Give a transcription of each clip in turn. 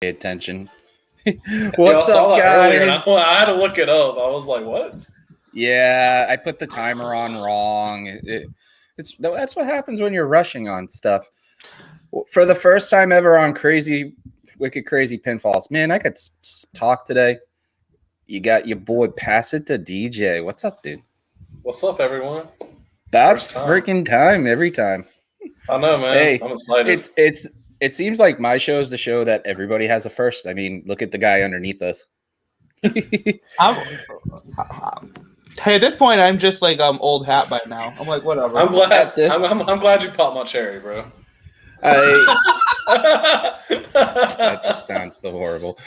attention. What's up, guys? I had to look it up. I was like, what? Yeah, I put the timer on wrong. That's what happens when you're rushing on stuff. For the first time ever on Wicked Crazy Pinfalls. Man, I could talk today. You got your boy, Pass It to DJ. What's up, dude? What's up, everyone? That's freaking time every time. I know, man. Hey, I'm excited. It seems like my show is the show that everybody has a first. I mean, look at the guy underneath us. Hey, at this point, I'm just like old hat by now. I'm like, whatever. I'm glad you popped my cherry, bro. That just sounds so horrible.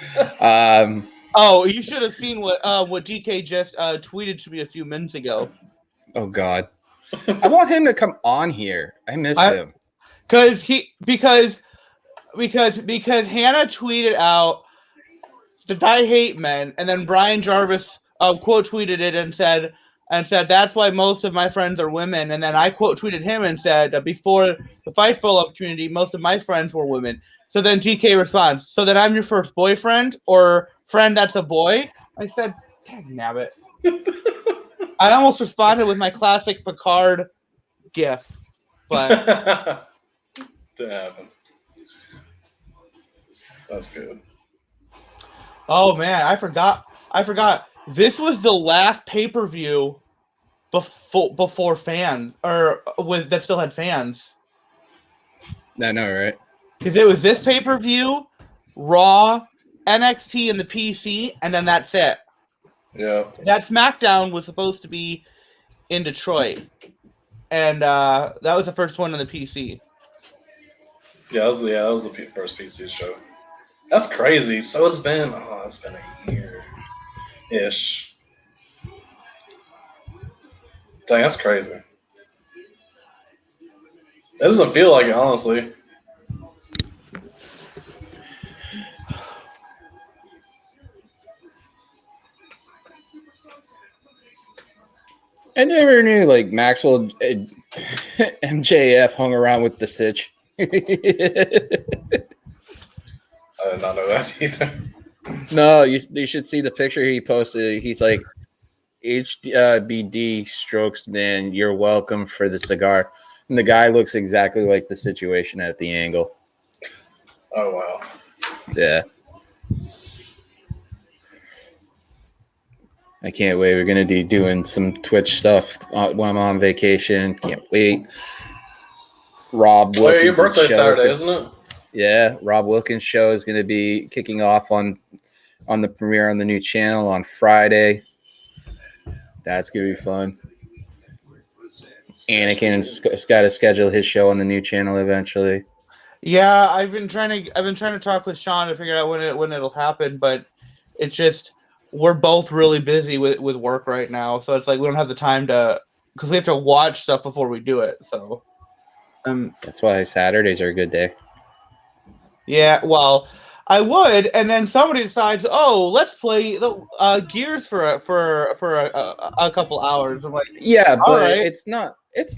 Oh, you should have seen what DK just tweeted to me a few minutes ago. Oh God, I want him to come on here. I miss him because Hannah tweeted out that I hate men, and then Brian Jarvis quote tweeted it and said that's why most of my friends are women, and then I quote tweeted him and said before the Fightful community, most of my friends were women. So then DK responds, so that I'm your first boyfriend or friend that's a boy? I said, dang nabbit. I almost responded with my classic Picard gif, but didn't happen. That's good. Oh man, I forgot. This was the last pay-per-view before fans that still had fans. I know, right? Because it was this pay-per-view, Raw, NXT, and the PC, and then that's it. Yeah. That Smackdown was supposed to be in Detroit, and that was the first one on the PC. Yeah, that was the first PC show. That's crazy. So it's been a year-ish. Dang, that's crazy. It doesn't feel like it, honestly. I never knew Maxwell MJF hung around with the Sitch. I did not know that either. No, you should see the picture he posted. He's like, HBD strokes, man, you're welcome for the cigar. And the guy looks exactly like the situation at the angle. Oh, wow. Yeah. I can't wait. We're going to be doing some Twitch stuff when I'm on vacation. Can't wait. Rob Wilkins. Oh, yeah, your birthday's Saturday, isn't it? Yeah. Rob Wilkins' show is going to be kicking off on the premiere on the new channel on Friday. That's going to be fun. Anakin's got to schedule his show on the new channel eventually. Yeah, I've been trying to talk with Sean to figure out when it'll happen, but it's just we're both really busy with work right now, so it's like we don't have the time because we have to watch stuff before we do it. So that's why Saturdays are a good day. Yeah, well, I would, and then somebody decides, oh, let's play the Gears for a couple hours. I'm like, yeah, but right. It's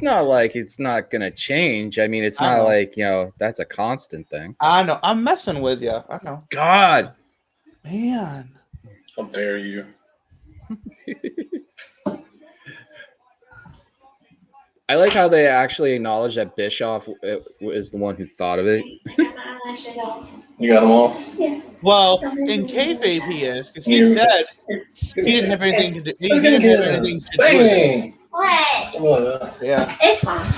not like it's not gonna change. I mean, it's not like that's a constant thing. I know. I'm messing with you. I know. God, man. How dare you? I like how they actually acknowledge that Bischoff is the one who thought of it. You got them all? Yeah. Well, in kayfabe he is, because he said he didn't have anything to do. He didn't have anything to do with it. What? Yeah. It's fine.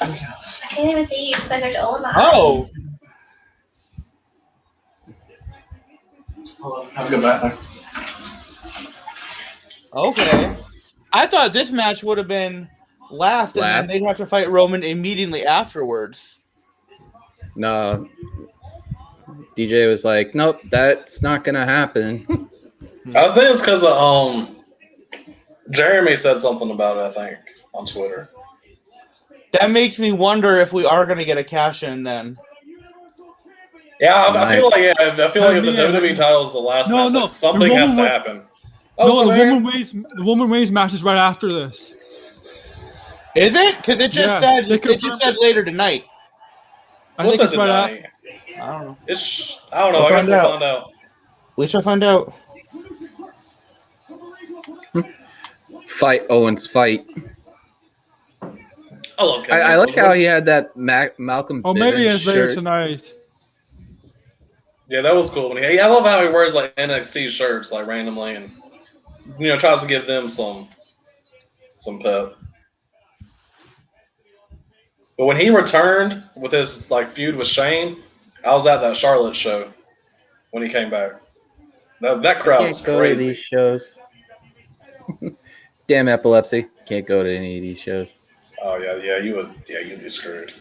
I can't even see you because there's all of my eyes. Have a good bathroom. Okay. I thought this match would have been last, and then they'd have to fight Roman immediately afterwards. No. DJ was like, nope, that's not going to happen. I think it's because Jeremy said something about it, I think, on Twitter. That makes me wonder if we are going to get a cash-in then. Yeah, I feel like if the WWE title is the last match, something has to happen. The Woman Reigns match is right after this. Is it? Because it just said later tonight. I think it's right after. I don't know. I don't know. We'll I guess find we'll out. find out. We shall find out. Fight Owens fight. I love Kevin. I like how he had that Malcolm Oh, maybe Bivens it's later shirt. tonight. Yeah, that was cool. I love how he wears like NXT shirts like randomly, and tries to give them some pep. But when he returned with his like feud with Shane, I was at that Charlotte show when he came back. That crowd was Can't go to crazy. these shows. Damn epilepsy! Can't go to any of these shows. Oh yeah, you'd be screwed.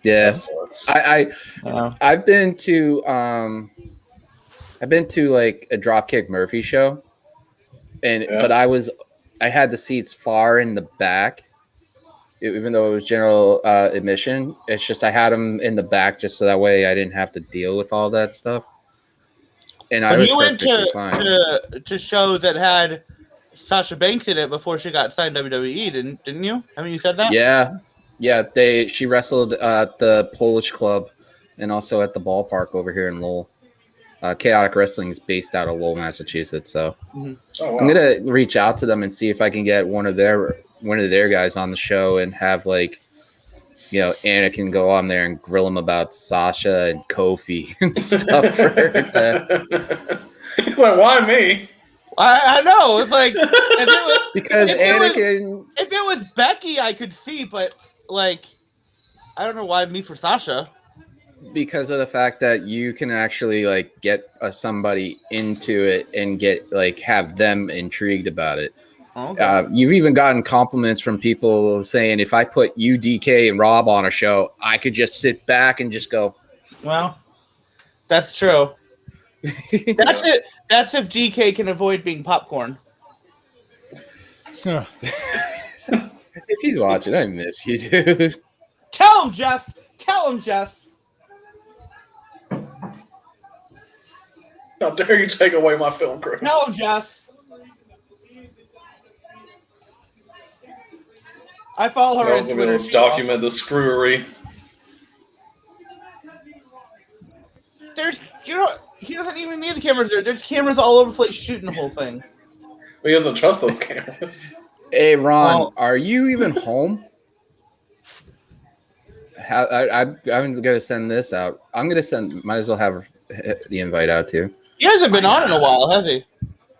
Yeah, That sucks. I've been to like a Dropkick Murphy show, but I had the seats far in the back, even though it was general admission. It's just I had them in the back just so that way I didn't have to deal with all that stuff. And I was you went perfectly fine. to shows that had Sasha Banks in it before she got signed to WWE, didn't you? I mean, you said that. Yeah. She wrestled at the Polish Club and also at the ballpark over here in Lowell. Chaotic Wrestling is based out of Lowell, Massachusetts. So Oh, wow. I'm gonna reach out to them and see if I can get one of their guys on the show and have like, Anakin go on there and grill him about Sasha and Kofi and stuff. He's like, why me? I know. It's like Because Anakin. If it was Becky, I could see, but like, I don't know why me for Sasha. Because of the fact that you can actually like get somebody into it and get like have them intrigued about it. Okay. You've even gotten compliments from people saying if I put you, DK, and Rob on a show, I could just sit back and just go. Well, that's true. That's it. That's if GK can avoid being popcorn. Yeah. If he's watching, I miss you, dude. Tell him, Jeff. How dare you take away my film crew? Tell him, Jeff. I follow her on Twitter. To document the screwery. He doesn't even need the cameras there. There's cameras all over the place shooting the whole thing. He doesn't trust those cameras. Hey, Ron, are you even home? I'm going to send this out. Might as well have the invite out too. He hasn't been on in a while, has he?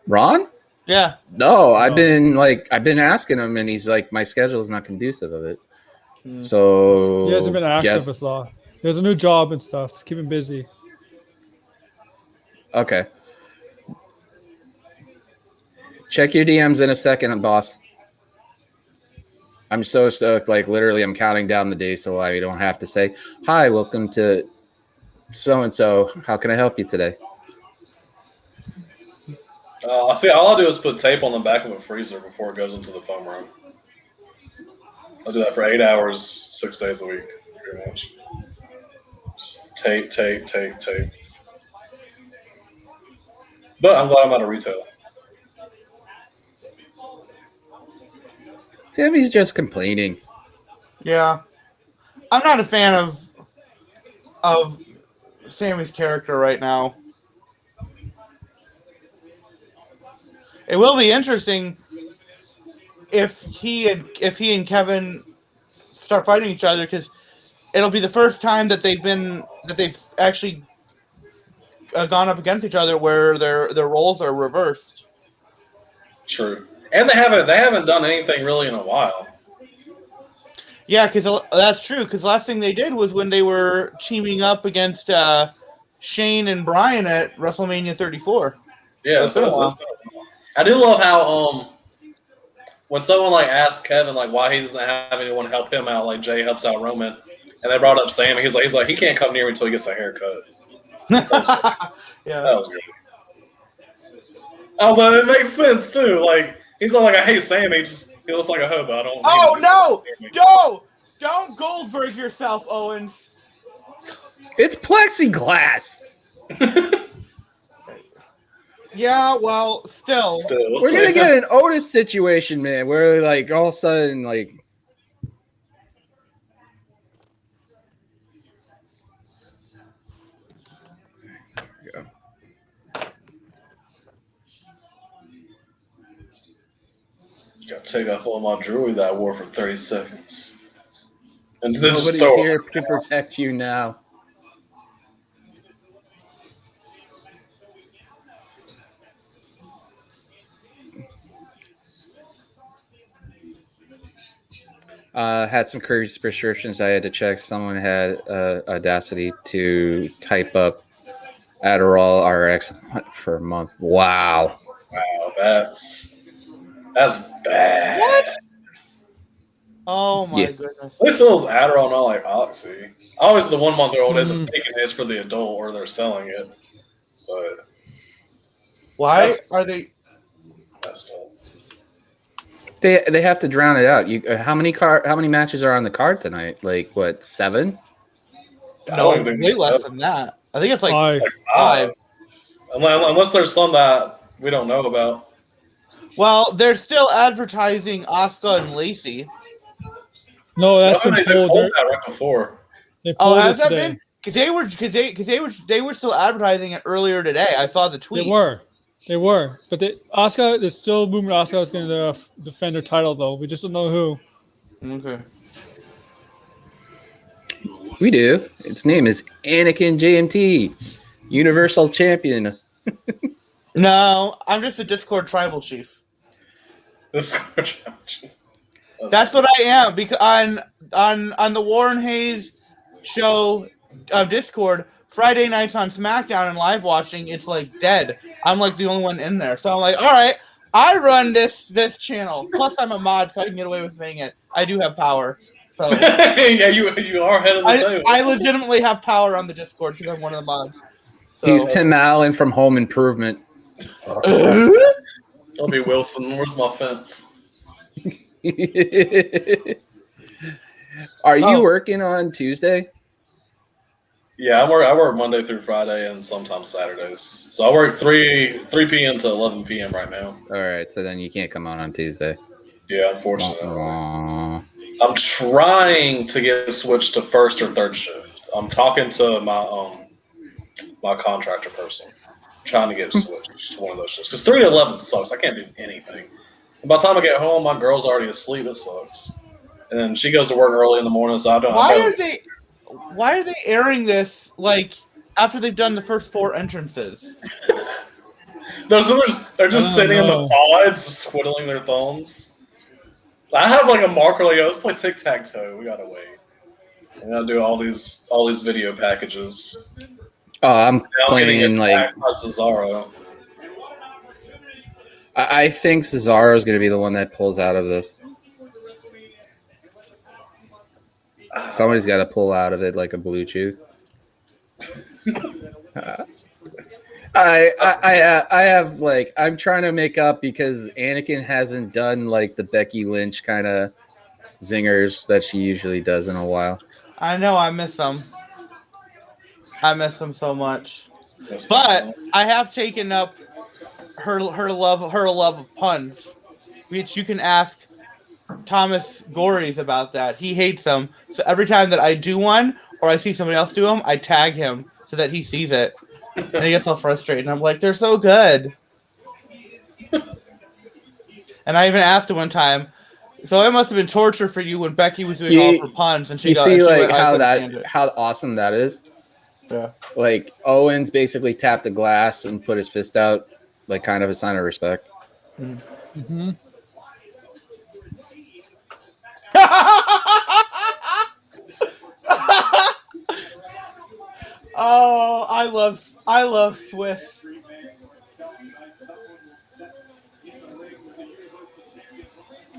Ron? Yeah. No, I've been asking him, and he's like, my schedule is not conducive of it. So He hasn't been active as well. He has a new job and stuff. Just keep him busy. Okay. Check your DMs in a second, boss. I'm so stoked. Like, literally, I'm counting down the days till I don't have to say, hi, welcome to so-and-so. How can I help you today? See, all I'll do is put tape on the back of a freezer before it goes into the foam room. I'll do that for 8 hours, 6 days a week, pretty much. Just tape. But I'm glad I'm out of retail. Sammy's just complaining. Yeah. I'm not a fan of Sammy's character right now. It will be interesting if he and Kevin start fighting each other, because it'll be the first time that they've actually gone up against each other where their roles are reversed. True, and they haven't done anything really in a while. Yeah, because that's true. Because last thing they did was when they were teaming up against Shane and Bryan at WrestleMania 34. Yeah, that's I do love how when someone like asks Kevin like why he doesn't have anyone help him out, like Jay helps out Roman, and they brought up Sammy. He's like he can't come near me until he gets a haircut. Yeah, that was good. I was like, it makes sense too. Like he's not like I hate Sammy, he looks like a hobo. I don't. Oh no! Don't Goldberg yourself, Owens. It's plexiglass. Yeah, well, still. We're gonna get an Otis situation, man, where like all of a sudden, like. Gotta take off all my jewelry that I wore for 30 seconds. And then just Nobody's throw here it. to protect you now. Had some crazy prescriptions I had to check. Someone had audacity to type up Adderall RX for a month. Wow. Wow, that's bad. What? Oh my Yeah. goodness. At least it was Adderall, not like Oxy. Obviously, the 1 month-old isn't taking it for the adult, or they're selling it. But Why That's- are they? that's still. They have to drown it out. How many matches are on the card tonight? Like what, 7? I No, don't think way so. less than that. I think it's like Five. five. Unless there's some that we don't know about. Well, they're still advertising Asuka and Lacey. No, that's They been pulled pulled. that right before. They Oh, pulled has it that today. been? Because they were still advertising it earlier today. I saw the tweet. They were. But Asuka is still moving. Asuka is going to defend her title, though. We just don't know who. Okay. We do. Its name is Anakin JMT, Universal Champion. No, I'm just a Discord tribal chief. This That's what I am. Because on the Warren Hayes show Discord, Friday nights on Smackdown and live watching, it's like dead. I'm like the only one in there. So I'm like, all right, I run this channel. Plus I'm a mod, so I can get away with saying it. I do have power. So yeah, you are head of the table. I legitimately have power on the Discord because I'm one of the mods. So. He's Tim Allen from Home Improvement. Let me Wilson. Where's my fence? Are you working on Tuesday? Yeah, I work Monday through Friday and sometimes Saturdays. So I work 3 p.m. to 11 p.m. right now. All right, so then you can't come on Tuesday. Yeah, unfortunately. Aww. I'm trying to get switched to first or third shift. I'm talking to my contractor person. Trying to get switched to one of those shifts. Because 3 to 11 sucks. I can't do anything. And by the time I get home, my girl's already asleep. It sucks. And then she goes to work early in the morning, so I don't. Why are they airing this like after they've done the first 4 entrances? They're just sitting in the pods, just twiddling their thumbs. I have like a marker like, let's play tic-tac-toe. We gotta wait. I gotta do all these video packages. Oh, I'm Now playing like Cesaro. I think Cesaro is going to be the one that pulls out of this. Somebody's got to pull out of it like a Bluetooth. I have like I'm trying to make up because Anakin hasn't done like the Becky Lynch kind of zingers that she usually does in a while. I know I miss them. I miss them so much. But I have taken up her love of puns, which you can ask Thomas Gories about that. He hates them. So every time that I do one or I see somebody else do them, I tag him so that he sees it. And he gets all frustrated. And I'm like, they're so good. And I even asked him one time, so it must have been torture for you when Becky was doing all of her puns. And you see like how awesome that is? Yeah. Like Owens basically tapped the glass and put his fist out, like kind of a sign of respect. Mm-hmm. Oh, I love Swift.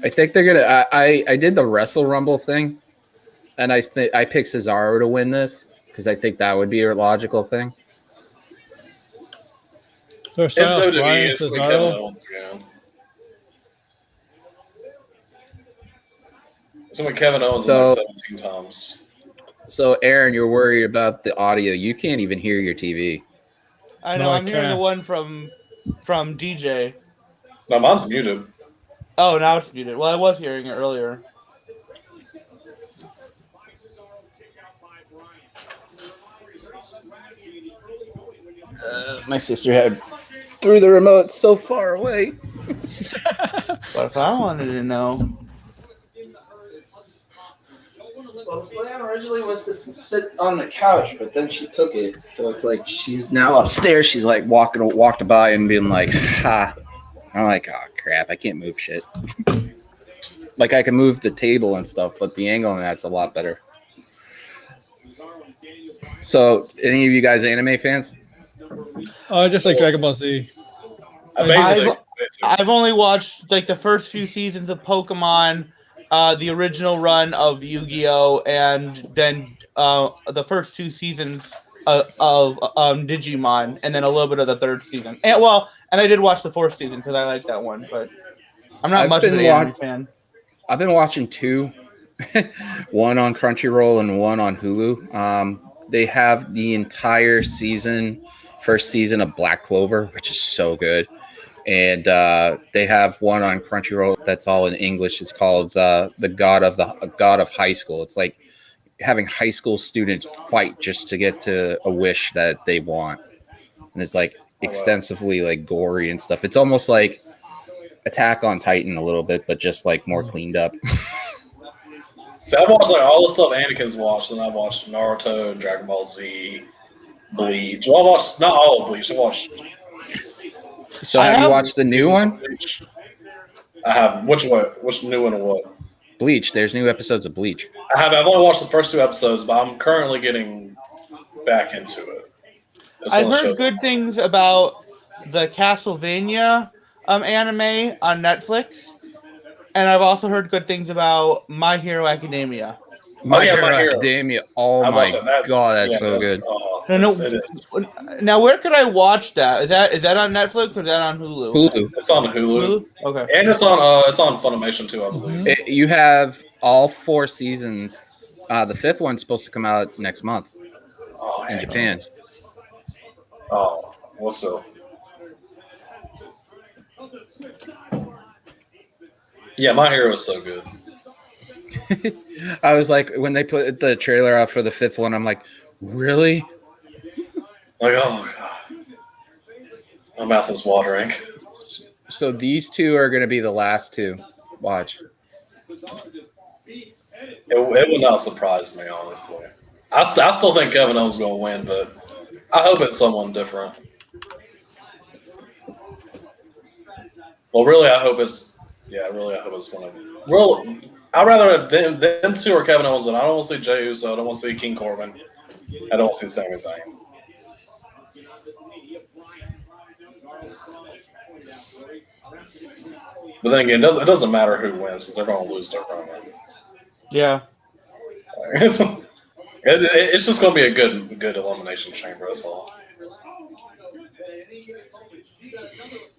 I think they're gonna. I did the Wrestle Rumble thing, and I picked Cesaro to win this because I think that would be a logical thing. So It's WWE. It's It's Cesaro. Kevin Owens again. It's been Kevin Owens like 17 times. So, Aaron, you're worried about the audio. You can't even hear your TV. I know. I'm hearing the one from DJ. No, mine's muted. Oh, now it's muted. Well, I was hearing it earlier. My sister threw the remote so far away. But if I wanted to know, Well, the plan originally was to sit on the couch, but then she took it. So it's like she's now upstairs. She's like walked by and being like, ha. I'm like, oh crap, I can't move shit. Like I can move the table and stuff, but the angle on that's a lot better. So, any of you guys anime fans? Just like Dragon Ball Z. I've only watched like the first few seasons of Pokemon, the original run of Yu-Gi-Oh, and then the first 2 seasons of Digimon, and then a little bit of the 3rd season. And I did watch the 4th season because I like that one, but I'm not much of an anime fan. I've been watching 2, one on Crunchyroll and one on Hulu. They have the entire first season of Black Clover, which is so good. And they have one on Crunchyroll that's all in English. It's called the God of High School. It's like having high school students fight just to get to a wish that they want. And it's like extensively like gory and stuff. It's almost like Attack on Titan a little bit, but just like more cleaned up. So I've watched like all the stuff Anakin's watched, and I've watched Naruto and Dragon Ball Z, Bleach. Well, I watched not all of Bleach. I watched. So have you watched the new one? Bleach. I have. Which one? Which new one or what? Bleach. There's new episodes of Bleach. I have. I've only watched the first 2 episodes, but I'm currently getting back into it. I've heard good things about the Castlevania anime on Netflix, and I've also heard good things about My Hero Academia. My Hero Academia. Oh my god, that's so good. Now, where could I watch that? Is that on Netflix or is that on Hulu? Hulu. It's on Hulu. Okay. And it's on Funimation too, I believe. You have all 4 seasons. The 5th one's supposed to come out next month in Japan. Oh, what's up? Yeah, My Hero is so good. I was like, when they put the trailer out for the 5th one, I'm like, really? Like, oh god, my mouth is watering. So these 2 are going to be the last 2. Watch. It would not surprise me, honestly. I still think Kevin Owens is going to win, but I hope it's someone different. Well, really, I hope it's one of them. Well, I'd rather them 2 or Kevin Owens, and I don't want to see Jey Uso. I don't want to see King Corbin. I don't want to see Sami Zayn. But then again, it doesn't matter who wins because they're going to lose their opponent. Yeah. It's just going to be a good elimination chamber. That's all.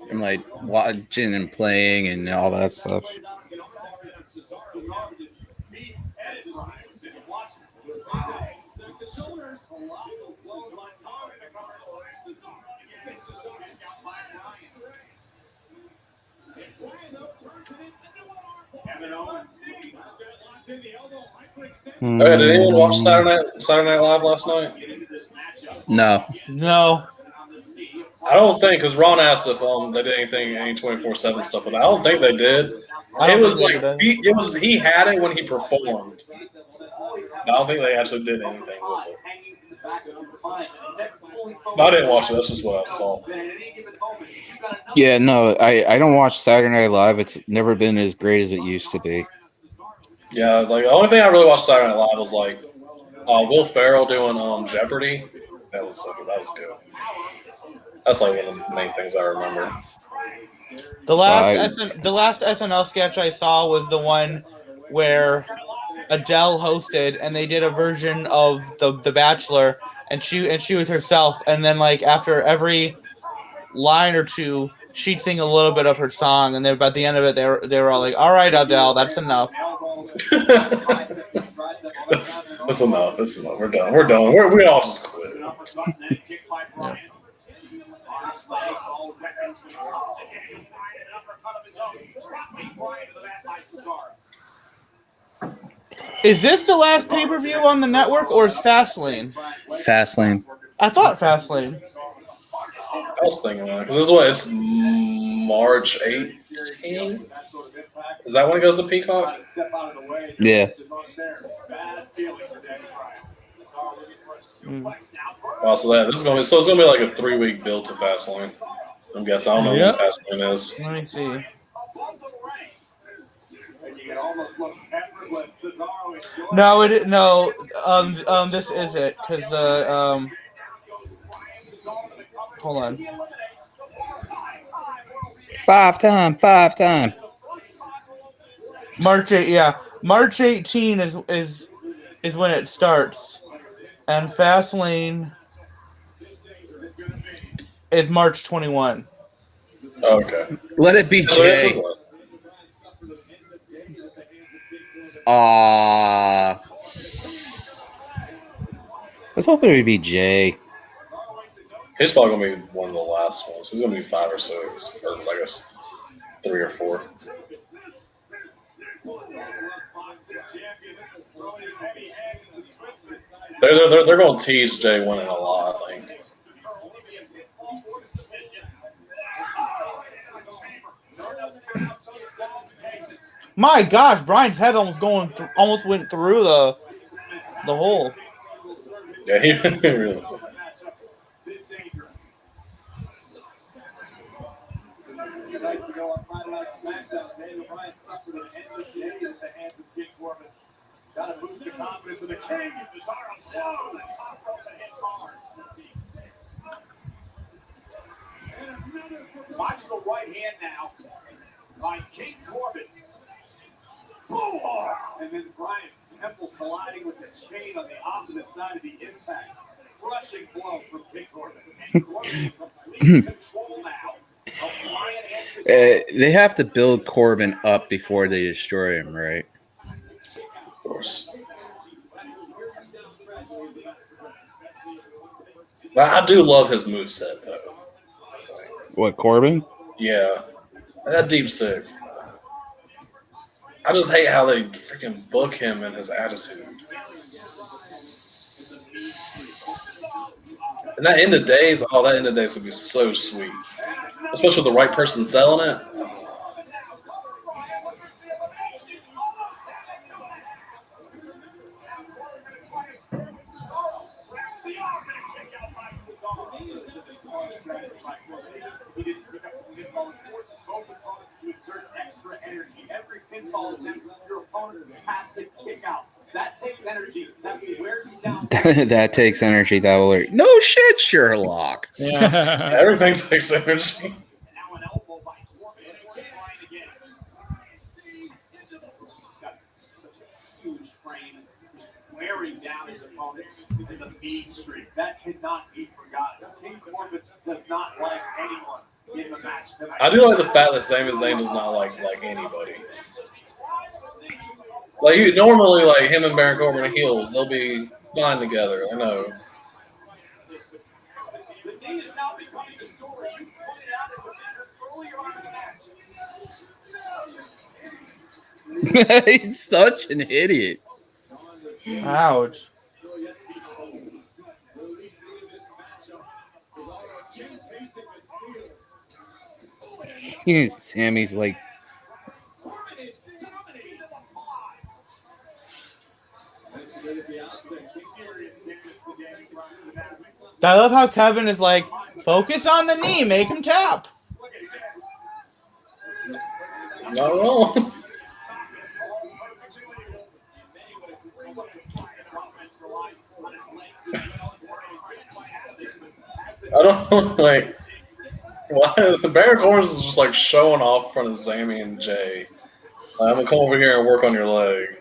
I'm like watching and playing and all that stuff. Okay, did anyone watch Saturday Night Live last night? No. I don't think, because Ron asked if they did any 24/7 stuff, but I don't think they did. It was like he had it when he performed. I don't think they actually did anything with it. But I didn't watch it. That's just what I saw. Yeah, no, I don't watch Saturday Night Live. It's never been as great as it used to be. Yeah, like the only thing I really watched Saturday Night Live was like Will Ferrell doing Jeopardy. That was so good. That was good. That's like one of the main things I remember. The last SNL sketch I saw was the one where Adele hosted, and they did a version of the Bachelor, and she was herself, and then like after every line or 2, she'd sing a little bit of her song, and then by the end of it, they were all like, "All right, Adele, that's enough." That's enough. That's enough. We're done. We all just quit. Yeah. Is this the last pay-per-view on the network, or is Fastlane? Fastlane. I thought Fastlane. I was thinking that because this is what it's March 18th. Is that when it goes to Peacock? Yeah. Wow, so this is gonna be it's gonna be like a 3-week build to Fastlane. I'm guessing. I don't know Yep. when Fastlane is. Let me see. No, it no. This is it because the Hold on. 5 time. March 8. Yeah, March 18 is when it starts, and Fastlane is March 21. Okay. Let it be So this Jay. is- I was hoping it would be Jay. He's probably gonna be one of the last ones. He's gonna be 5 or 6, or I guess 3 or 4. They're gonna tease Jay winning a lot, I think. My gosh, Brian's head almost went through the hole. Yeah, he really. Nights ago on Friday Night Smackdown, Daniel Bryan suffered an end of day at the hands of King Corbin. Got to boost the confidence of the King. His arm slow, the top rope that hits hard. Watch the right hand now by King Corbin. Boom! And then Bryan's temple colliding with the chain on the opposite side of the impact. Crushing blow from King Corbin. And Corbin in complete control now. They have to build Corbin up before they destroy him, right? Of course. I do love his moveset, though. What, Corbin? Yeah. That deep six. I just hate how they freaking book him and his attitude. And that end of days, that end of days would be so sweet. Especially with the right person selling it. Every pinfall attempt, your opponent has to kick out. That takes energy. That will wear you down. That takes energy. That will. No shit, Sherlock. Yeah. Everything takes energy. Now an elbow by Corbin and Bryan again. He's got such a huge frame, just wearing down his opponents in the mean streak. That cannot be forgotten. King Corbin does not like anyone in the match tonight. I do like the fact that Sami Zayn does not like anybody. Like normally, like him and Baron Corbin are heels. They'll be fine together. I know. The knee is now becoming the story. You pointed out it was injured earlier on in the match. He's such an idiot. Ouch. Sammy's like. I love how Kevin is like, focus on the knee, make him tap. It's not wrong. I don't like. Why is Baron Corbin is just like showing off in front of Sami and Jay? I'm gonna come over here and work on your leg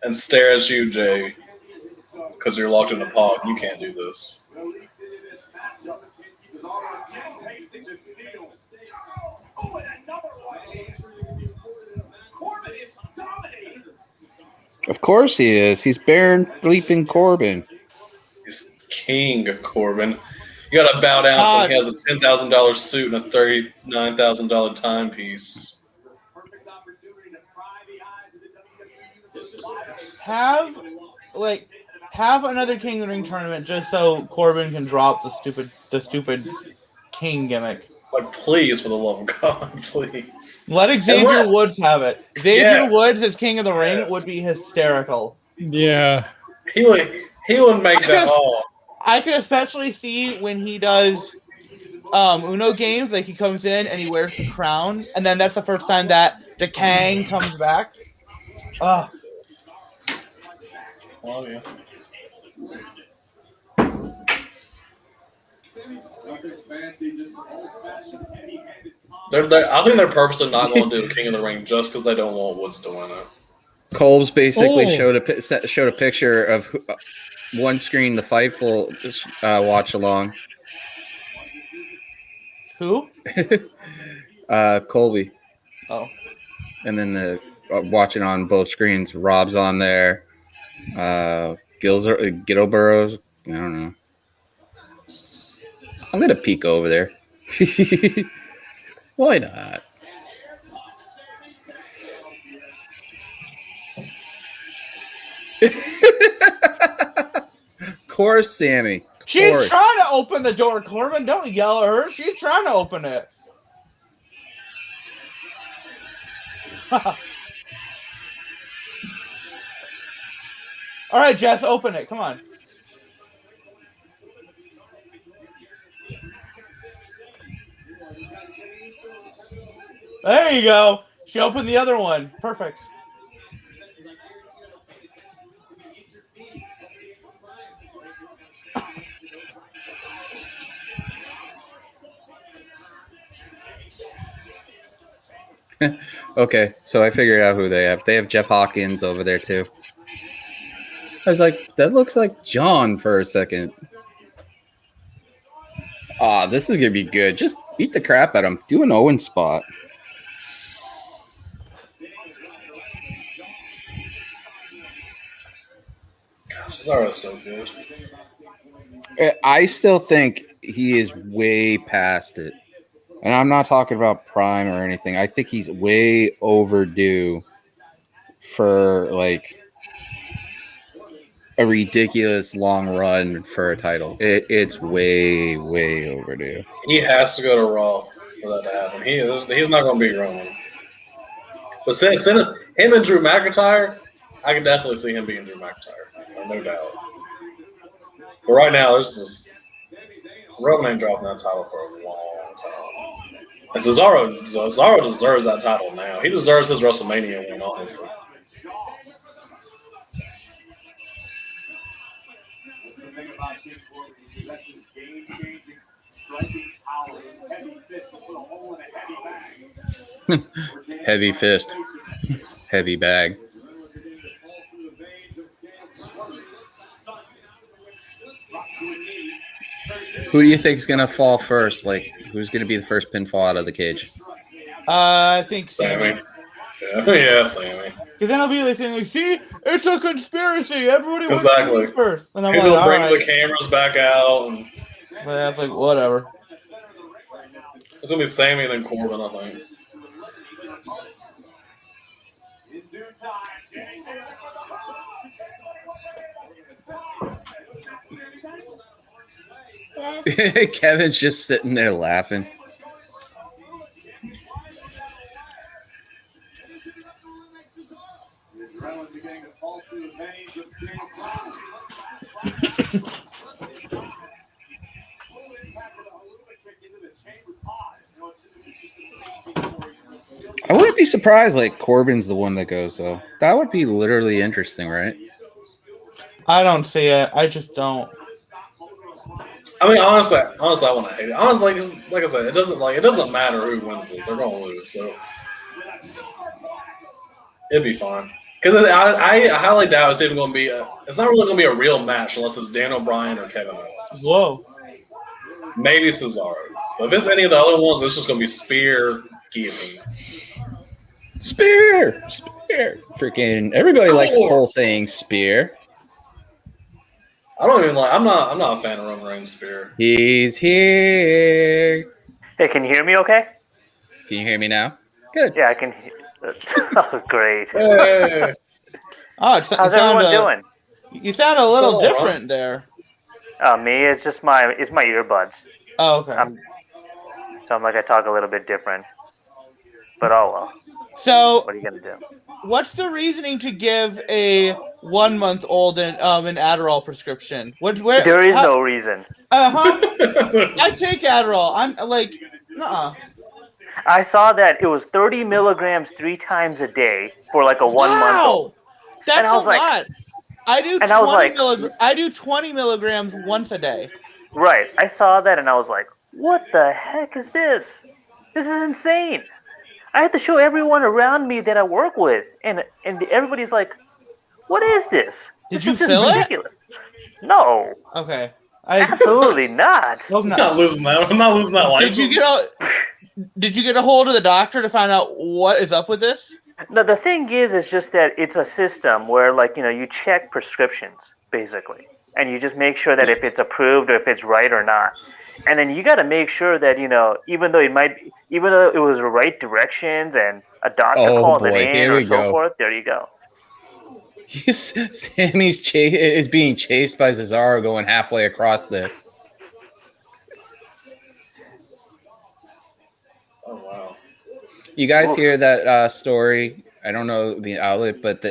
and stare at you, Jay, because you're locked in a pod. You can't do this. Of course he is. He's Baron bleeping Corbin. He's King Corbin. You gotta bow down so he has a $10,000 suit and a $39,000 timepiece. Have another King of the Ring tournament just so Corbin can drop the stupid King gimmick. Like, please, for the love of God, please. Let Xavier Woods have it. Xavier Yes. Woods as King of the Ring Yes. would be hysterical. Yeah. He would make that all. I could especially see when he does Uno games, like he comes in and he wears the crown, and then that's the first time that the Kang comes back. Oh. Oh, yeah. Nothing fancy, just some old-fashioned heavy-handed I think they're purposely not going to do King of the Ring just because they don't want Woods to win it. Colb's basically Oh. showed a picture of one screen, the Fightful watch along. Who? Colby, Oh. and then the watching on both screens. Rob's on there. Gittle Burrows. I don't know. I'm gonna peek over there. Why not? Course, Sammy. She's Course. trying to open the door, Corbin. Don't yell at her. She's trying to open it. All right, Jeff, open it. Come on. There you go. She opened the other one. Perfect. Okay, so I figured out who they have. They have Jeff Hawkins over there too. I was like, that looks like John for a second. This is gonna be good. Just beat the crap out of him. Do an Owen spot. Gosh, Cesaro's so good. I still think he is way past it. And I'm not talking about prime or anything. I think he's way overdue for like a ridiculous long run for a title. It's way, way overdue. He has to go to Raw for that to happen. He's not going to beat Roman. But since him and Drew McIntyre, I can definitely see him beating Drew McIntyre, no doubt. But right now, Roman ain't dropping that title for a long time. And Cesaro deserves that title now. He deserves his WrestleMania win, honestly. The thing about King Corbin, he possesses game-changing striking power. His heavy fist will put a hole in a heavy bag. Heavy fist. Heavy bag. Who do you think is going to fall first? Like, who's going to be the first pinfall out of the cage? I think Sammy. Yeah, Sammy. Because then I'll be like saying, like, see, it's a conspiracy. Everybody wants Exactly. to be first. And I'm He's like, going to bring all the right. cameras back out. And Yeah, I'm like, whatever. it's going to be Sammy and then Corbin, I think. In due time, Sammy Kevin's just sitting there laughing. adrenaline beginning to pulse through the veins of King I wouldn't be surprised like Corbin's the one that goes though. That would be literally interesting, right? I don't see it. I just don't. I mean, honestly, I want to hate it. Honestly, like I said, it doesn't matter who wins this. They're going to lose, so it'd be fine. Because I highly doubt it's even going to be it's not really going to be a real match unless it's Dan O'Brien or Kevin Owens. Whoa. Maybe Cesaro. But if it's any of the other ones, it's just going to be spear, guillotine. Spear! Freaking everybody likes Cole saying spear. I don't even like. I'm not a fan of Roman Reigns' spear. He's here. Hey, can you hear me okay? Can you hear me now? Good. Yeah, I can. Oh, great. Hey. Oh, How's everyone doing? You sound a little So, different there. Me, it's just my earbuds. Oh, okay. So I'm like, I talk a little bit different. But oh well. So, What are you gonna do? what's the reasoning to give a 1 month old an Adderall prescription? There is no reason. I take Adderall. I'm like, nuh-uh. I saw that it was 30 milligrams 3 times a day for like a 1 month old. That's And I was a like- lot. I do and I was like- I do 20 milligrams once a day. Right. I saw that and I was like, what the heck is this? This is insane. I had to show everyone around me that I work with, and everybody's like, what is this? Did This you is just fill it? ridiculous. No, Okay. absolutely not. Hope I'm not. not losing that. I'm not losing that license. Did you get a hold of the doctor to find out what is up with this? No, the thing is just that it's a system where, like, you check prescriptions, basically. And you just make sure that if it's approved or if it's right or not. And then you got to make sure that, even though it was the right directions and a doctor called it in or so forth, there you go. Sammy's is being chased by Cesaro going halfway across the. Oh, wow. You guys hear that story? I don't know the outlet, but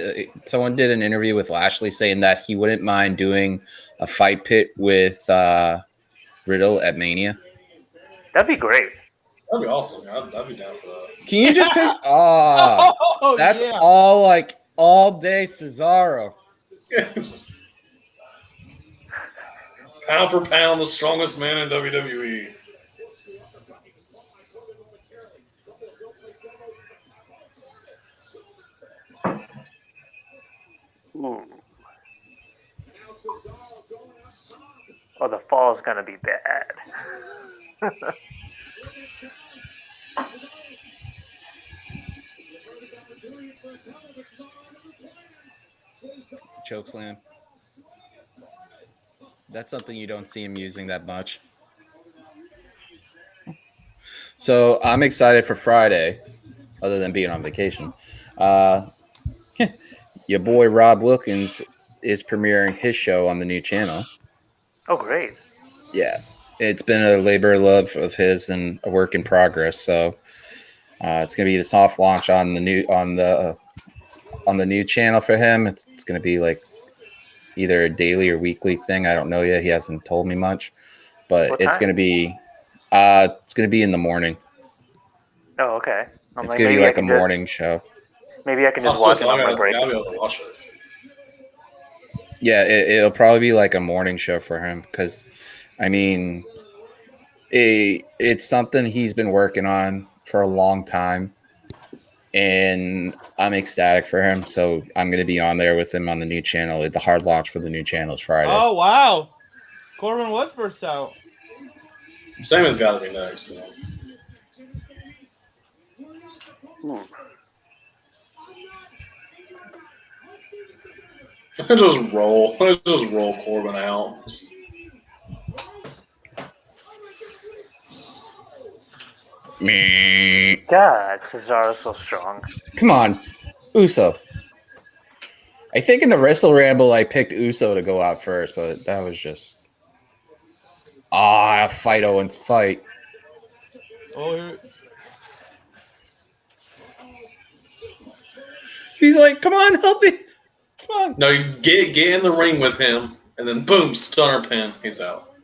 someone did an interview with Lashley saying that he wouldn't mind doing a fight pit with Riddle at Mania. That'd be great. That'd be awesome. I'd be down for that. Can you just pick? Oh, that's yeah. all day Cesaro. It's just pound for pound, the strongest man in WWE. Ooh. Oh, the fall's gonna be bad. Chokeslam. That's something you don't see him using that much. So I'm excited for Friday, other than being on vacation. Your boy Rob Wilkins is premiering his show on the new channel. Oh, great. Yeah, it's been a labor of love of his and a work in progress. So it's gonna be the soft launch on the new channel for him. It's gonna be like either a daily or weekly thing. I don't know yet. He hasn't told me much, but What it's time? gonna be in the morning. Oh, okay. I'm It's like, gonna be maybe I like a can just- morning show. Maybe I can just watch it on my break. I'll be able to watch it. Yeah, it'll probably be like a morning show for him because, I mean, it's something he's been working on for a long time, and I'm ecstatic for him. So I'm going to be on there with him on the new channel. The hard launch for the new channel is Friday. Oh, wow. Corbin was first out. Sammy's got to be next. So. Just roll Corbin out. Meh. God, Cesaro's so strong. Come on, Uso. I think in the Wrestle Ramble I picked Uso to go out first, but that was just fight Owens fight. Oh, He's like, come on, help me. Come on. No, you get in the ring with him, and then boom, stunner pin. He's out.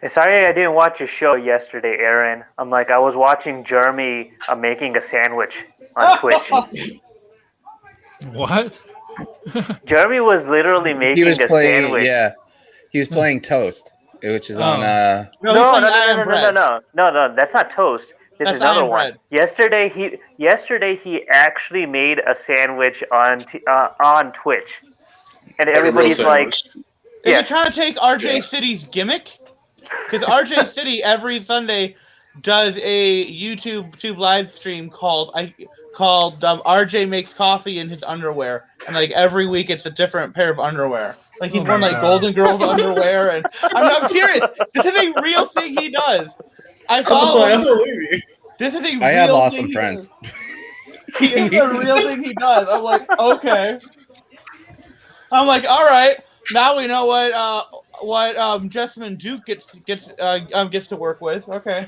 Sorry I didn't watch your show yesterday, Aaron. I was watching Jeremy making a sandwich on Twitch. What? Jeremy was literally making a sandwich. Yeah, he was playing Toast, which is on. No, No, that's not Toast. This That's is another Iron one. Bread. Yesterday he actually made a sandwich on Twitch, and everybody's like, Is yes. he trying to take RJ Yeah. City's gimmick? Because RJ City every Sunday does a YouTube live stream called RJ Makes Coffee in His Underwear, and like every week it's a different pair of underwear. Like he's Oh worn my like God. Golden Girls underwear, and I'm serious. This is a real thing he does. I I follow him. believe you. This is a real I have thing awesome he friends. does. He is a real thing he does. I'm like, okay. I'm like, all right, now we know what Jessamine Duke gets to work with. Okay.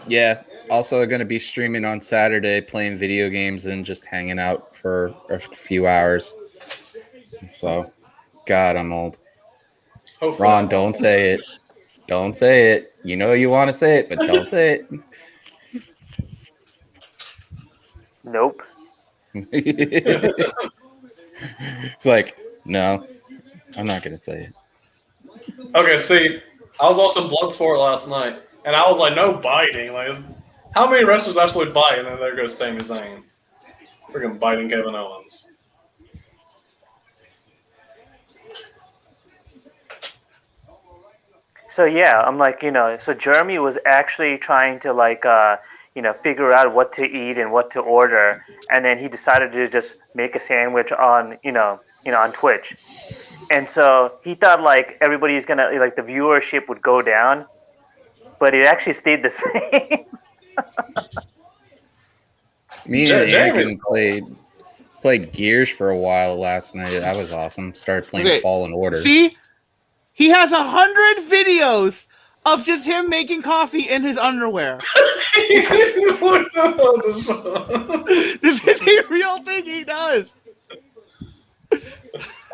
Yeah. Also going to be streaming on Saturday, playing video games and just hanging out for a few hours. So, God, I'm old. Hopefully Ron, I'm don't wrong. say it. Don't say it. You know you want to say it, but don't say Nope. it. It's like, no, I'm not going to say it. Okay, see, I was watching Bloodsport last night, and I was like, no biting. Like, how many wrestlers actually bite? And then there goes Sami Zayn. Freaking biting Kevin Owens. So yeah, I'm like, so Jeremy was actually trying to figure out what to eat and what to order, and then he decided to just make a sandwich on, on Twitch. And so he thought like everybody's gonna like the viewership would go down, but it actually stayed the same. Me and Jeremy's Anakin played Gears for a while last night. That was awesome. Started playing Fallen Order. See, he has 100 videos of just him making coffee in his underwear. This is a real thing he does.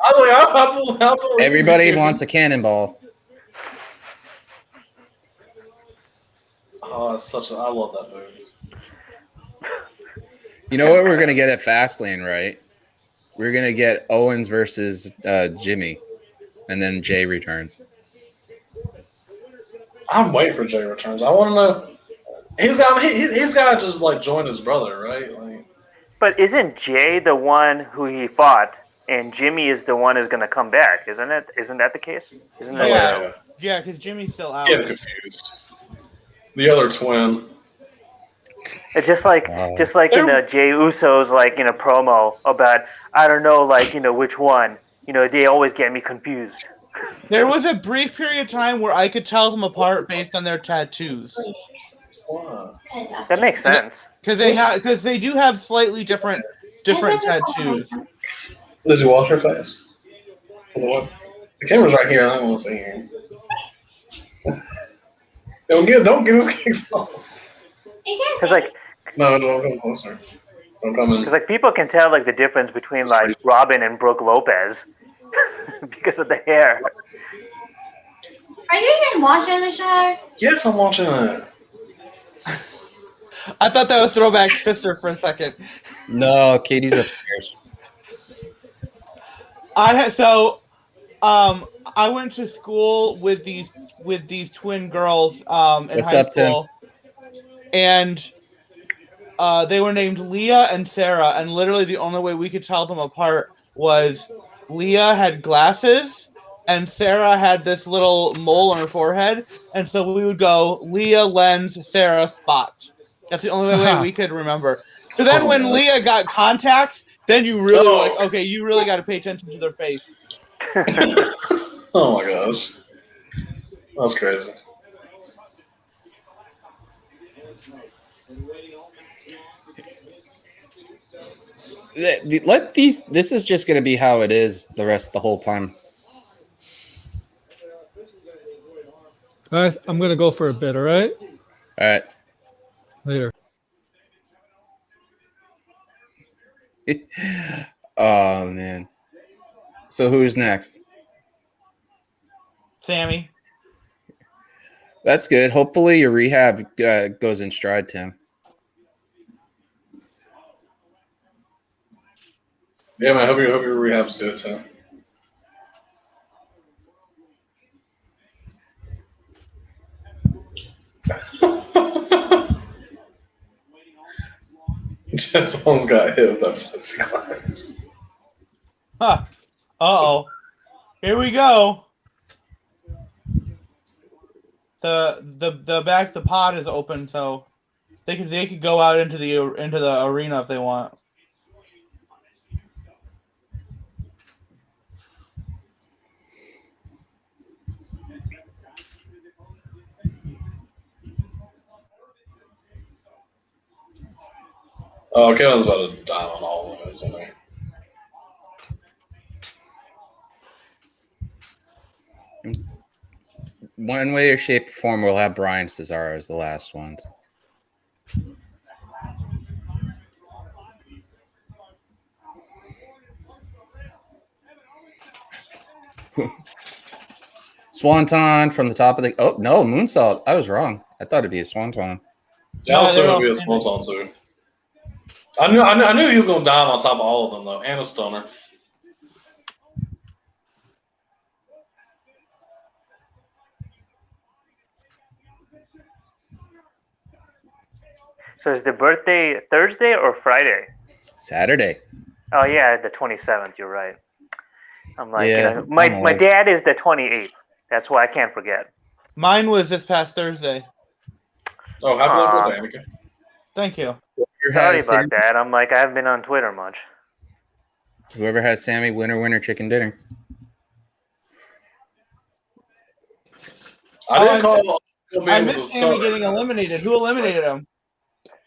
I believe Everybody you. wants a cannonball. Oh, it's I love that movie. You know what we're going to get at Fastlane, right? We're going to get Owens versus Jimmy, and then Jay returns. I'm waiting for Jay returns. I want to know. He's got to just like join his brother, right? Like, But isn't Jay the one who he fought, and Jimmy is the one who's going to come back? Isn't it? Isn't that the case? Isn't that Yeah, because Jimmy's still out. Getting confused. The other twin. It's just like Jay Uso's promo about I don't know which one. They always get me confused. There was a brief period of time where I could tell them apart based on their tattoos. Wow. That makes sense. Because they do have slightly different tattoos. Lizzie, wash her face. The camera's right here. I don't want to see you. Don't get his kicked off. Because No, don't come closer. Don't come in. Because people can tell the difference between Robin and Brooke Lopez because of the hair. Are you even watching the show? Yes, I'm watching it. I thought that was Throwback Sister for a second. No, Katie's upstairs. I went to school with these twin girls in What's high up, school, and they were named Leah and Sarah, and literally the only way we could tell them apart was Leah had glasses and Sarah had this little mole on her forehead, and so we would go Leah, lens, Sarah, spot. That's the only way we could remember. So then when Leah got contacts, then you really were like, okay, you really got to pay attention to their face. Oh my gosh. That's crazy. This is just going to be how it is the whole time. Guys, I'm going to go for a bit, all right? All right. Later. Oh, man. So who's next? Sammy. That's good. Hopefully your rehab goes in stride, Tim. Yeah, man. I hope your rehab's good too. Someone's got hit with that plexiglass. Huh. Uh-oh. Here we go. The pod is open, so they could go out into the arena if they want. Oh, Kevin's about to die on all of this, isn't he? one way or shape or form, we'll have Brian Cesaro as the last ones. Swanton from the top of the. Oh no, moonsault. I was wrong. I thought it'd be a swanton. Yeah, I was they're thinking all it'd be a standing. swanton too. I knew he was gonna dive on top of all of them though, and a stunner. So is the birthday Thursday or Friday? Saturday. Oh yeah, the 27th. You're right. I'm like, Yeah, you know, my I'm like- dad is the 28th. That's why I can't forget. Mine was this past Thursday. Oh, happy Aw. birthday, Amica. Thank you. Sorry has about Sammy, that. I'm like, I haven't been on Twitter much. whoever has Sammy, winner, chicken dinner. I didn't call him I in with the missed Sammy stunner. getting eliminated. Who eliminated him?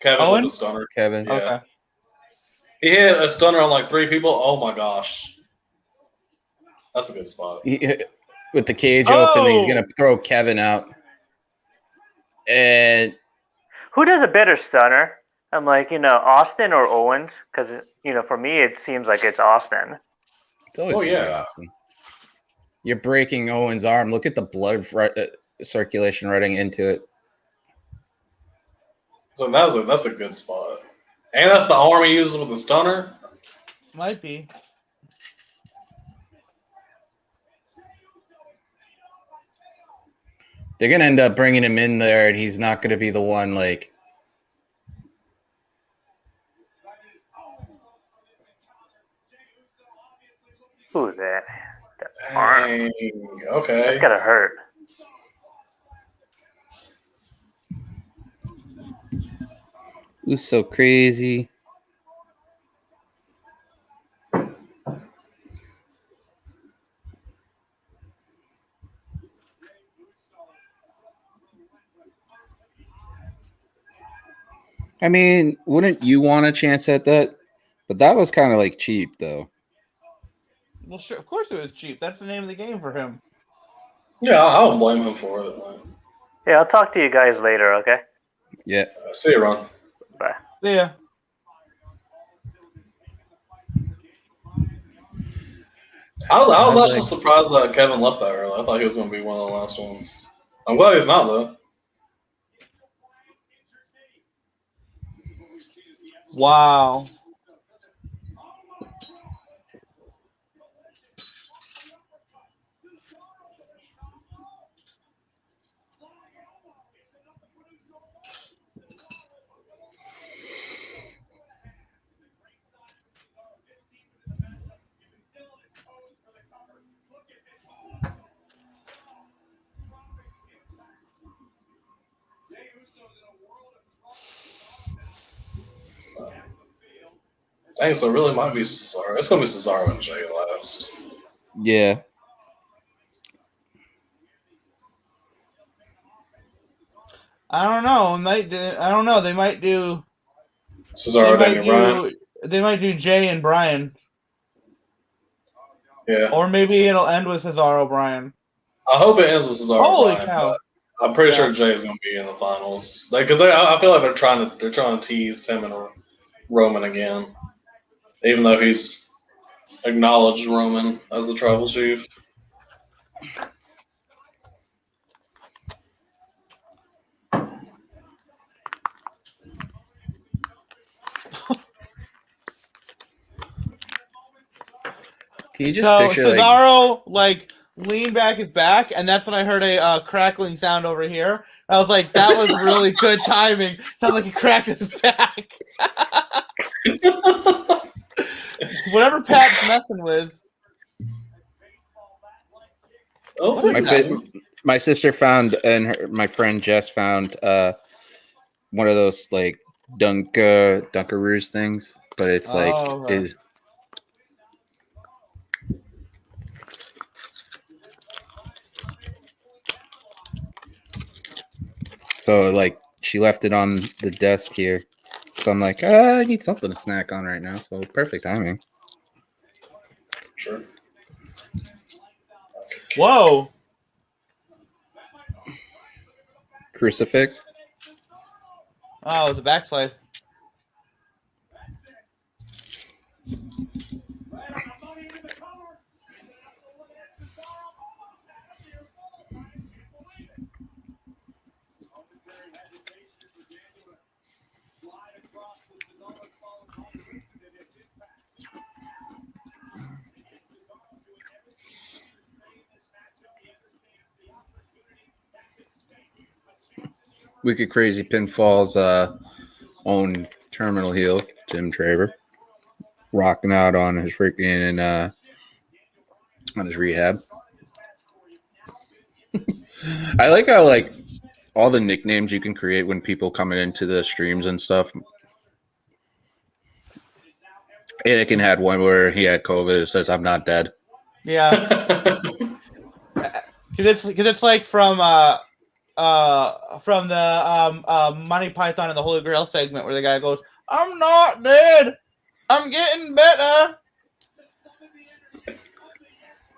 Kevin Owen? with the stunner. Kevin. Yeah. Okay. He hit a stunner on like 3 people. Oh my gosh. That's a good spot. With the cage open, he's Oh! gonna throw Kevin out. And Who does a better stunner? I'm like, you know, Austin or Owens? Because, you know, for me, it seems like it's Austin. it's always Oh, gonna be yeah. Austin. You're breaking Owen's arm. Look at the blood circulation running into it. So that's a good spot. And that's the arm he uses with the stunner. Might be. They're gonna end up bringing him in there, and he's not gonna be the one like. Who's that? The arm. Dang. Okay. That's gotta hurt. Who's so crazy? I mean, wouldn't you want a chance at that? But that was kind of like cheap, though. Well, sure. Of course it was cheap. That's the name of the game for him. Yeah, I don't blame him for it. Yeah, I'll talk to you guys later, okay? Yeah. See you, Ron. Bye. Yeah. I was actually surprised that Kevin left that early. I thought he was going to be one of the last ones. I'm glad he's not, though. Wow. Dang, so it really might be Cesaro. It's going to be Cesaro and Jay last. Yeah. I don't know. I don't know. They might do. Cesaro, They Daniel Bryan. might do. They might do Jay and Brian, Yeah. or maybe it'll end with Cesaro Brian. I hope it ends with Cesaro Holy Bryan, cow! but I'm pretty Yeah. sure Jay is going to be in the finals. Because I feel like they're trying to tease him and Roman again, even though he's acknowledged Roman as the tribal chief. Can you just So picture like Cesaro like leaned back his back, and that's when I heard a crackling sound over here. I was like, that was really good timing. Sounded like he cracked his back. Whatever Pat's messing with. Oh, What my is that? my sister found and my friend Jess found one of those like Dunkaroos things, but it's like Oh, okay. is so like she left it on the desk here. So I'm like, I need something to snack on right now. So perfect timing. Sure. Whoa. crucifix. Oh, it was a backslide. Wicked Crazy Pinfall's own terminal heel, Jim Traver, rocking out on his freaking on his rehab. I like how like all the nicknames you can create when people coming into the streams and stuff. Anakin had one where he had COVID. It says, "I'm not dead." Yeah, because it's like from the Monty Python and the Holy Grail segment where the guy goes, "I'm not dead. I'm getting better."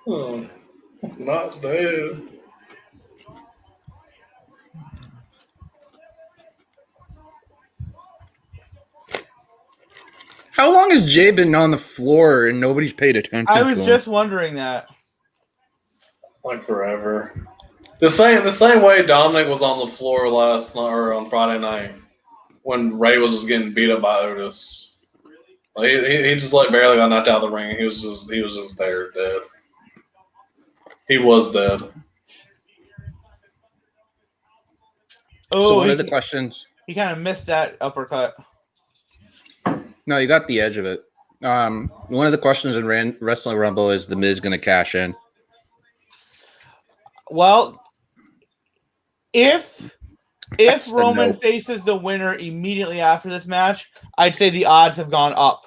Oh, not dead. How long has Jay been on the floor and nobody's paid attention? I to was him? just wondering that. Like forever. The same way Dominic was on the floor last night or on Friday night when Ray was just getting beat up by Otis. Like, he just like barely got knocked out of the ring. He was just there, dead. He was dead. Oh, So one of the questions. he kind of missed that uppercut. No, you got the edge of it. One of the questions in Wrestling Rumble is the Miz going to cash in? Well, if That's a Roman no. faces the winner immediately after this match, I'd say the odds have gone up.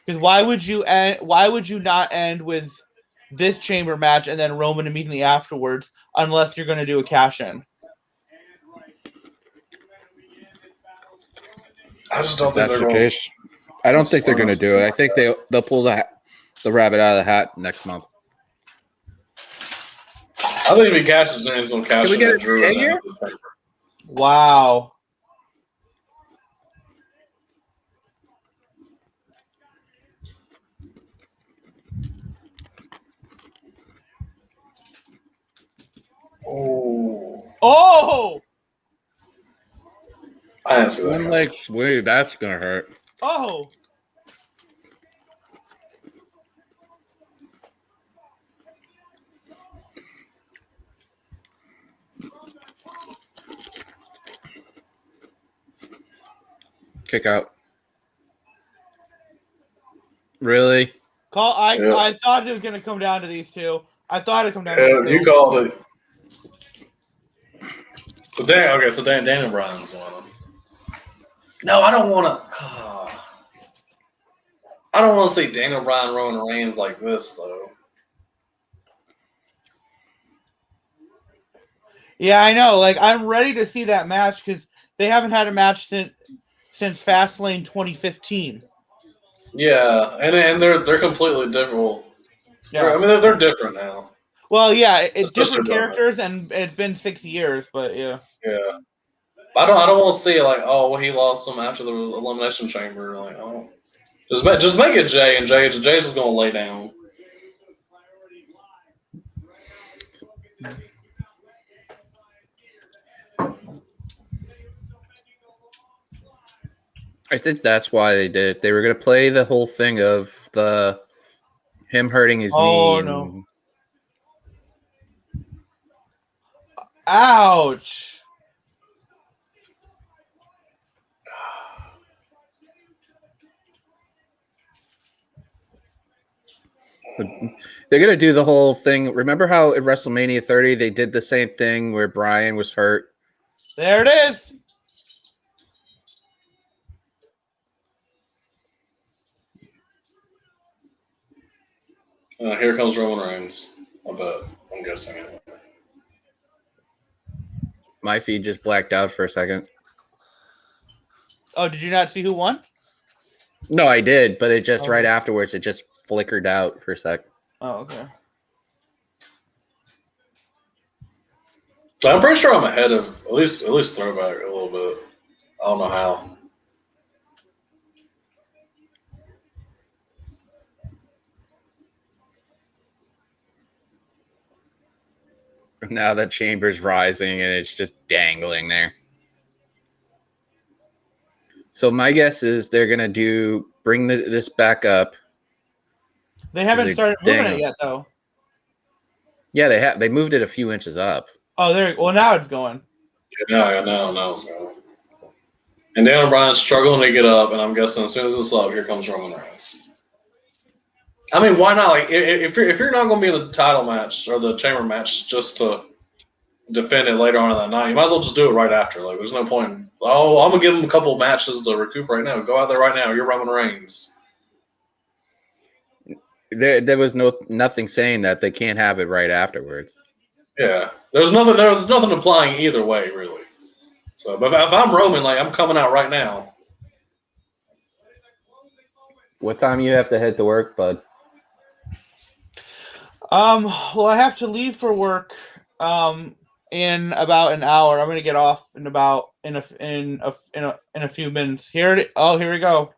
Because why would you not end with this chamber match and then Roman immediately afterwards, unless you're going to do a cash in? I just don't If think that's they're the going. case. I don't think they're going to do it. I think they'll pull the rabbit out of the hat next month. I think if he catches in, he's going to cash Can we in get at a Drew. day here? Wow. Oh. Oh! I didn't see that. One leg sweep. That's going to hurt. Oh! Kick out. Really? I thought it was going to come down to these two. I thought it'd come down to Yeah, these you two. called it. So Daniel Bryan's one. No, I don't want to. I don't want to see Daniel Bryan, Roman Reigns like this though. Yeah, I know. Like, I'm ready to see that match because they haven't had a match since Fastlane 2015. Yeah, and they're completely different. Well, Yeah. I mean they're different now. Well, yeah, it's Especially different characters, and it's been 6 years, but yeah. Yeah. I don't want to see like, oh, well, he lost some after the Elimination Chamber. Like, oh, just make it Jay, and Jay's just gonna lay down. I think that's why they did it. They were going to play the whole thing of him hurting his knee. Oh, no. Ouch. They're going to do the whole thing. Remember how at WrestleMania 30 they did the same thing where Bryan was hurt? There it is. Here comes Roman Reigns. I bet. I'm guessing it. My feed just blacked out for a second. Oh, did you not see who won? No, I did, but it just right afterwards, it just flickered out for a sec. Oh, okay. So I'm pretty sure I'm ahead of at least throwback a little bit. I don't know how. Now the chamber's rising and it's just dangling there. So my guess is they're gonna bring this back up. They haven't started moving it yet, though. Yeah, they moved it a few inches up. Oh, there. Well, now it's going. Yeah, now it's going. And Daniel Bryan's struggling to get up, and I'm guessing as soon as it's up, here comes Roman Reigns. I mean, why not? Like, if you're not going to be in the title match or the chamber match just to defend it later on in that night, you might as well just do it right after. Like, there's no point. Oh, I'm gonna give him a couple matches to recuperate. No, go out there right now. You're Roman Reigns. There was nothing saying that they can't have it right afterwards. Yeah, there's nothing implying either way, really. So, but if I'm Roman, like, I'm coming out right now. What time you have to head to work, bud? Well, I have to leave for work in about an hour. I'm gonna get off in a few minutes. Here we go.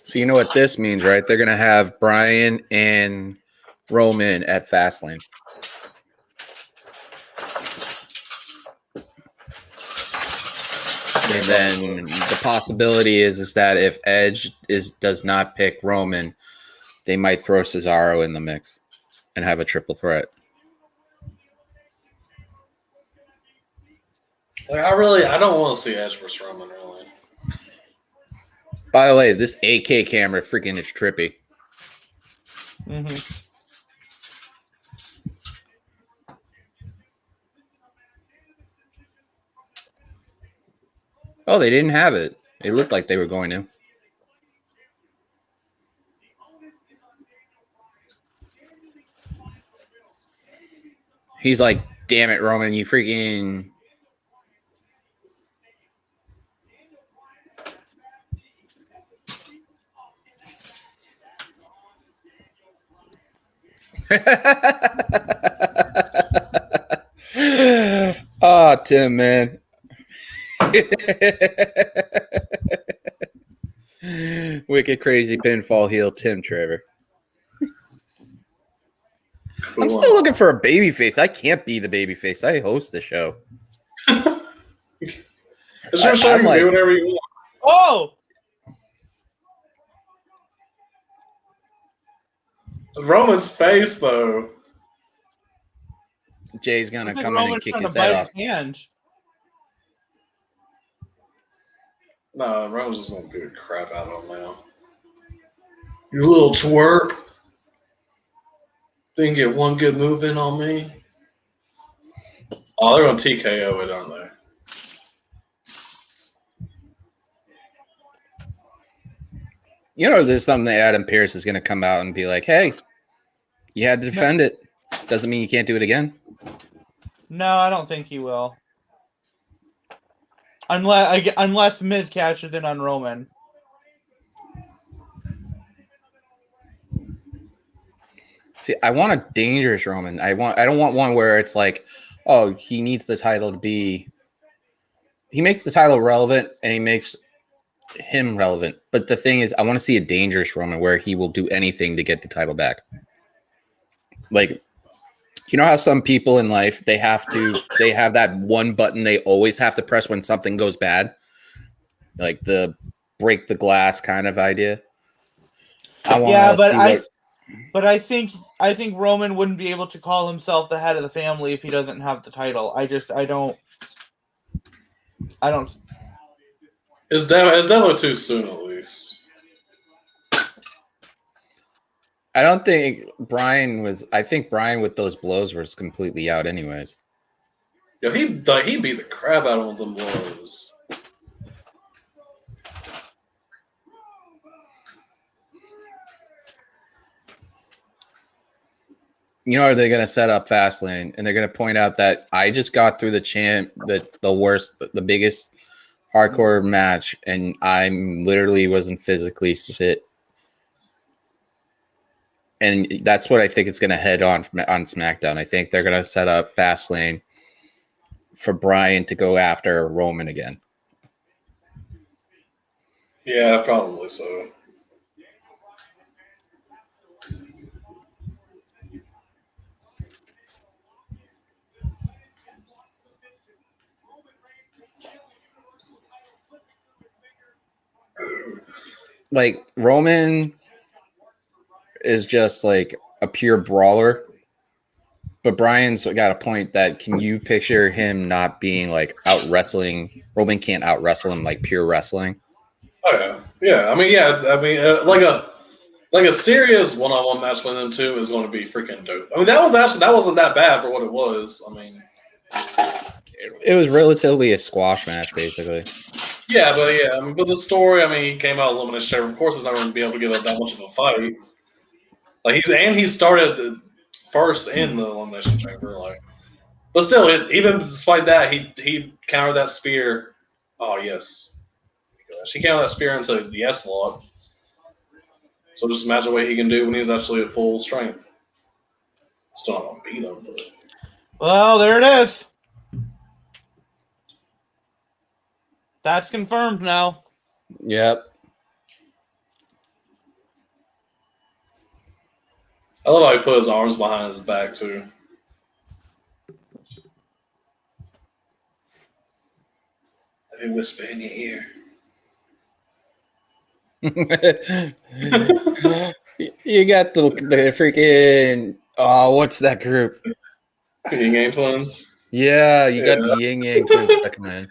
So you know what this means, right? They're gonna have Bryan and Roman at Fastlane. And then the possibility is that if Edge does not pick Roman, they might throw Cesaro in the mix and have a triple threat. Like, I don't want to see Edge versus Roman, really. By the way, this 8K camera freaking is trippy. Mm-hmm. Oh, they didn't have it. It looked like they were going to. He's like, damn it, Roman, you freaking... Oh, Tim, man. Wicked crazy pinfall heel Tim Trevor. Cool. I'm still looking for a babyface. I can't be the babyface. I host the show. It's your show. You can do whatever you want. Oh! Roman's face, though. Jay's gonna Looks like come in and Roman's kick trying his to head bite off. his hand. No, Roman's just gonna beat the crap out of him now. You little twerp. Didn't get one good move in on me. Oh, they're gonna TKO it, aren't they? You know, there's something that Adam Pearce is gonna come out and be like, "Hey, you had to defend it. Doesn't mean you can't do it again." No, I don't think he will. Unless Miz cashes in on Roman. See, I want a dangerous Roman. I don't want one where it's like, oh, he needs the title to be. He makes the title relevant, and he makes him relevant. But the thing is, I want to see a dangerous Roman where he will do anything to get the title back. Like, you know how some people in life they have that one button they always have to press when something goes bad, like the break the glass kind of idea. But I think Roman wouldn't be able to call himself the head of the family if he doesn't have the title. I don't. It's definitely too soon, at least. I don't think Bryan was. I think Bryan with those blows was completely out, anyways. Yo, he beat the crap out of them blows. You know, are they going to set up Fastlane and they're going to point out that I just got through the worst, the biggest hardcore match, and I'm literally wasn't physically fit. And that's what I think it's going to head on SmackDown. I think they're going to set up Fastlane for Bryan to go after Roman again. Yeah, probably so. Like, Roman is just like a pure brawler, but Bryan's got a point that can you picture him not being like out wrestling? Roman can't out wrestle him like pure wrestling. Oh yeah, yeah. I mean, like a serious one-on-one match with them too is going to be freaking dope. I mean, that wasn't that bad for what it was. I mean, it was relatively a squash match, basically. Yeah, but the story. I mean, he came out Elimination. Of course, he's not going to be able to give up that much of a fight. Like he started first in the Elimination Chamber. Like, but still, even despite that, he countered that spear. Oh yes, he countered that spear into the S-lock. So just imagine what he can do when he's actually at full strength. Still not going to beat him. But. Well, there it is. That's confirmed now. Yep. I love how he put his arms behind his back too. Let me whisper in your ear. You got the freaking what's that group? Yin Yang Twins. Yeah, you got the Yin Yang Twins stuck, man.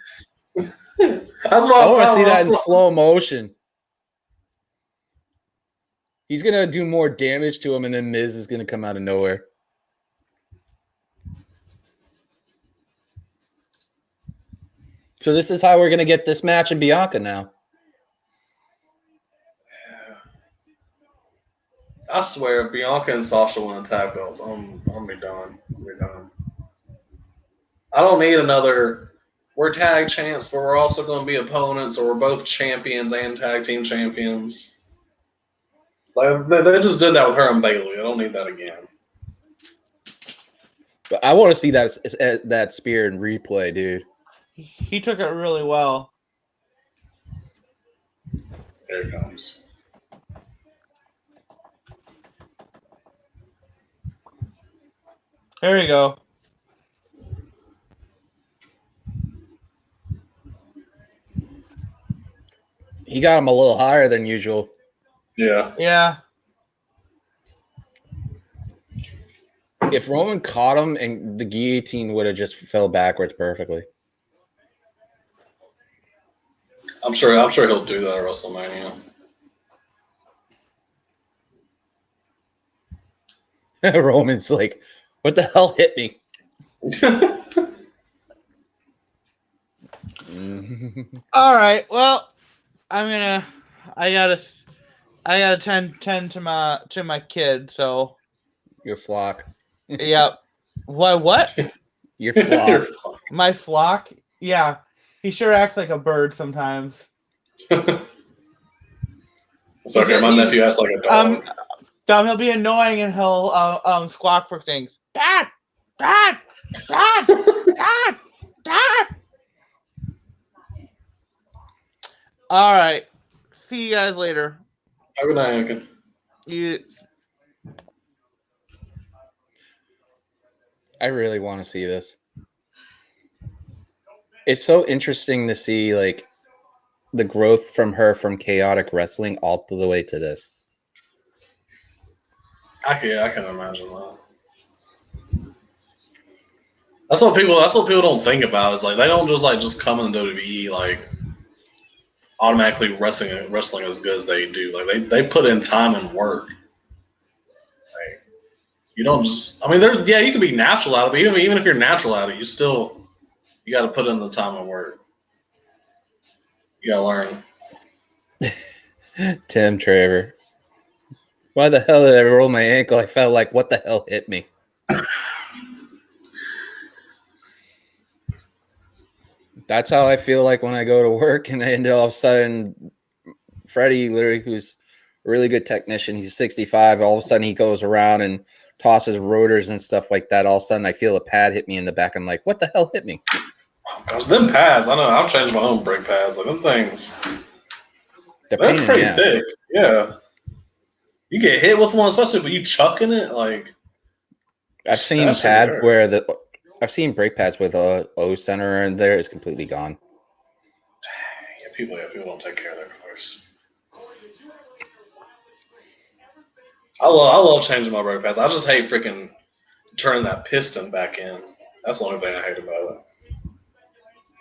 I want to see that in slow motion. He's gonna do more damage to him, and then Miz is gonna come out of nowhere. So this is how we're gonna get this match in Bianca now. I swear, if Bianca and Sasha win tag belts, I'm be done. We're done. I don't need another. We're tag champs, but we're also going to be opponents, or we're both champions and tag team champions. Like they just did that with her and Bayley. I don't need that again. But I want to see that spear in replay, dude. He took it really well. There it comes. There you go. He got him a little higher than usual. Yeah. Yeah. If Roman caught him and the guillotine would have just fell backwards perfectly. I'm sure he'll do that at WrestleMania. Roman's like, what the hell hit me? All right. Well, I gotta tend to my kid. So Your flock. yep. Why? What? Your flock. My flock? Yeah. He sure acts like a bird sometimes. Sorry, my nephew acts like a dog. He'll be annoying and he'll squawk for things. Dad, Dad, Dad, Dad, Dad. All right. See you guys later. Have a good night, Anakin. I really want to see this. It's so interesting to see like the growth from her from chaotic wrestling all the way to this. I can imagine that. That's what people don't think about. Is like they don't just come in the WWE like automatically wrestling as good as they do. Like they put in time and work. Like, you don't just. I mean, you can be natural at it, but even if you're natural at it, you got to put in the time and work. You got to learn. Tim Traver. Why the hell did I roll my ankle? I felt like, what the hell hit me? That's how I feel like when I go to work and then all of a sudden Freddie, literally, who's a really good technician, he's 65, all of a sudden he goes around and tosses rotors and stuff like that. All of a sudden I feel a pad hit me in the back. I'm like, what the hell hit me? Gosh, them pads, I know, I'll change my own brake pads. Like, them things, They're they're pretty thick. Yeah. You get hit with one, especially when you chucking it, like. I've seen pads where I've seen brake pads with a O center in there is completely gone. Yeah, people don't take care of their cars. I love changing my brake pads. I just hate freaking turning that piston back in. That's the only thing I hate about it.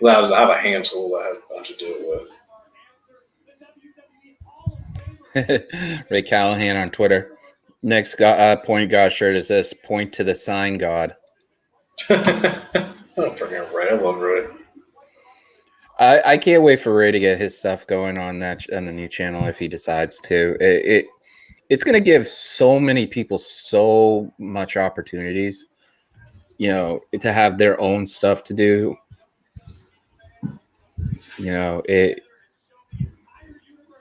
I have a hand tool that I have to do it with. Ray Callahan on Twitter. Next point God shirt is this: point to the sign God. Freaking Ray, I love Ray. I can't wait for Ray to get his stuff going on the new channel if he decides to. It's going to give so many people so much opportunities, you know, to have their own stuff to do. You know,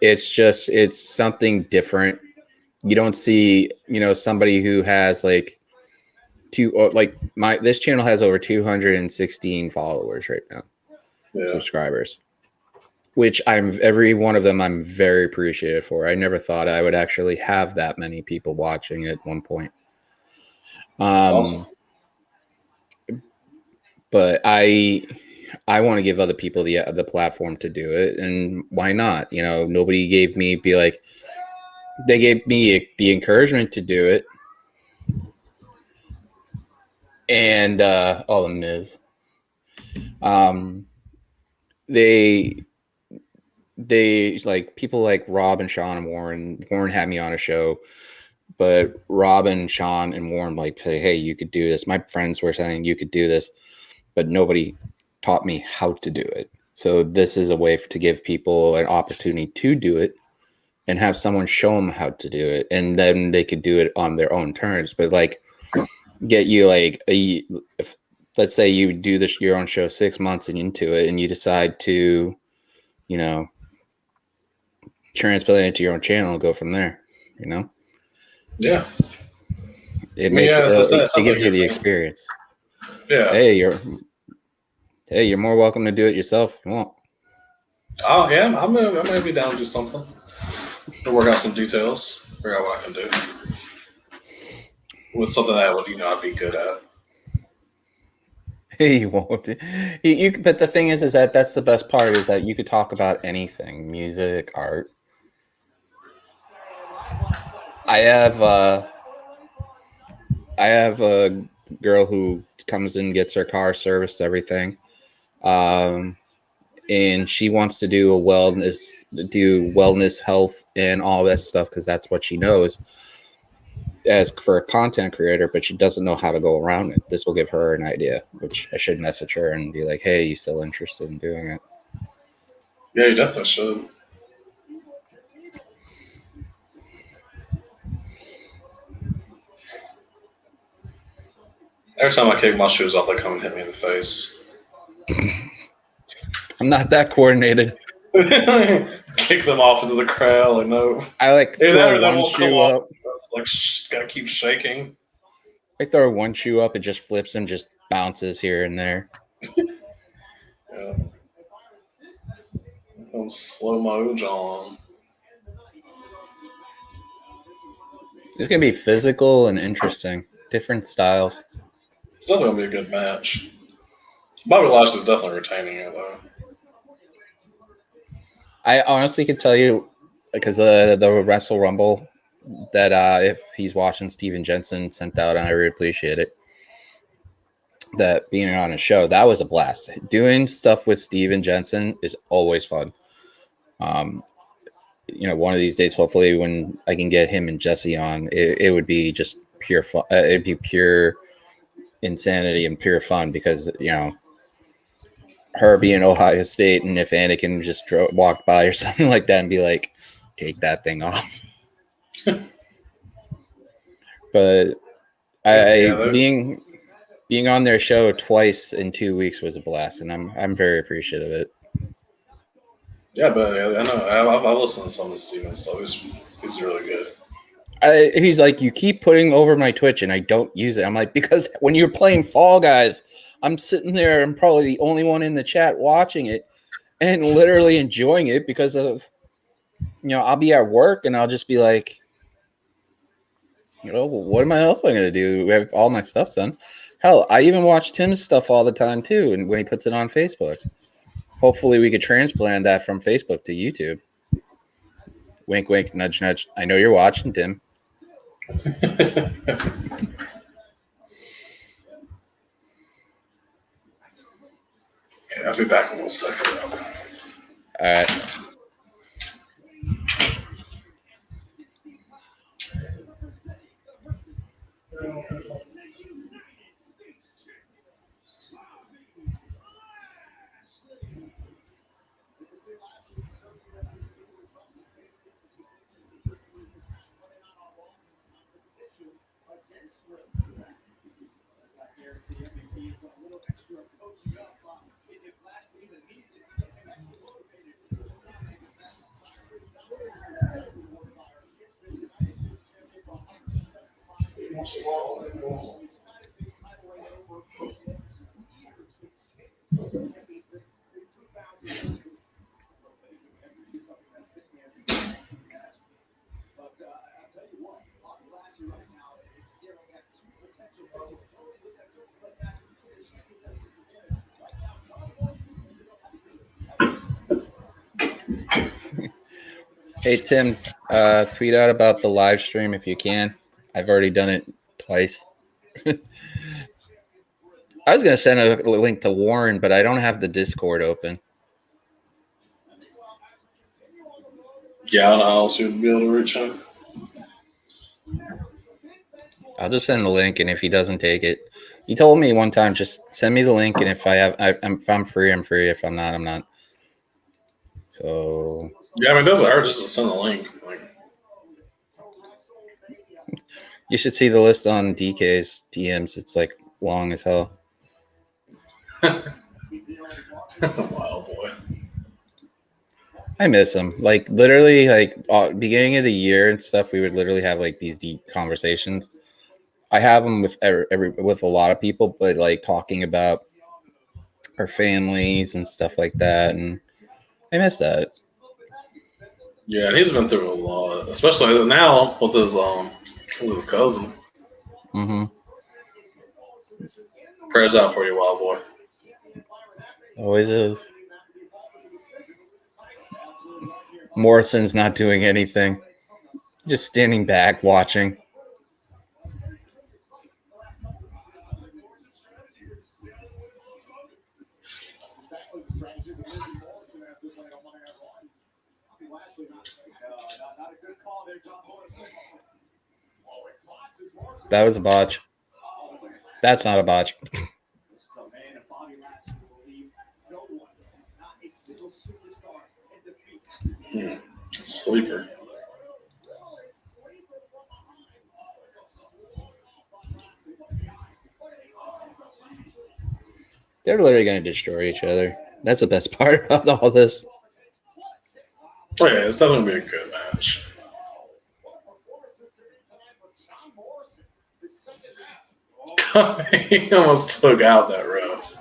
it's something different. You don't see, you know, somebody who has like this channel has over 216 followers right now, subscribers, which every one of them I'm very appreciative for. I never thought I would actually have that many people watching at one point. Awesome. But I want to give other people the platform to do it, and why not? You know, nobody gave me they gave me the encouragement to do it, and the Miz, they like people like Rob and Sean and Warren. Warren had me on a show, but Rob and Sean and Warren like say, "Hey, you could do this." My friends were saying you could do this, but nobody taught me how to do it. So this is a way to give people an opportunity to do it and have someone show them how to do it, and then they could do it on their own terms. But like, get you like if let's say you do your own show 6 months and into it, and you decide to, you know, transplant it into your own channel and go from there. You know, yeah, it makes it gives you the experience. Yeah. Hey, you're more welcome to do it yourself if you want. Oh yeah, I may be down to do something. To work out some details, figure out what I can do with something that I'd be good at. You won't. But the thing is that that's the best part is that you could talk about anything: music, art. I have a girl who comes in, gets her car serviced, everything, and she wants to do wellness, health, and all that stuff because that's what she knows as for a content creator, but she doesn't know how to go around it. This will give her an idea, which I should message her and be like, "Hey, you still interested in doing it?" Yeah, you definitely should. Every time I kick my shoes off, they come and hit me in the face. I'm not that coordinated. Kick them off into the crowd. Like, no. I like throw one shoe up. Like, gotta keep shaking. I throw one shoe up, it just flips and just bounces here and there. Yeah. Slow-mo John. It's gonna be physical and interesting. Different styles. It's definitely gonna be a good match. Bobby Lashley's definitely retaining it though. I honestly can tell you, because the Wrestle Rumble that if he's watching, Steven Jensen sent out, and I really appreciate it. That being on a show, that was a blast. Doing stuff with Steven Jensen is always fun. One of these days, hopefully, when I can get him and Jesse on, it would be just pure fun. It'd be pure insanity and pure fun because her being Ohio State, and if Anakin just walked by or something like that and be like, take that thing off. But Being on their show twice in 2 weeks was a blast, and I'm very appreciative of it. Yeah, but I know I've listened to some of Steven's stuff. He's really good. He's like, you keep putting over my Twitch, and I don't use it. I'm like, because when you're playing Fall Guys, I'm sitting there. I'm probably the only one in the chat watching it, and literally enjoying it because of, I'll be at work and I'll just be like, what am I else going to do? We have all my stuff done. Hell, I even watch Tim's stuff all the time too, and when he puts it on Facebook. Hopefully, we could transplant that from Facebook to YouTube. Wink, wink, nudge, nudge. I know you're watching, Tim. Okay, I'll be back in 1 second. All right. Hey, Tim, tweet out about the live stream if you can. I've already done it twice. I was going to send a link to Warren, but I don't have the Discord open. Yeah, I don't know how else you'd be able to reach him. I'll just send the link, and if he doesn't take it, he told me one time, just send me the link, and if I'm free, I'm free. If I'm not, I'm not. So yeah, I mean, it doesn't hurt just to send the link. You should see the list on DK's DMs. It's like long as hell. Wow, boy. I miss him. Like literally, like beginning of the year and stuff, we would literally have like these deep conversations. I have them with with a lot of people, but like talking about our families and stuff like that, and I miss that. Yeah, and he's been through a lot, especially now with his cousin. Mm-hmm. Prayers out for you, wild boy. Always is. Morrison's not doing anything, just standing back watching. That was a botch. That's not a botch. Sleeper. They're literally going to destroy each other. That's the best part of all this. Oh yeah, it's definitely going to be a good match. He almost took out that ref.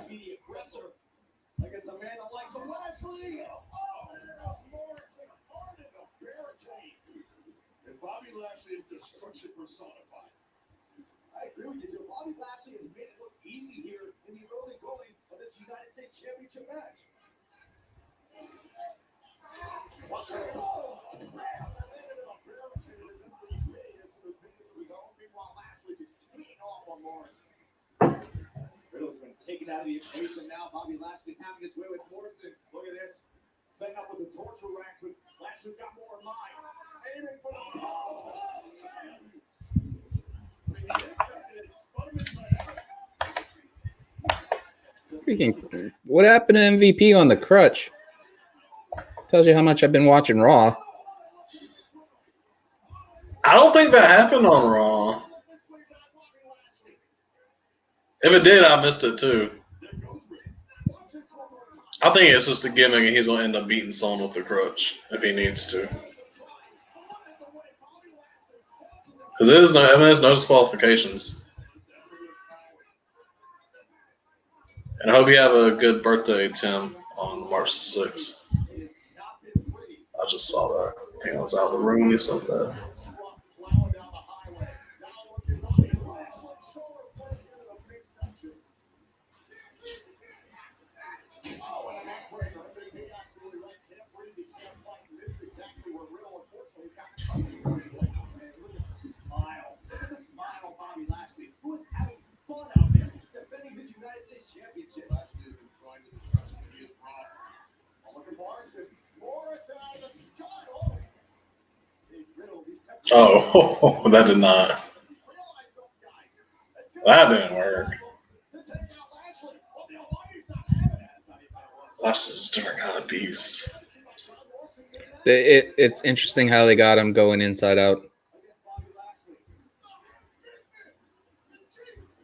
I agree with you, Joe. Bobby Lashley has made it look easy here in the early going of this United States Championship match. Riddle's been taken out of the equation now. Bobby Lashley having his way with Morrison. Look at this. Setting up with the torture rack, but Lashley's got more in mind. Aiming for the balls. Freaking, what happened to MVP on the crutch? Tells you how much I've been watching Raw. I don't think that happened on Raw. If it did, I missed it too. I think it's just a gimmick, and he's gonna end up beating someone with the crutch if he needs to. Because there's no disqualifications. And I hope you have a good birthday, Tim, on March the 6th. I just saw that. I think I was out of the room when you said that. Oh, that did not. That didn't work. That's just a different kind of beast. It's interesting how they got him going inside out.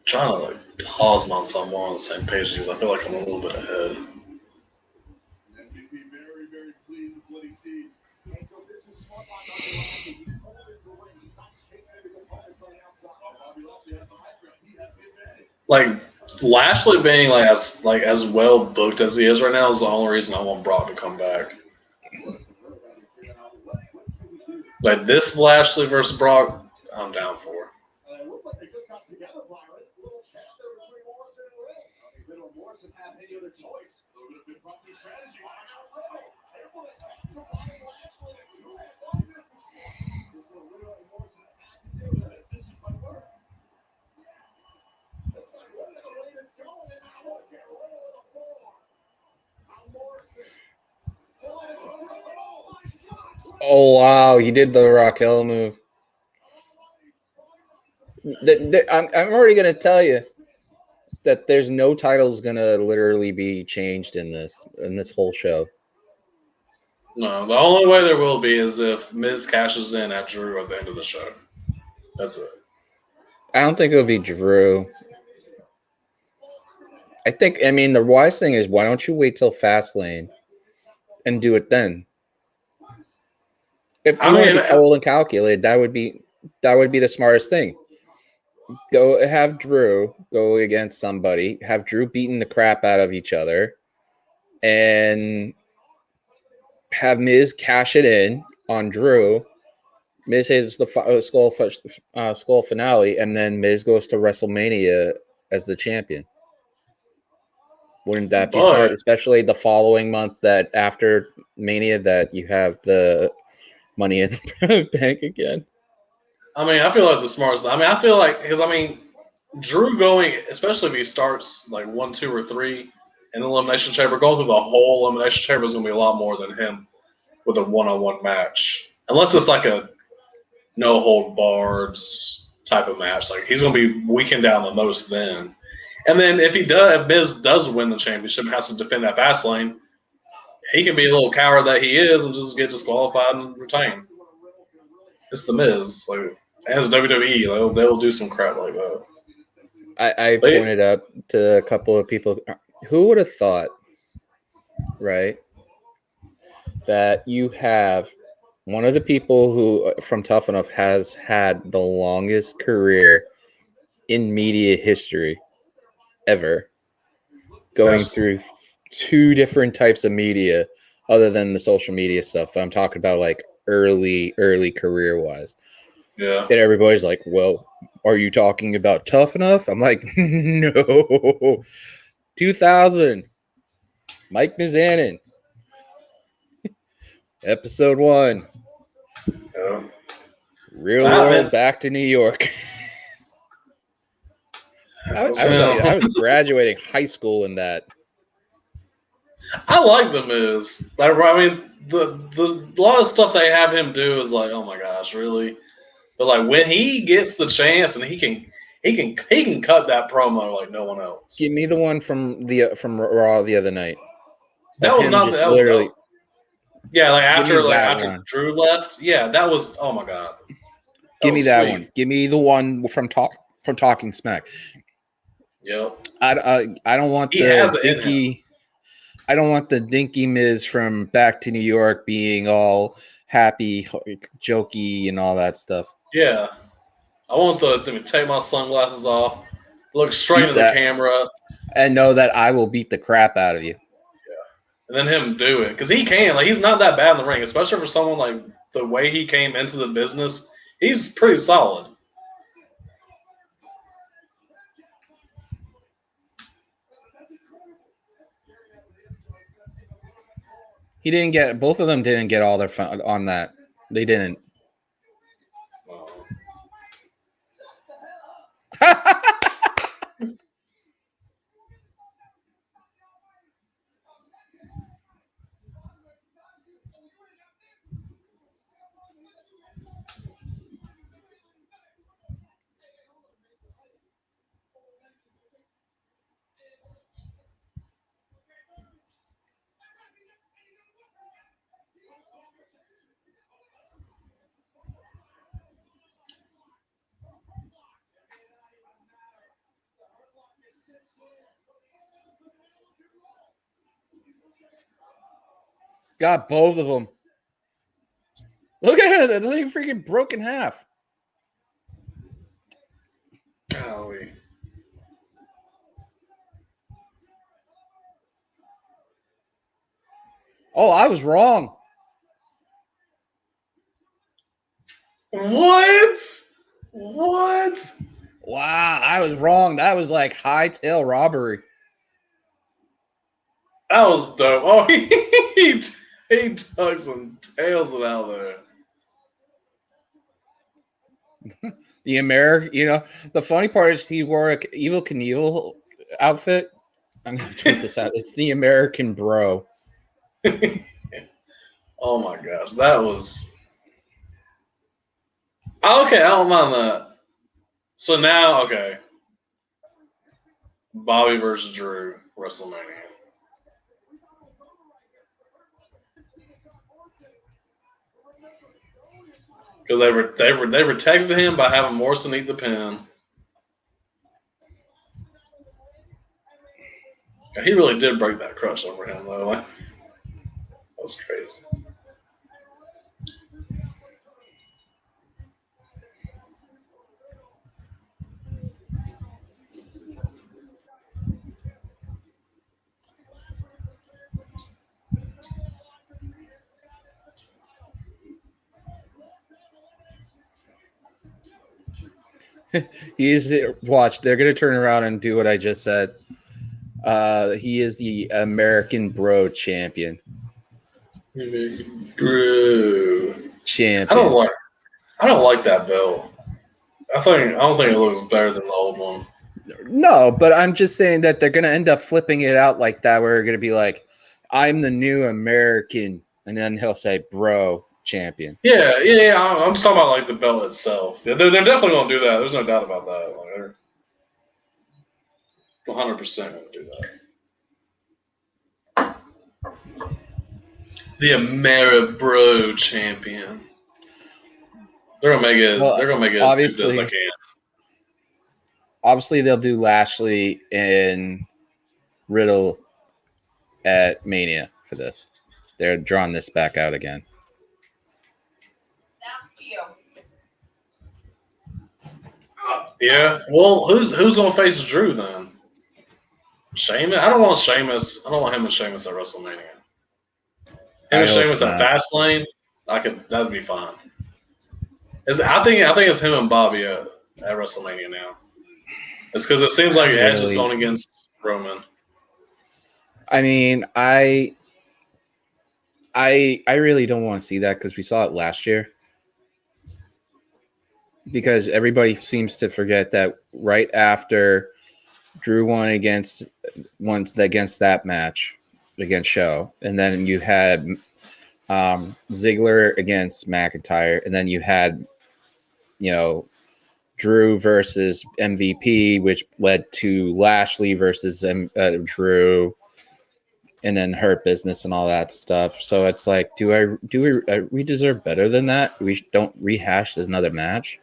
Trying to pause him on something on the same page because I feel like I'm a little bit ahead. Like Lashley being as well booked as he is right now is the only reason I want Brock to come back. Like this Lashley versus Brock, I'm down for. Oh, wow. He did the Raquel move. I'm already going to tell you that there's no titles going to literally be changed in this whole show. No, the only way there will be is if Miz cashes in at Drew at the end of the show. That's it. I don't think it'll be Drew. The wise thing is, why don't you wait till Fastlane and do it then? If you want to be cold and calculated, that would be the smartest thing. Go have Drew go against somebody, have Drew beating the crap out of each other, and have Miz cash it in on Drew. Miz hits the skull finale, and then Miz goes to WrestleMania as the champion. Wouldn't that be smart? Especially the following month that after Mania that you have the Money in the Bank again. I feel like the smartest. I feel like because Drew going, especially if he starts like 1, 2, or 3 in the Elimination Chamber, going through the whole Elimination Chamber is going to be a lot more than him with a one-on-one match. Unless it's like a no hold bars type of match, like he's going to be weakened down the most then. And then if Miz does win the championship and has to defend that Fastlane, he can be a little coward that he is and just get disqualified and retain. It's the Miz, and it's WWE. They will do some crap like that. I pointed out to a couple of people. Who would have thought, right, that you have one of the people who from Tough Enough has had the longest career in media history ever, going through 2 different types of media other than the social media stuff. I'm talking about like early career wise. Yeah. And everybody's like, well, are you talking about Tough Enough? I'm like, no. 2000. Mike Mizanin. Episode 1. Yeah. Real world back to New York. I was graduating high school in that. I like the Miz. The a lot of stuff they have him do is like, oh my gosh, really? But like when he gets the chance and he can cut that promo like no one else. Give me the one from Raw the other night. That was not that literally. Yeah, like after one. Drew left. Yeah, that was oh my god. Give me that one. Give me the one from Talking Smack. Yep. I don't want He has the it in him. dinky. I don't want the dinky Miz from Back to New York being all happy, jokey, and all that stuff. Yeah. I want to take my sunglasses off, look straight Beat in the that. camera, And know that I will beat the crap out of you. and then him do it. Because he can. Like, he's not that bad in the ring, especially for someone like the way he came into the business. He's pretty solid. He didn't get both of them didn't get all their fun on that. They didn't. Got both of them. Look at it. The thing freaking broke in half. Golly. Oh, I was wrong. What? What? Wow, I was wrong. That was like hightail robbery. That was dope. Oh, he tugs and tails it out there. The American, the funny part is he wore a Evil Knievel outfit. I'm going to tweet this out. It's the American bro. Oh my gosh, that was okay. I don't mind that. So now, okay, Bobby versus Drew, WrestleMania. Because they protected him by having Morrison eat the pin. He really did break that crutch over him, though. Like, that's crazy. Watch, they're going to turn around and do what I just said. He is the American Bro Champion. Drew. Champion. I don't like that belt. I don't think it looks better than the old one. No, but I'm just saying that they're going to end up flipping it out like that, where they're going to be like, I'm the new American, and then he'll say Bro Champion. Yeah. I'm just talking about like the belt itself. Yeah, they're definitely going to do that. There's no doubt about that. Like, they're 100% going to do that. The Ameribro Champion. They're gonna make it. They're gonna make it as stupid as they can. Obviously, they'll do Lashley and Riddle at Mania for this. They're drawing this back out again. Yeah. Well, who's gonna face Drew then? Sheamus? I don't want Sheamus. I don't want him and Sheamus at WrestleMania. Him and Sheamus at Fastlane. That'd be fine. I think it's him and Bobby at WrestleMania now. It's because it seems like Edge is going against Roman. I mean, I really don't want to see that because we saw it last year. Because everybody seems to forget that right after Drew won against that match against Show, and then you had Ziggler against McIntyre, and then you had Drew versus MVP, which led to Lashley versus Drew, and then Hurt Business and all that stuff. So it's like, do we deserve better than that? We don't rehash another match.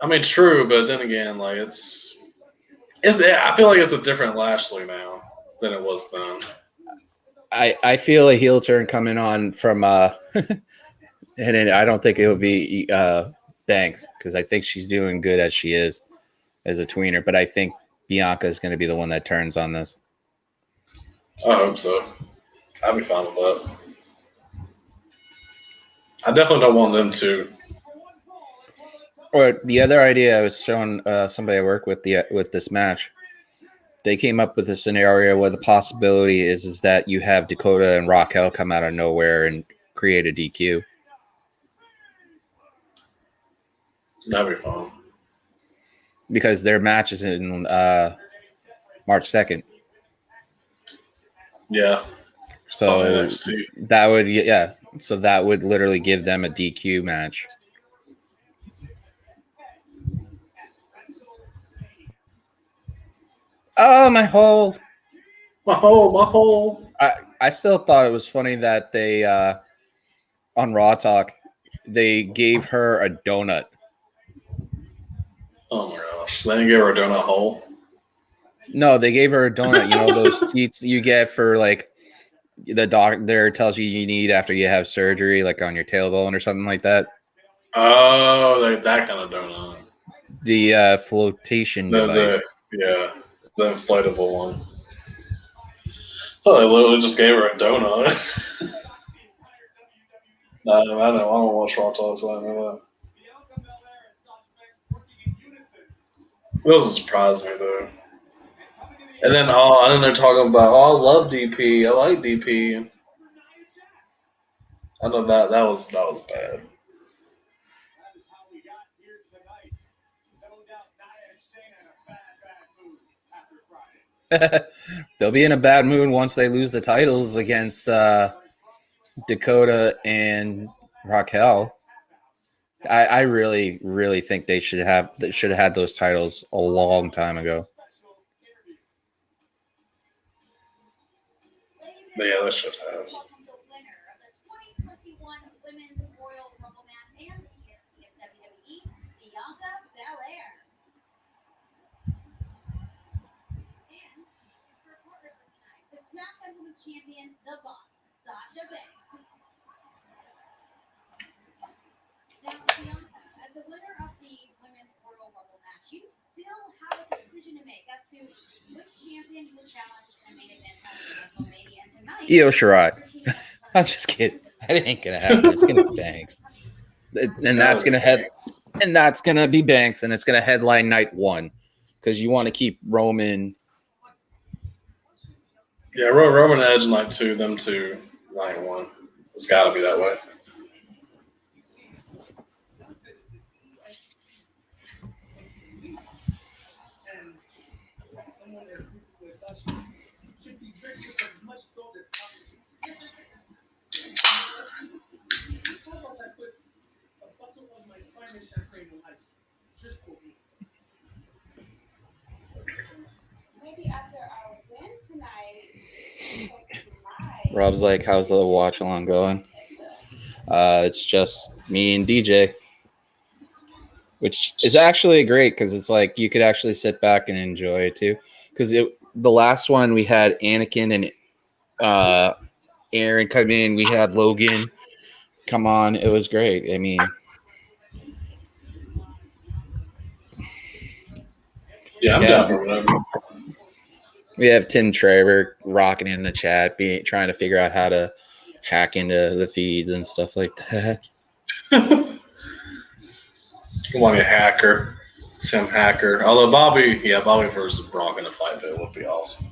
I mean, true, but then again, like it's I feel like it's a different Lashley now than it was then. I feel a heel turn coming on from and I don't think it would be Banks because I think she's doing good as she is as a tweener, but I think Bianca is going to be the one that turns on this. I hope so. I'd be fine with that. I definitely don't want them to. Or the other idea I was showing somebody I work with this match. They came up with a scenario where the possibility is that you have Dakota and Raquel come out of nowhere and create a DQ. That'd be fun. Because their match is in March 2nd. Yeah. So that would, so that would literally give them a DQ match. Oh, my hole. My hole. I still thought it was funny that they, on Raw Talk, they gave her a donut. Oh my gosh. They didn't give her a donut hole? No, they gave her a donut. You know, those seats you get for like the doctor tells you need after you have surgery, like on your tailbone or something like that. Oh, that kind of donut. The flotation device. The inflatable one. I thought they literally just gave her a donut. I don't watch Raw Talk, so I know that. It doesn't surprise me though. And then they're talking about, I love DP. I like DP. I know that was bad. They'll be in a bad mood once they lose the titles against Dakota and Raquel. I really, really think they should have had those titles a long time ago. Yeah, they should have. Champion, the boss, Sasha Banks. Now, Bianca, as the winner of the Women's Royal Rumble match, you still have a decision to make as to which champion you will challenge in a main event at WrestleMania tonight. Io Shirai. I'm just kidding. That ain't gonna happen. It's gonna be Banks, and that's gonna be Banks, and it's gonna headline night one because you want to keep Roman. Yeah, Roman Edge night 2, them 2, night 1. It's got to be that way. Maybe after our win tonight. Rob's like, how's the watch along going? It's just me and DJ, which is actually great because it's like you could actually sit back and enjoy it too. Because the last one we had Anakin and Aaron come in, we had Logan come on. It was great. I mean, yeah, I'm down for whatever. We have Tim Trevor rocking in the chat, trying to figure out how to hack into the feeds and stuff like that. Come on, you hacker. Tim Hacker. Although Bobby versus Brock in a fight pit would be awesome.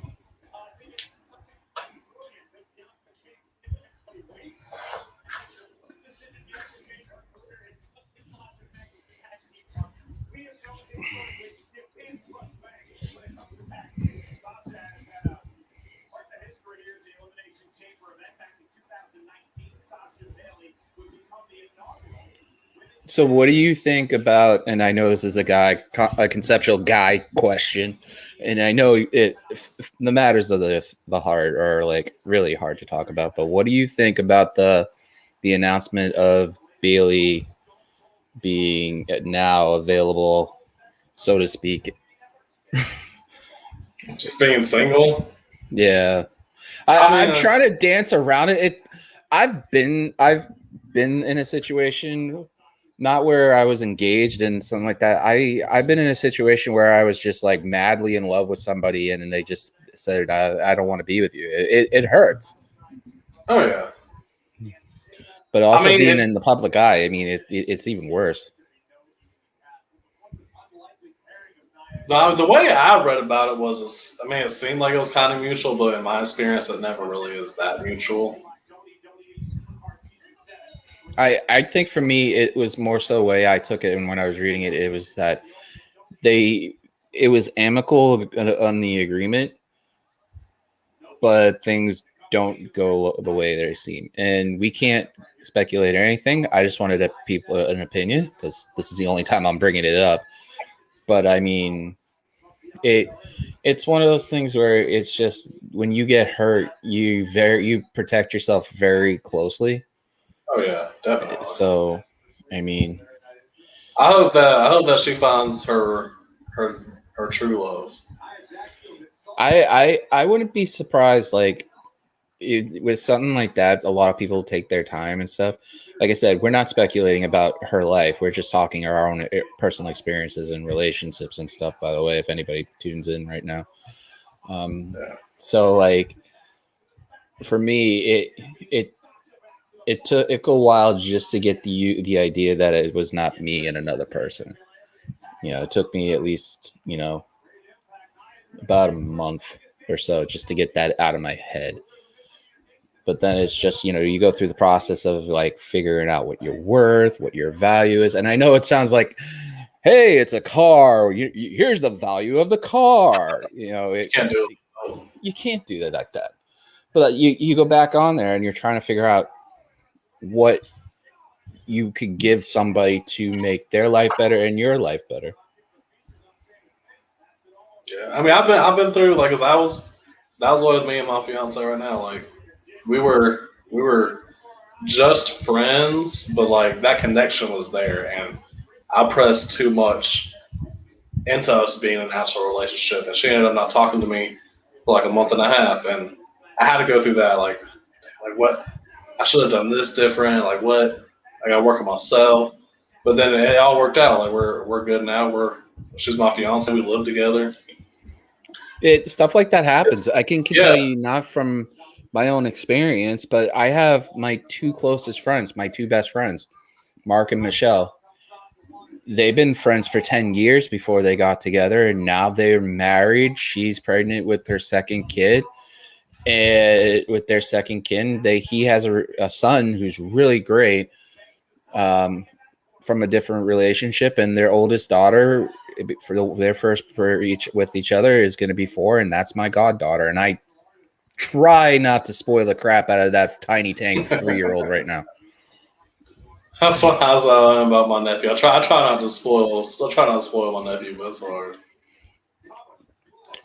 So what do you think about, and I know this is a conceptual guy question, and I know the matters of the heart are like really hard to talk about, but what do you think about the announcement of Bayley being now available, so to speak, Just being single. Yeah, I'm trying to dance around it. I've been in a situation, not where I was engaged and something like that. I've been in a situation where I was just like madly in love with somebody, and then they just said, I don't want to be with you. It hurts. Oh yeah. But also being in the public eye, I mean, it's even worse. The way I read about it was, it seemed like it was kind of mutual, but in my experience, it never really is that mutual. I think for me, it was more so the way I took it, and when I was reading it, it was that it was amicable on the agreement, but things don't go the way they seem, and we can't speculate or anything. I just wanted an opinion because this is the only time I'm bringing it up. But I mean, it's one of those things where it's just when you get hurt, you protect yourself very closely. Oh yeah, definitely. So, I mean, I hope that she finds her true love. I wouldn't be surprised, like with something like that. A lot of people take their time and stuff. Like I said, we're not speculating about her life. We're just talking our own personal experiences and relationships and stuff. By the way, if anybody tunes in right now, so like for me, it took a while just to get the idea that it was not me and another person. It took me at least about a month or so just to get that out of my head. But then it's just, you go through the process of like figuring out what you're worth, what your value is. And I know it sounds like, hey, it's a car. Here's the value of the car. You can't do that like that. But you go back on there and you're trying to figure out what you could give somebody to make their life better and your life better. Yeah, I've been through like, cause that was with me and my fiance right now. Like, we were just friends, but like that connection was there, and I pressed too much into us being an actual relationship, and she ended up not talking to me for like a month and a half, and I had to go through that. Like what I should have done this different. Like what I got to work on myself, but then it all worked out. Like we're good now. She's my fiance. We live together. Stuff like that happens. I can tell you, not from my own experience, but I have my two closest friends, my two best friends, Mark and Michelle. They've been friends for 10 years before they got together, and now they're married. She's pregnant with her second kid. And with their second kid, he has a son who's really great from a different relationship, and their oldest daughter for their first with each other is going to be 4, and that's my goddaughter. And I try not to spoil the crap out of that tiny tank 3-year-old right now. That's what I am about my nephew. I try not to spoil. I try not to spoil my nephew, but it's hard.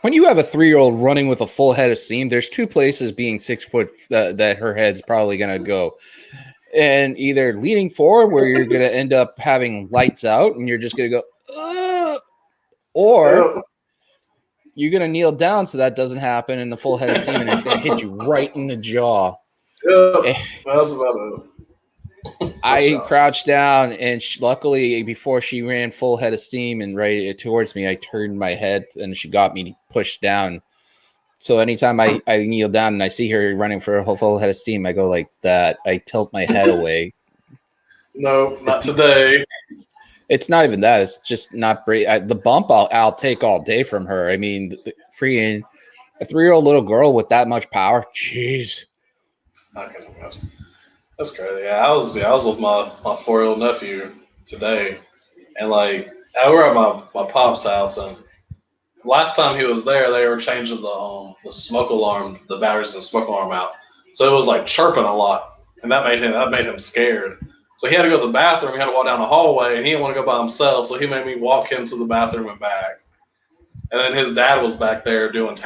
When you have a 3-year-old running with a full head of steam, there's two places being 6 foot that her head's probably going to go. And either leaning forward where you're going to end up having lights out and you're just going to go, or you're going to kneel down so that doesn't happen and the full head of steam and it's going to hit you right in the jaw. Yeah, that's about it. I crouched down, and luckily, before she ran full head of steam and right towards me, I turned my head, and she got me pushed down. So anytime I kneel down and I see her running for a full head of steam, I go like that. I tilt my head away. No, not today. It's not even that. It's just not brave. The bump I'll take all day from her. I mean, freeing a 3-year-old little girl with that much power. Jeez. I can imagine. That's crazy. Yeah, I was with my 4-year-old nephew today, and like we were at my pop's house, and last time he was there, they were changing the smoke alarm, the batteries in the smoke alarm out, so it was like chirping a lot, and that made him scared. So he had to go to the bathroom. He had to walk down the hallway, and he didn't want to go by himself, so he made me walk him to the bathroom and back. And then his dad was back there doing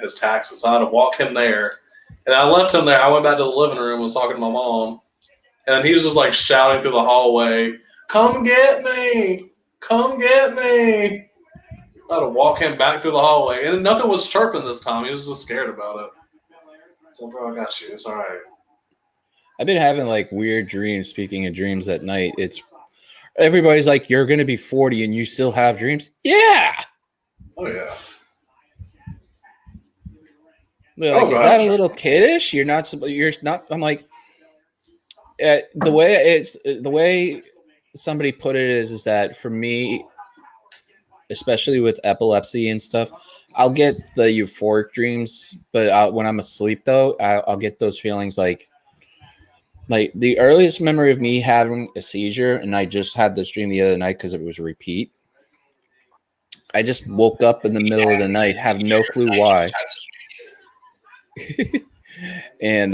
his taxes, so I had to walk him there. And I left him there. I went back to the living room and was talking to my mom. And he was just like shouting through the hallway, "Come get me! Come get me!" I had to walk him back through the hallway, and nothing was chirping this time. He was just scared about it. So, bro, I got you. It's all right. I've been having like weird dreams. Speaking of dreams at night, it's everybody's like, "You're going to be 40 and you still have dreams." Yeah. Oh yeah. They're like, is that a little kiddish? You're not. I'm like, the way somebody put it is that for me, especially with epilepsy and stuff, I'll get the euphoric dreams, but when I'm asleep though, I'll get those feelings like the earliest memory of me having a seizure, and I just had this dream the other night because it was a repeat. I just woke up in the middle of the night, have no clue why. And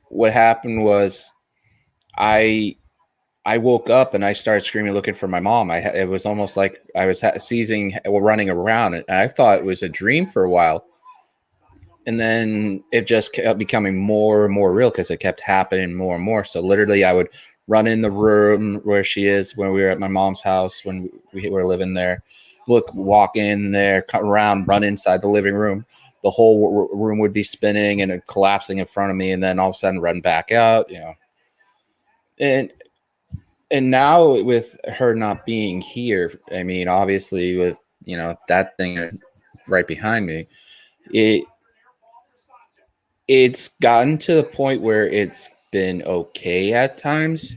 what happened was I woke up and I started screaming, looking for my mom. It was almost like I was running around, and I thought it was a dream for a while. And then it just kept becoming more and more real because it kept happening more and more. So literally I would run in the room where she is when we were at my mom's house, when we were living there, walk in there, cut around, run inside the living room. The whole room would be spinning and collapsing in front of me. And then all of a sudden run back out, And now with her not being here, I mean, obviously with, that thing right behind me, it's gotten to the point where it's been okay at times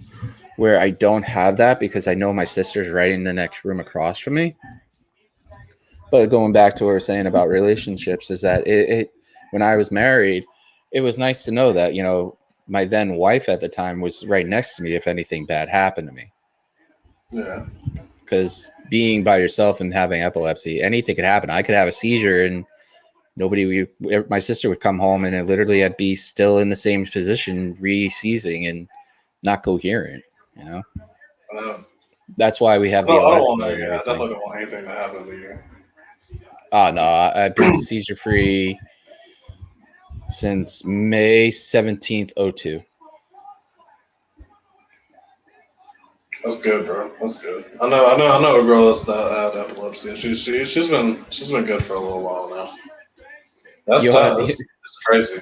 where I don't have that because I know my sister's right in the next room across from me. But going back to what we were saying about relationships is that when I was married, it was nice to know that, my then wife at the time was right next to me if anything bad happened to me. Yeah. Because being by yourself and having epilepsy, anything could happen. I could have a seizure and my sister would come home and I'd be still in the same position, re-seizing and not coherent, That's why we have the Alexa and everything. I definitely don't want anything to happen to you. Oh, no, I've been seizure-free since May 17th, 2002. That's good, bro. That's good. I know a girl that's had epilepsy, and she's been good for a little while now. That's crazy.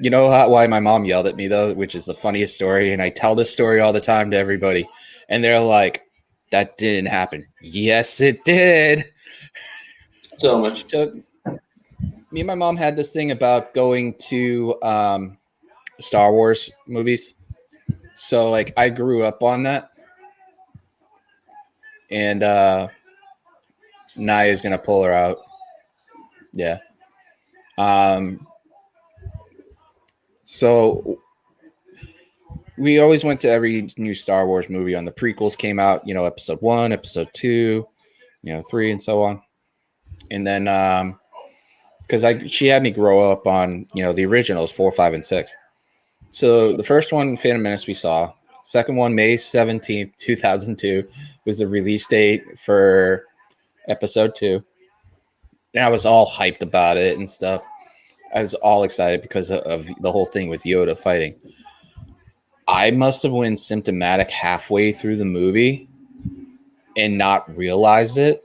You know why my mom yelled at me though, which is the funniest story, and I tell this story all the time to everybody, and they're like, "That didn't happen." Yes, it did. Tell me. Me and my mom had this thing about going to Star Wars movies, so like I grew up on that, and Naya's gonna pull her out. Yeah. So we always went to every new Star Wars movie. On the prequels came out, episode 1, episode 2, 3, and so on. And then because she had me grow up on the originals 4, 5, and 6. So the first one, Phantom Menace, we saw. Second one, May 17th, 2002, was the release date for episode 2. And I was all hyped about it and stuff. I was all excited because of the whole thing with Yoda fighting. I must have went symptomatic halfway through the movie and not realized it.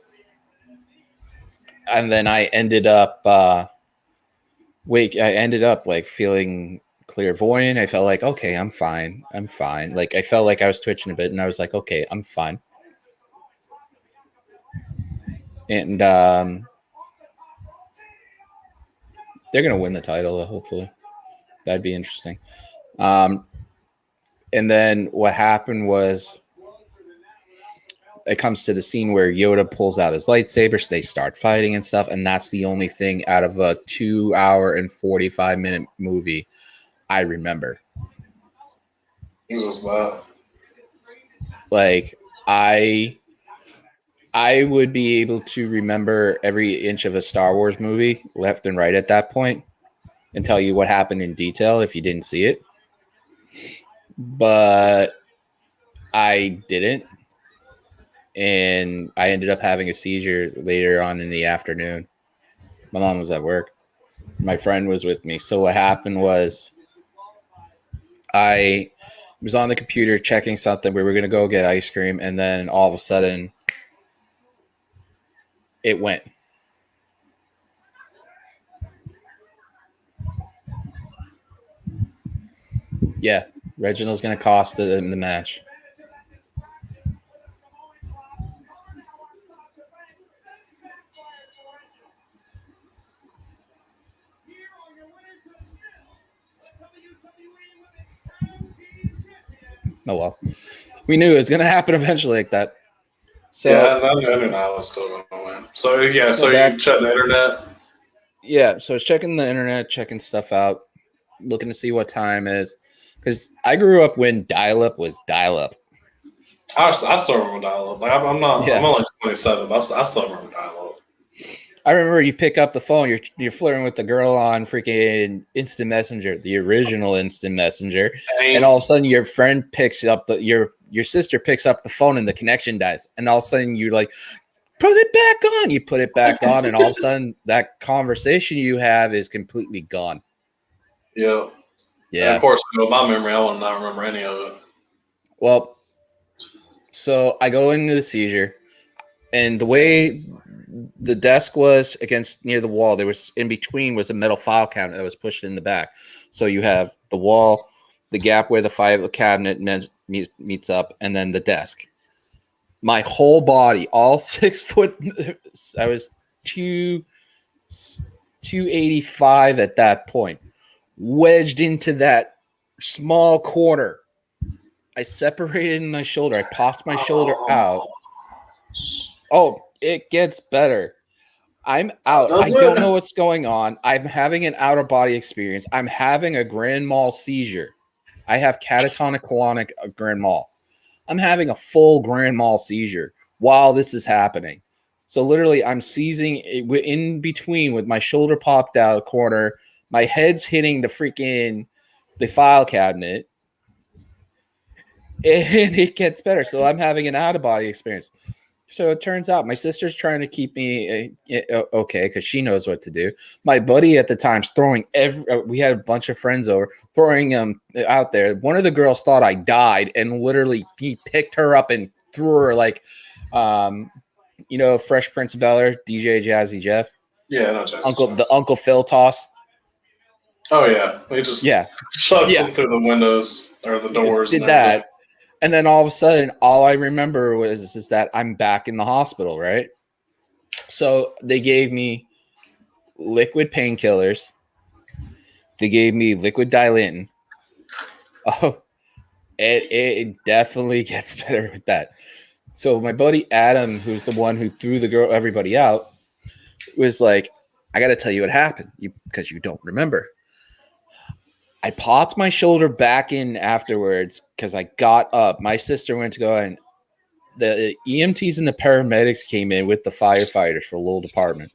And then I ended up like feeling clairvoyant. I felt like, okay, I'm fine. Like I felt like I was twitching a bit and I was like, okay, I'm fine. And they're going to win the title, hopefully. That'd be interesting. And then what happened was it comes to the scene where Yoda pulls out his lightsaber, so they start fighting and stuff, and that's the only thing out of a 2 hour and 45-minute movie I remember. Jesus, that. Like, I would be able to remember every inch of a Star Wars movie left and right at that point and tell you what happened in detail if you didn't see it. But I didn't. And I ended up having a seizure later on in the afternoon. My mom was at work. My friend was with me. So what happened was I was on the computer checking something. We were going to go get ice cream. And then all of a sudden, it went. Yeah, Reginald's going to cost them the match. Oh, well. We knew it was going to happen eventually like that. So, yeah, I knew I was still going to win. So, yeah, so you check the internet? Yeah, so I was checking the internet, checking stuff out, looking to see what time is. Because I grew up when dial-up was dial-up. I still remember dial-up. Like, I'm only 27, but I still remember dial-up. I remember you pick up the phone, you're flirting with the girl on freaking Instant Messenger, the original Instant Messenger, and all of a sudden your friend picks up your sister picks up the phone and the connection dies, and all of a sudden you're like, put it back on. You put it back on, and all of a sudden that conversation you have is completely gone. Yeah. Yeah. And of course, my memory, I will not remember any of it. Well, so I go into the seizure, and the way the desk was against near the wall, there was in between was a metal file cabinet that was pushed in the back. So you have the wall, the gap where the file cabinet meets up, and then the desk. My whole body, all 6 foot, I was 285 at that point, wedged into that small corner. I separated my shoulder. I popped my shoulder out. Oh, it gets better. I'm out. I don't know what's going on. I'm having an out-of-body experience. I'm having a grand mal seizure. I have catatonic colonic grand mal. I'm having a full grand mal seizure while this is happening. So literally, I'm seizing in between with my shoulder popped out corner. My head's hitting the file cabinet. And it gets better. So I'm having an out-of-body experience. So it turns out my sister's trying to keep me okay because she knows what to do. My buddy at the time's throwing we had a bunch of friends over, throwing them out there. One of the girls thought I died, and literally he picked her up and threw her like, Fresh Prince of Bel-Air, DJ Jazzy Jeff. Yeah, no Jazzy the Uncle Phil toss. Oh yeah, he just shoves them through the windows or the doors. Did that. And then all of a sudden, all I remember is that I'm back in the hospital, right? So they gave me liquid painkillers. They gave me liquid Dilantin. Oh, it definitely gets better with that. So my buddy Adam, who's the one who threw everybody out, was like, I got to tell you what happened because you don't remember. I popped my shoulder back in afterwards because I got up. My sister went to go, and the EMTs and the paramedics came in with the firefighters for a little department.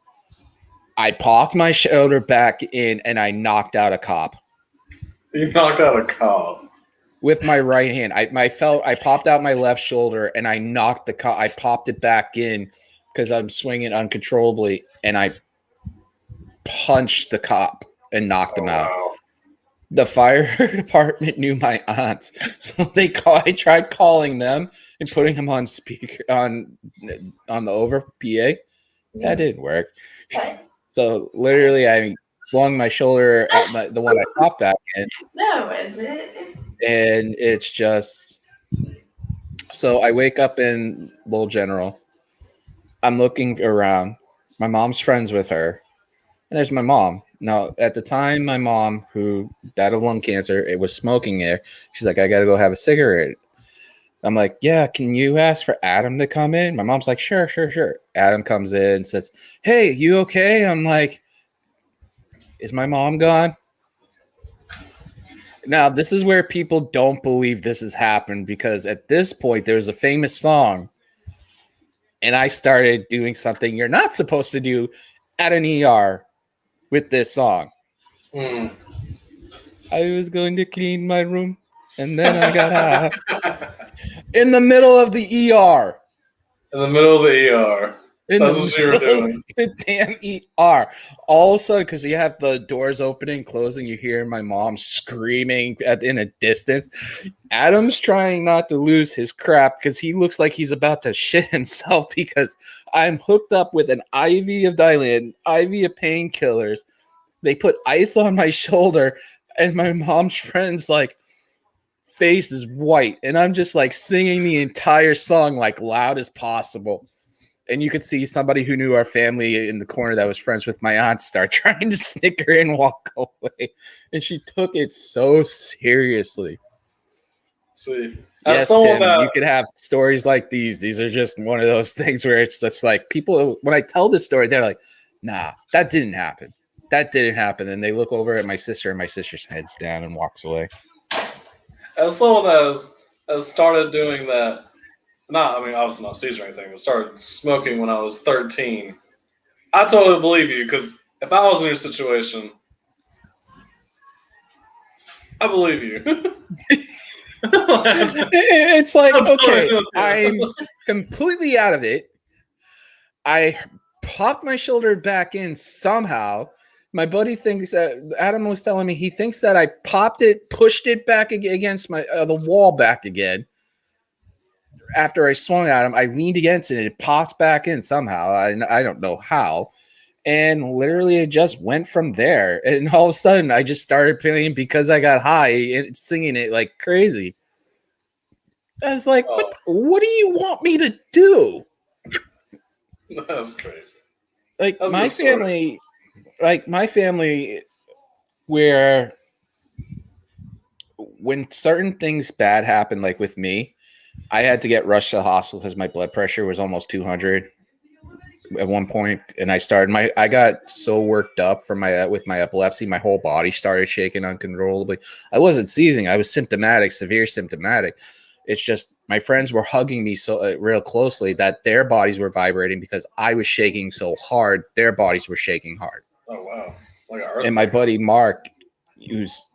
I popped my shoulder back in, and I knocked out a cop. You knocked out a cop? With my right hand. I popped out my left shoulder, and I knocked the cop. I popped it back in because I'm swinging uncontrollably, and I punched the cop and knocked him out. The fire department knew my aunts, so I tried calling them and putting them on speaker on the over PA. That didn't work. So literally, I swung my shoulder at the one I popped back in. No, is it? And it's just so I wake up in Little General. I'm looking around. My mom's friends with her, and there's my mom. Now, at the time, my mom, who died of lung cancer, it was smoking there. She's like, I got to go have a cigarette. I'm like, yeah, can you ask for Adam to come in? My mom's like, sure. Adam comes in and says, hey, you okay? I'm like, is my mom gone? Now, this is where people don't believe this has happened because at this point, there's a famous song, and I started doing something you're not supposed to do at an ER with this song. I was going to clean my room, and then I got high. In the middle of the ER. In the middle of the ER. in That's the what you were middle doing. of the damn ER. All of a sudden, because you have the doors opening and closing, you hear my mom screaming in a distance. Adam's trying not to lose his crap because he looks like he's about to shit himself because I'm hooked up with an IV of Dilan, IV of painkillers. They put ice on my shoulder, and my mom's friend's like face is white, and I'm just like singing the entire song like loud as possible. And you could see somebody who knew our family in the corner that was friends with my aunt start trying to snicker and walk away. And she took it so seriously. See, Yes, Tim, you could have stories like these. These are just one of those things where it's just like people, when I tell this story, they're like, nah, that didn't happen. That didn't happen. And they look over at my sister, and my sister's head's down and walks away. as someone that has started doing that, obviously not seizure or anything, but started smoking when I was 13, I totally believe you, because if I was in your situation, I believe you. It's like, okay, I'm completely out of it. I popped my shoulder back in somehow. My buddy thinks that Adam was telling me he thinks that I popped it, pushed it back against my the wall back again. After I swung at him, I leaned against it and it popped back in somehow. I don't know how. And literally it just went from there. And all of a sudden I just started playing because I got high and singing it like crazy. I was like, what do you want me to do? That's crazy. Like my family, where when certain things bad happen, like with me, I had to get rushed to the hospital because my blood pressure was almost 200 at one point, and I got so worked up from with my epilepsy, my whole body started shaking uncontrollably. I wasn't seizing; I was symptomatic, severe symptomatic. It's just my friends were hugging me so real closely that their bodies were vibrating because I was shaking so hard. Their bodies were shaking hard. Oh wow! And my buddy Mark, who's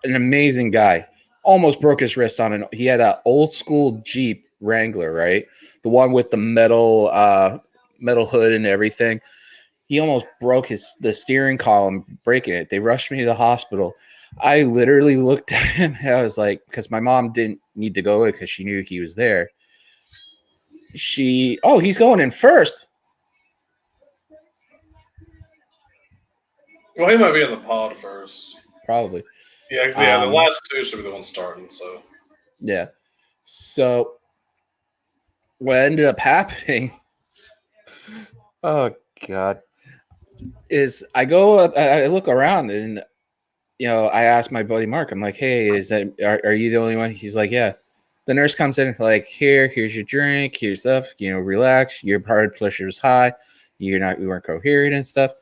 an amazing guy, almost broke his wrist on he had an old school Jeep Wrangler, right? The one with the metal hood and everything. He almost broke the steering column, breaking it. They rushed me to the hospital. I literally looked at him. I was like, because my mom didn't need to go because she knew he was there. He's going in first. Well, he might be in the pod first. Probably. Yeah, the last two should be the ones starting. So. Yeah. So what ended up happening? Oh God! Is I go up, I look around, and I asked my buddy Mark. I'm like, "Hey, are you the only one?" He's like, "Yeah." The nurse comes in, like, here's your drink, here's stuff. Relax. Your blood pressure is high. You weren't coherent and stuff.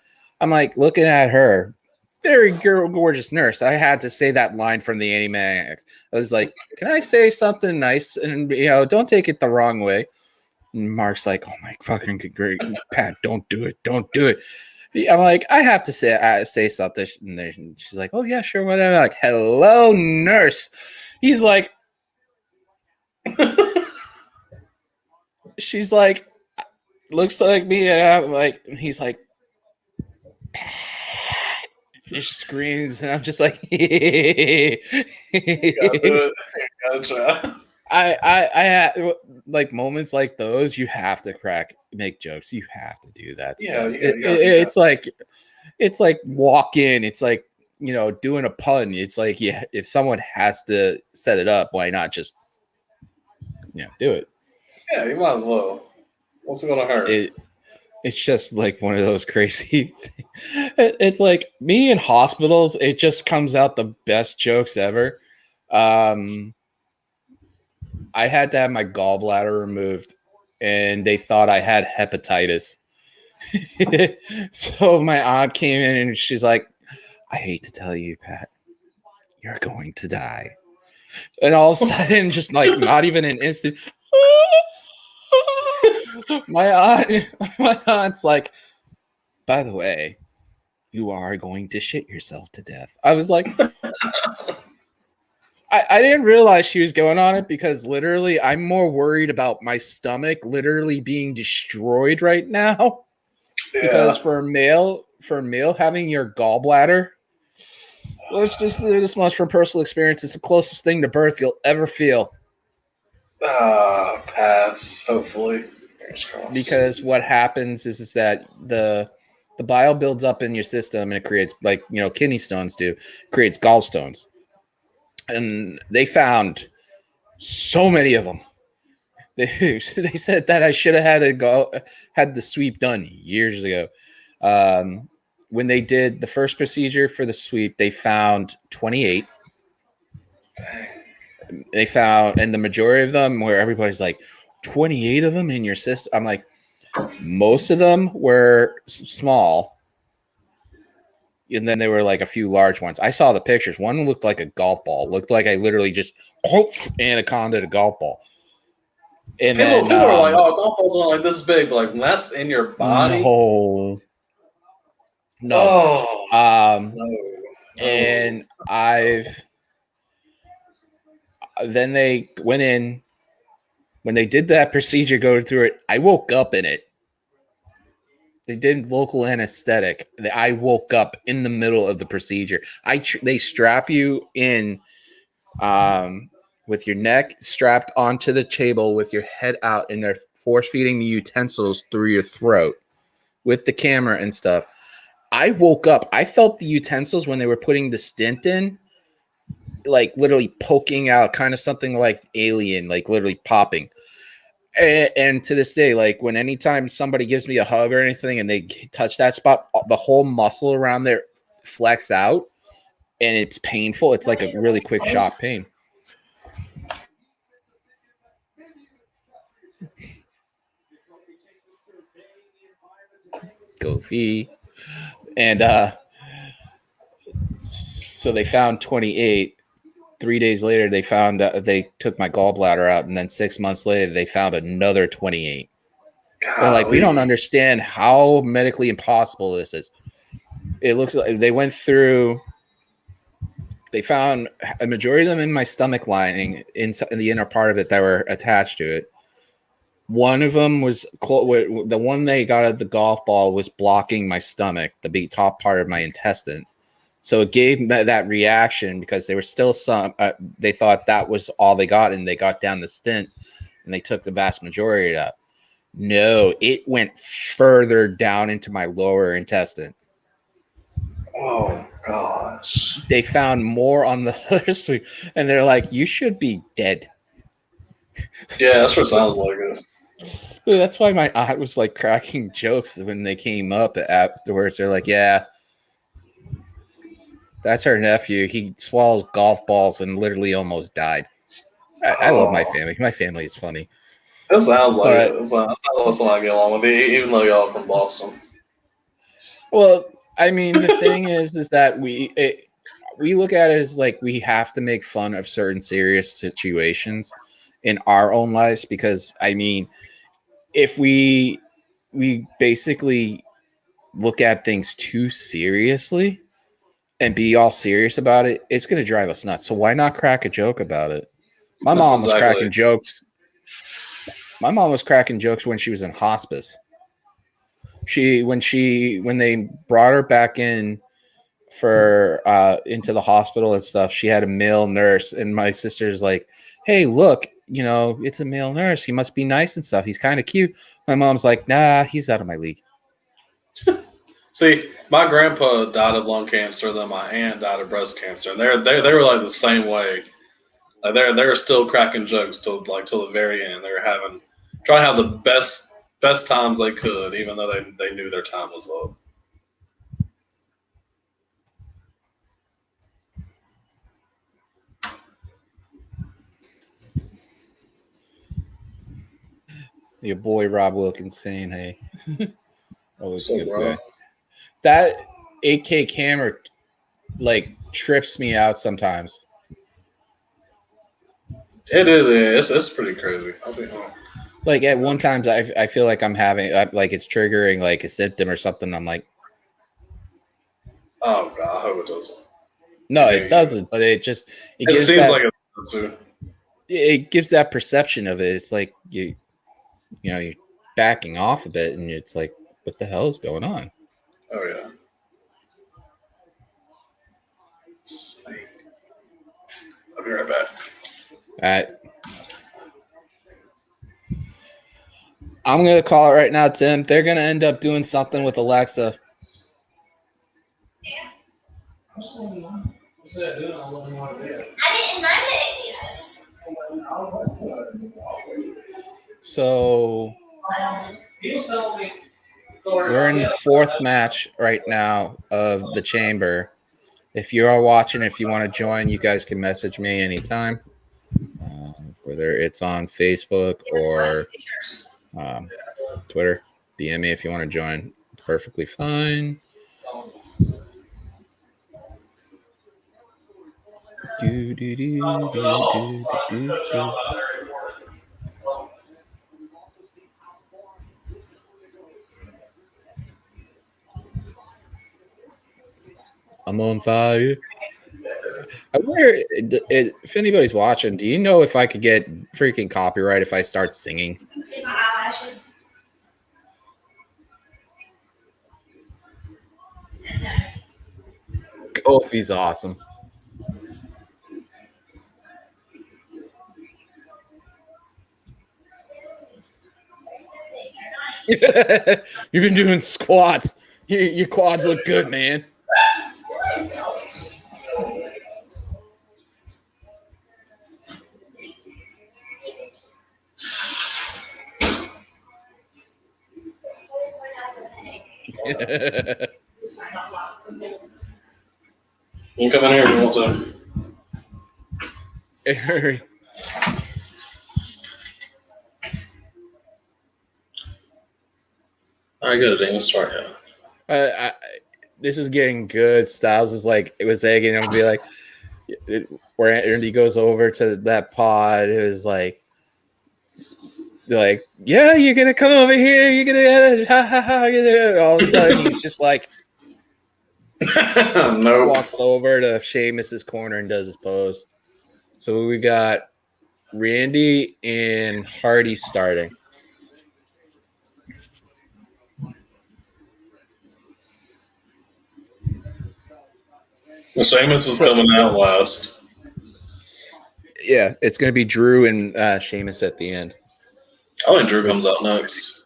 I'm like looking at her, very gorgeous nurse. I had to say that line from the Animaniacs. I was like, "Can I say something nice? And don't take it the wrong way." And Mark's like, "Oh my fucking great, Pat, don't do it, don't do it." I'm like, I have to say something. And she's like, "Oh yeah, sure, whatever." I'm like, "Hello, nurse." He's like, she's like, looks like me, and I'm like, he's like, just screams, and I'm just like, You gotta do it. You gotta try. I like moments like those. You have to make jokes. You have to do that stuff. It's like walk in. It's like doing a pun. It's like if someone has to set it up, why not just do it? Yeah, you might as well. What's it gonna hurt? It's just like one of those crazy things. It's like me in hospitals. It just comes out the best jokes ever. I had to have my gallbladder removed, and they thought I had hepatitis. So my aunt came in, and she's like, "I hate to tell you, Pat, you're going to die." And all of a sudden, just like not even an instant, my aunt's like, "By the way, you are going to shit yourself to death." I was like, I didn't realize she was going on it because literally I'm more worried about my stomach literally being destroyed right now. Because for a male having your gallbladder, let's just say this much from personal experience, it's the closest thing to birth you'll ever feel. Pass, hopefully. Because what happens is that the bile builds up in your system and it creates, like, kidney stones do, creates gallstones. And they found so many of them. They said that I should have had the sweep done years ago. When they did the first procedure for the sweep, they found 28. They found, and the majority of them, where everybody's like, 28 of them in your system. I'm like, most of them were small. And then there were like a few large ones. I saw the pictures. One looked like a golf ball. Looked like I literally just anaconda a golf ball. And people are like, "Oh, golf balls are like this big." But like, when that's in your body. No. No. And then they went in. When they did that procedure, going through it, I woke up in it. They did local anesthetic. I woke up in the middle of the procedure. They strap you in with your neck strapped onto the table with your head out, and they're force feeding the utensils through your throat with the camera and stuff. I woke up. I felt the utensils when they were putting the stint in, like literally poking out, kind of something like Alien, like literally popping. And to this day, like when anytime somebody gives me a hug or anything and they touch that spot, the whole muscle around there flex out and it's painful. It's like a really quick shock pain. Goofy. And so they found 28. 3 days later, they found they took my gallbladder out, and then 6 months later, they found another 28. They're like, we don't understand how medically impossible this is. It looks like they went through. They found a majority of them in my stomach lining, in the inner part of it, that were attached to it. One of them was the one they got at the golf ball was blocking my stomach, the top part of my intestine. So it gave that reaction because there were still some. They thought that was all they got, and they got down the stint, and they took the vast majority of that. No, it went further down into my lower intestine. Oh gosh! They found more on the other sweep, and they're like, "You should be dead." Yeah, that's what it sounds like. That's why my aunt was like cracking jokes when they came up afterwards. They're like, "Yeah. That's her nephew. He swallowed golf balls and literally almost died." I love my family. My family is funny. That sounds like it. That's not something I get along with, even though y'all are from Boston. Well, I mean, the thing is that we look at it as like we have to make fun of certain serious situations in our own lives because, I mean, if we basically look at things too seriously and be all serious about it, it's going to drive us nuts. So why not crack a joke about it? My mom was cracking jokes. My mom was cracking jokes when she was in hospice. When they brought her back in for into the hospital and stuff, she had a male nurse, and my sister's like, "Hey, look, it's a male nurse. He must be nice and stuff. He's kind of cute." My mom's like, "Nah, he's out of my league." See, my grandpa died of lung cancer, then my aunt died of breast cancer, and they were like the same way. Like they were still cracking jokes till the very end. They were trying to have the best times they could, even though they knew their time was up. Your boy Rob Wilkins saying, "Hey." Always So, good bro. guy. That 8K camera like trips me out sometimes. It is. It's pretty crazy. Like at one times I feel like I'm having like it's triggering like a symptom or something. I'm like, oh god, I hope it doesn't. no, it doesn't. But it Seems like it gives that perception of it. It's like you're backing off a bit, and it's like, what the hell is going on? Oh yeah. I'll be right back. All right. I'm going to call it right now, Tim. They're going to end up doing something with Alexa. So we're in the fourth match right now of the Chamber. If you are watching, if you want to join, you guys can message me anytime, whether it's on Facebook or Twitter. DM me if you want to join. Perfectly fine. I'm on fire. I wonder if anybody's watching, do you know if I could get freaking copyright if I start singing? Kofi's awesome. You've been doing squats. Your quads look good, man. You can come in here if you want to. Hey, hurry. All right, good. Let's start now. This is getting good. Styles is like, it was egging him to be like, where Andy goes over to that pod. It was like, yeah, you're gonna come over here. You're gonna edit. Ha ha ha. All of a sudden, he's just like, no. Walks over to Sheamus's corner and does his pose. So we got Randy and Hardy starting. The Sheamus is coming out last. Yeah, it's going to be Drew and Sheamus at the end. I think Drew comes out next.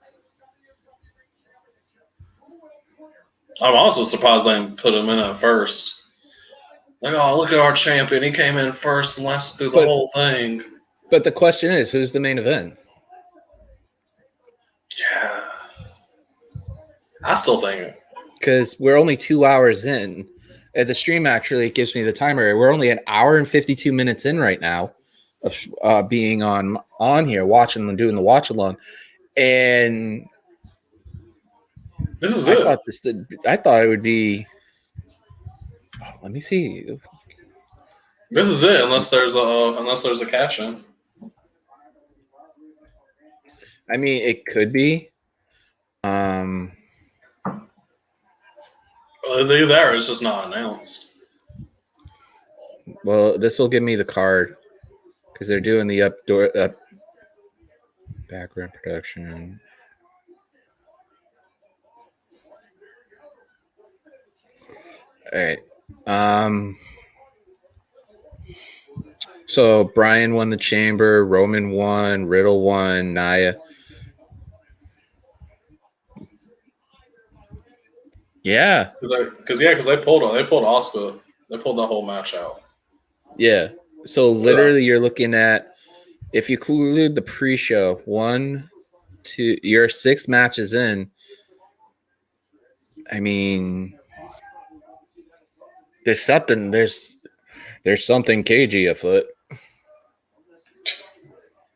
I'm also surprised they didn't put him in at first. Like, oh, look at our champion. He came in first and lasted through the whole thing. But the question is, who's the main event? Yeah. I still think. Because we're only 2 hours in. The stream actually gives me the timer. We're only an hour and 52 minutes in right now of being on here, watching and doing the watch along. And this is it. I thought it would be. Oh, let me see. This is it, unless there's a cash in. I mean, it could be. Either there, it's just not announced. Well, this will give me the card because they're doing the background production. All right. So Brian won the Chamber, Roman won, Riddle won, Nia. Yeah. Because they pulled Asuka. They pulled that whole match out. Yeah. So literally you're looking at, if you include the pre-show, 1, 2, you're 6 matches in. I mean, there's something cagey afoot.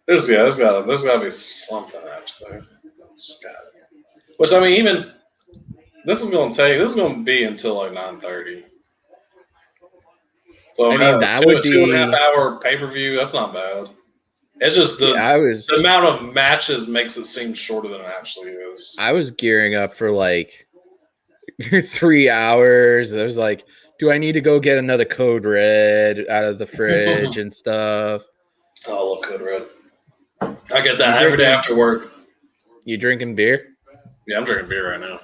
There's gotta be something actually. Which I mean, even this is gonna be until like 9:30. So I mean, that would be 2.5 hour pay-per-view. That's not bad. It's just the amount of matches makes it seem shorter than it actually is. I was gearing up for like 3 hours. There's like do I need to go get another Code Red out of the fridge and stuff? Oh, I love Code Red. I get that You every day drinking- after work. You drinking beer? Yeah, I'm drinking beer right now.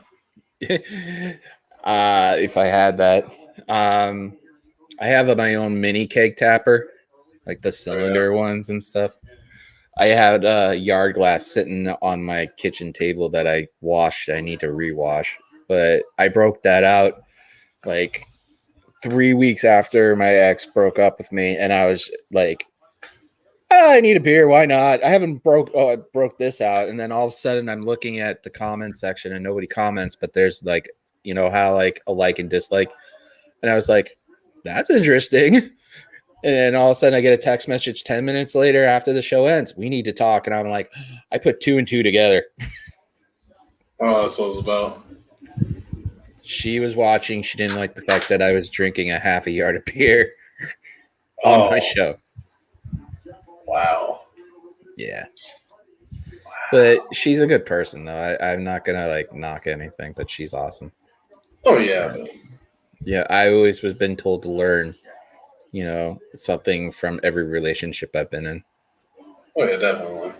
If I had that, I have my own mini keg tapper, like the cylinder ones and stuff. I had a yard glass sitting on my kitchen table that I washed. I need to rewash, but I broke that out like 3 weeks after my ex broke up with me, and I was like, I need a beer. Why not? I haven't broke this out, and then all of a sudden I'm looking at the comment section and nobody comments, but there's like, you know how like a like and dislike, and I was like, that's interesting. And then all of a sudden I get a text message 10 minutes later after the show ends. We need to talk. And I'm like, I put 2 and 2 together. Oh, that's what it's about. She was watching. She didn't like the fact that I was drinking a half a yard of beer on my show. Wow. Yeah. But she's a good person, though. I'm not going to like knock anything, but she's awesome. Oh, yeah. Yeah, I always was been told to learn, you know, something from every relationship I've been in. Oh, yeah, definitely.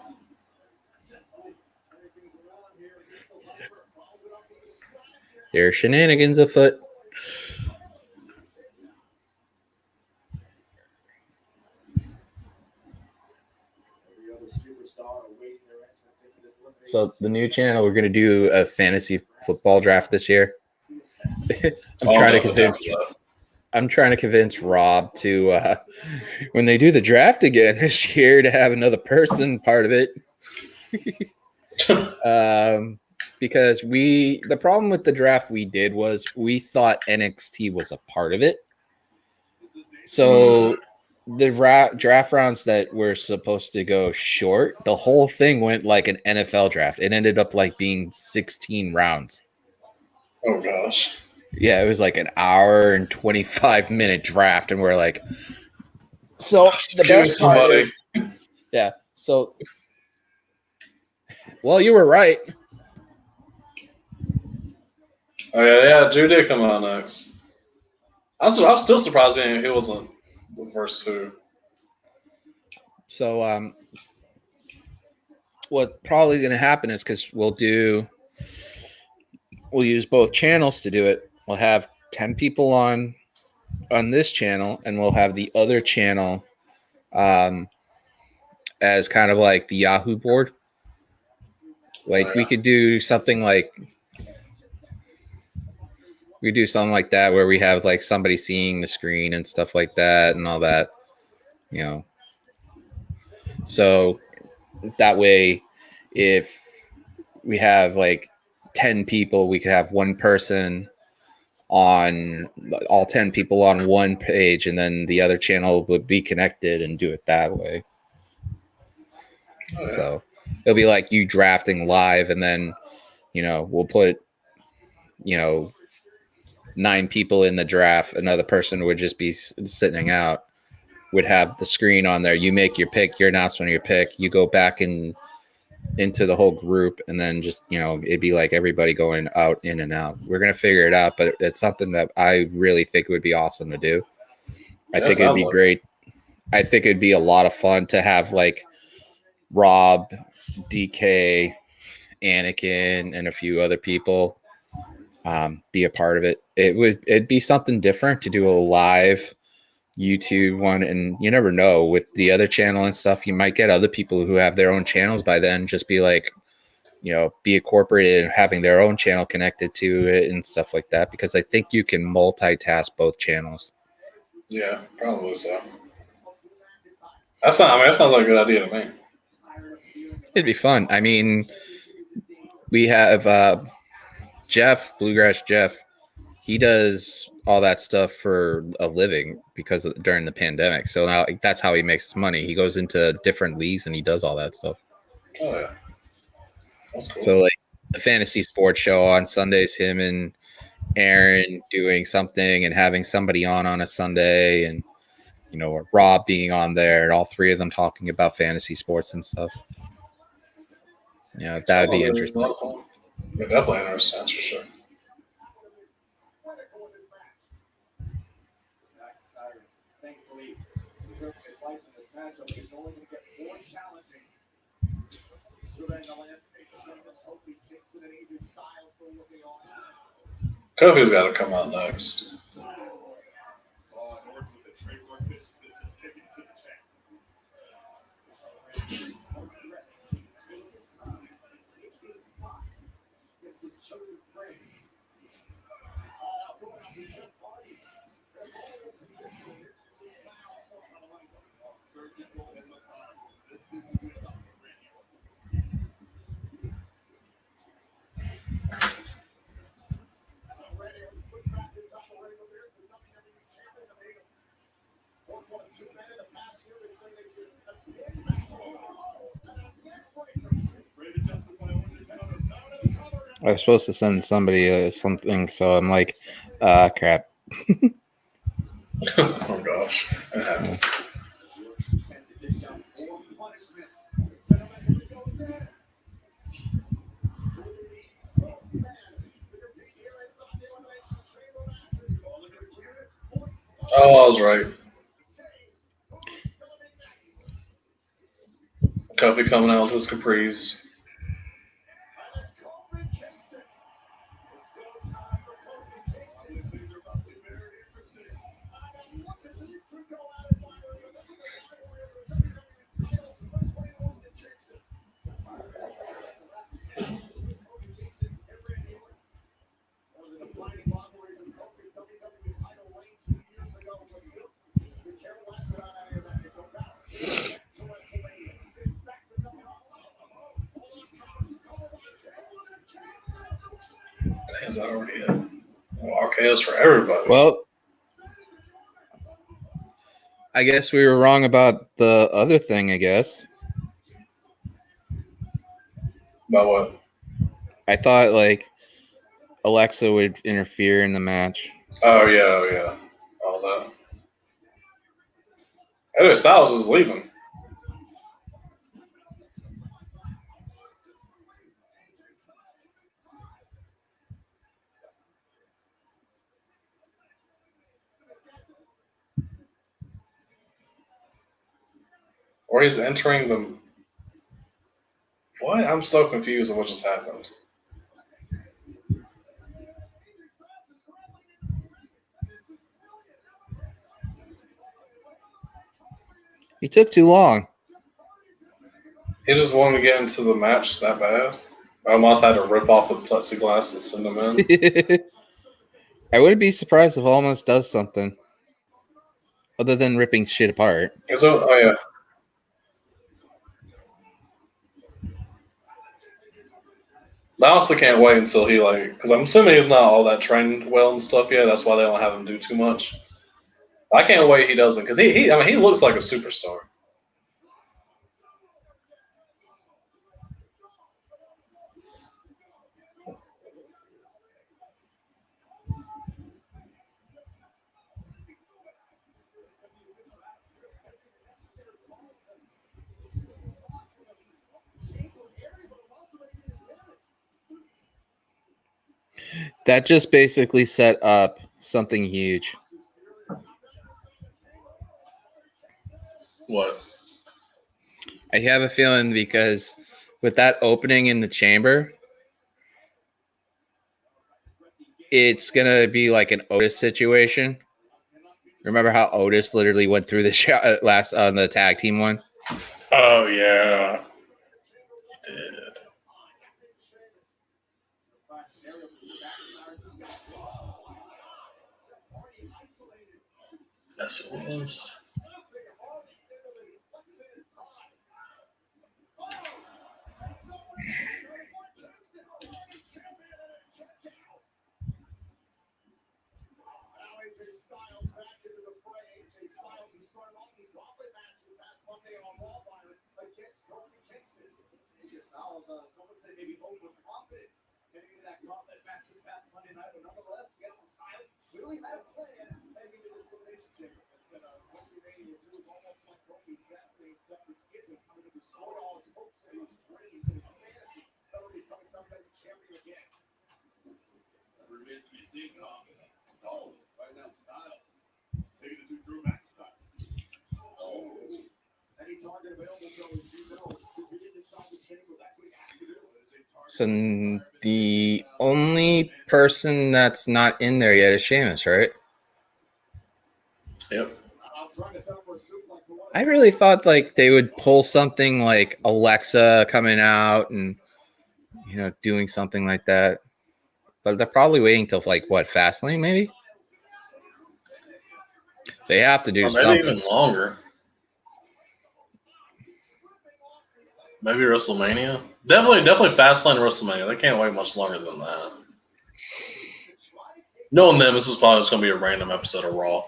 There are shenanigans afoot. So the new channel, we're going to do a fantasy football draft this year. I'm trying to convince Rob to when they do the draft again this year to have another person part of it. Because the problem with the draft we did was we thought NXT was a part of it. So the draft rounds that were supposed to go short, the whole thing went like an NFL draft. It ended up like being 16 rounds. Oh, gosh. Yeah, it was like an hour and 25-minute draft. And we're like, so the best part is, yeah, so, well, you were right. Oh, yeah, Drew did come out next. I'm still surprised he wasn't the first two. So, what probably going to happen is because we'll use both channels to do it. We'll have 10 people on this channel, and we'll have the other channel as kind of like the Yahoo board. Like we could do something like that where we have like somebody seeing the screen and stuff like that and all that, you know. So that way, if we have like 10 people, we could have one person on all 10 people on one page, and then the other channel would be connected and do it that way. So it'll be like you drafting live, and then, you know, we'll put, you know, 9 people in the draft. Another person would just be sitting out, would have the screen on there. You make your pick, your announcement of your pick. You go back into the whole group, and then just, you know, it'd be like everybody going out, in and out. We're going to figure it out, but it's something that I really think would be awesome to do. I think it'd be great. I think it'd be a lot of fun to have like Rob, DK, Anakin, and a few other people be a part of it. It'd be something different to do a live YouTube one, and you never know with the other channel and stuff, you might get other people who have their own channels by then, just be like, you know, be incorporated and having their own channel connected to it and stuff like that, because I think you can multitask both channels. Yeah, probably so. That sounds like a good idea to me. It'd be fun. I mean, we have Jeff, Bluegrass Jeff. He does all that stuff for a living during the pandemic. So now that's how he makes his money. He goes into different leagues and he does all that stuff. Oh, yeah. That's cool. So like the fantasy sports show on Sundays, him and Aaron doing something and having somebody on a Sunday, and, you know, Rob being on there, and all 3 of them talking about fantasy sports and stuff. Yeah, that would be interesting. Yeah, definitely interesting, that's for sure. matchup is only going to get more challenging. Surveying the landscape, Sheamus, Kofi, Kingston, and AJ Styles still looking on. Kofi's got to come out next. Oh, Norton with the trademark fist is just taking to the champ. Take his time, take his spots. Gets his chosen prey. Going out to Jeff Hardy. Their whole position is just now starting on the line. Surgical in the car. This is the good stuff for Randy Orton. Randy Orton slips back inside the ring, but there's the WWE champion of England. One of two men in the past year that say they could pin back and a neck breaker. Ready to justify Orton down to the cover. I was supposed to send somebody something, so I'm like, crap. Oh gosh, that happens. Oh, I was right. Kofi coming out with his capris. Is that already it? Well, RKO's for everybody. Well, I guess we were wrong about the other thing, I guess. About what? I thought, like, Alexa would interfere in the match. Oh, yeah. All that. AJ Styles is leaving. Or he's entering the... What? I'm so confused on what just happened. He took too long. He just wanted to get into the match that bad. I almost had to rip off the plexiglass and send him in. I wouldn't be surprised if Almost does something other than ripping shit apart. Oh, yeah. I also can't wait until he, like, because I'm assuming he's not all that trained well and stuff yet. That's why they don't have him do too much. I can't wait he doesn't, because he looks like a superstar. That just basically set up something huge. What? I have a feeling because with that opening in the chamber, it's going to be like an Otis situation. Remember how Otis literally went through the shot last on the tag team one? Oh, yeah. He did. Yes, it was. Styles back into the fray. AJ Styles, who started off the gauntlet match last Monday on Raw against Kofi Kingston. AJ Styles, some would say maybe overconfident getting into that gauntlet match this past Monday night, but nonetheless, against the Styles, clearly had a plan heading into this elimination chamber. Instead of Kofi Mania, it was almost like Kofi's destiny, except it isn't coming to destroy all his hopes and his dreams and his fantasy of becoming WWE champion again. That remains to be seen, Tom. Right now, Styles is taking it to Drew McIntyre. Oh. So the only person that's not in there yet is Sheamus, right? Yep. I really thought like they would pull something like Alexa coming out and doing something like that. But they're probably waiting till like what, Fastlane maybe? They have to do Or maybe something. even longer. Maybe WrestleMania. Definitely Fastlane and WrestleMania. They can't wait much longer than that. Knowing them, this is probably just going to be a random episode of Raw.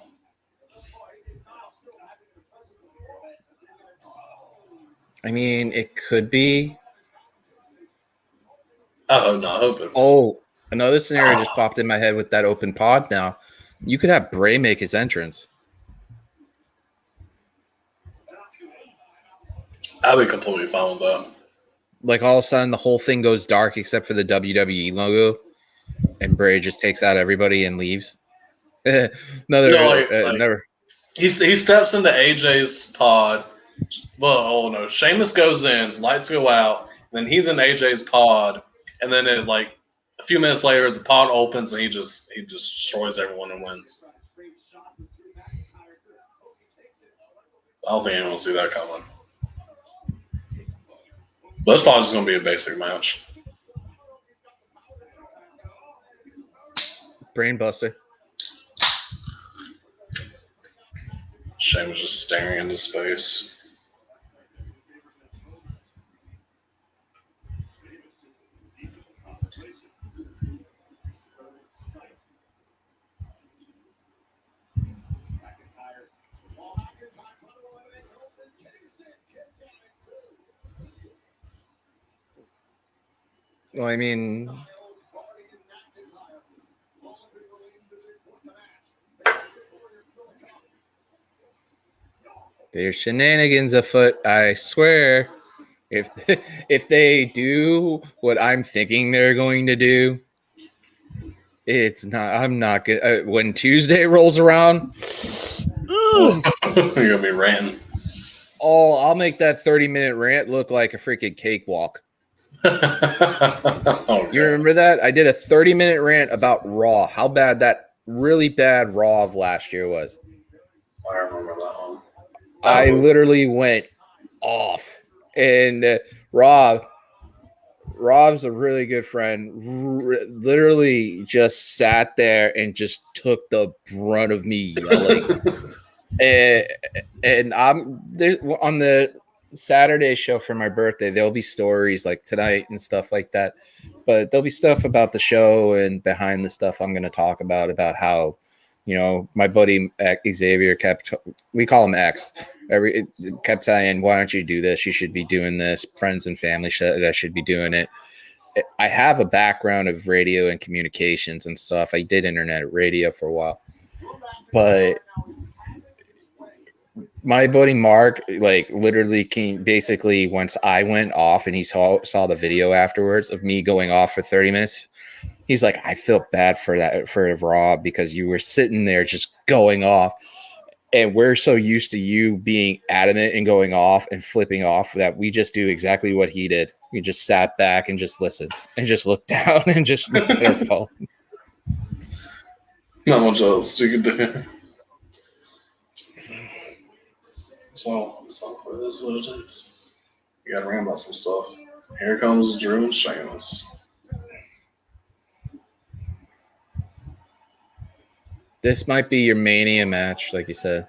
I mean, it could be. I hope it's. Oh, another scenario just popped in my head with that open pod now. You could have Bray make his entrance. I'd be completely fine with that. Like all of a sudden, the whole thing goes dark except for the WWE logo, and Bray just takes out everybody and leaves. Never. He steps into AJ's pod. Well, Sheamus goes in, lights go out, and then he's in AJ's pod, and then a few minutes later, the pod opens and he just destroys everyone and wins. I don't think anyone will see that coming. But it's probably just going to be a basic match. Brainbuster. Shane was just staring into space. Well, I mean, there's shenanigans afoot. I swear, if they do what I'm thinking they're going to do, it's not. I'm not good. When Tuesday rolls around, You're gonna be ranting. Oh, I'll make that 30-minute rant look like a freaking cakewalk. You remember that? I did a 30-minute rant about Raw. How bad that really bad Raw of last year was. I remember that one. I literally went off. And Rob's a really good friend. Literally just sat there and just took the brunt of me yelling. and I'm there on the Saturday show for my birthday. There'll be stories like tonight and stuff like that, but there'll be stuff about the show and behind the stuff I'm going to talk about how, my buddy Xavier we call him X, kept saying, why don't you do this? You should be doing this. Friends and family said I should be doing it. I have a background of radio and communications and stuff. I did internet radio for a while, but my buddy Mark, literally came basically once I went off and he saw the video afterwards of me going off for 30 minutes. He's like, I feel bad for Rob because you were sitting there just going off. And we're so used to you being adamant and going off and flipping off that we just do exactly what he did. We just sat back and just listened and just looked down and just looked at our phone. Not much else you can do. So it is what it is. You gotta rant about some stuff. Here comes Drew and Sheamus. This might be your Mania match, like you said.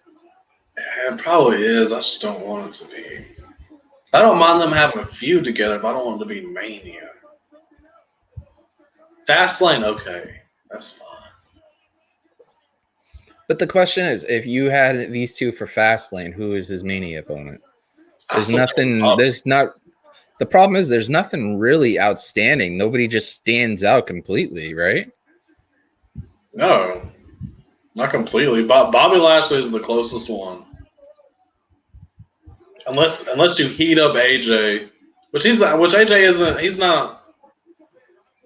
Yeah, it probably is. I just don't want it to be. I don't mind them having a feud together, but I don't want it to be Mania. Fastlane, okay. That's fine. But the question is, if you had these two for Fastlane, who is his Mania opponent? The problem is there's nothing really outstanding. Nobody just stands out completely, right? No, not completely. Bobby Lashley is the closest one. Unless you heat up AJ, which AJ isn't. He's not.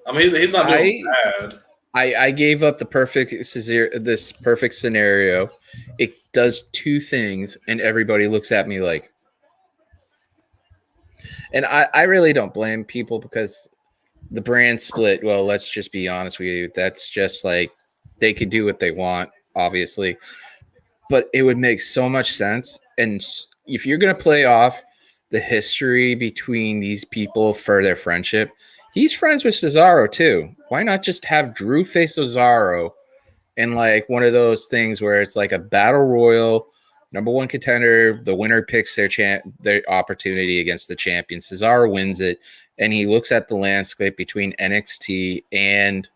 I mean, he's not doing bad. I gave up this perfect scenario. It does two things, and everybody looks at me like, And I really don't blame people because the brand split. Well, let's just be honest with you. That's just like they could do what they want, obviously, but it would make so much sense. And if you're going to play off the history between these people for their friendship, he's friends with Cesaro too. Why not just have Drew face Cesaro in like one of those things where it's like a battle royal, number one contender, the winner picks their opportunity against the champion. Cesaro wins it, and he looks at the landscape between NXT and,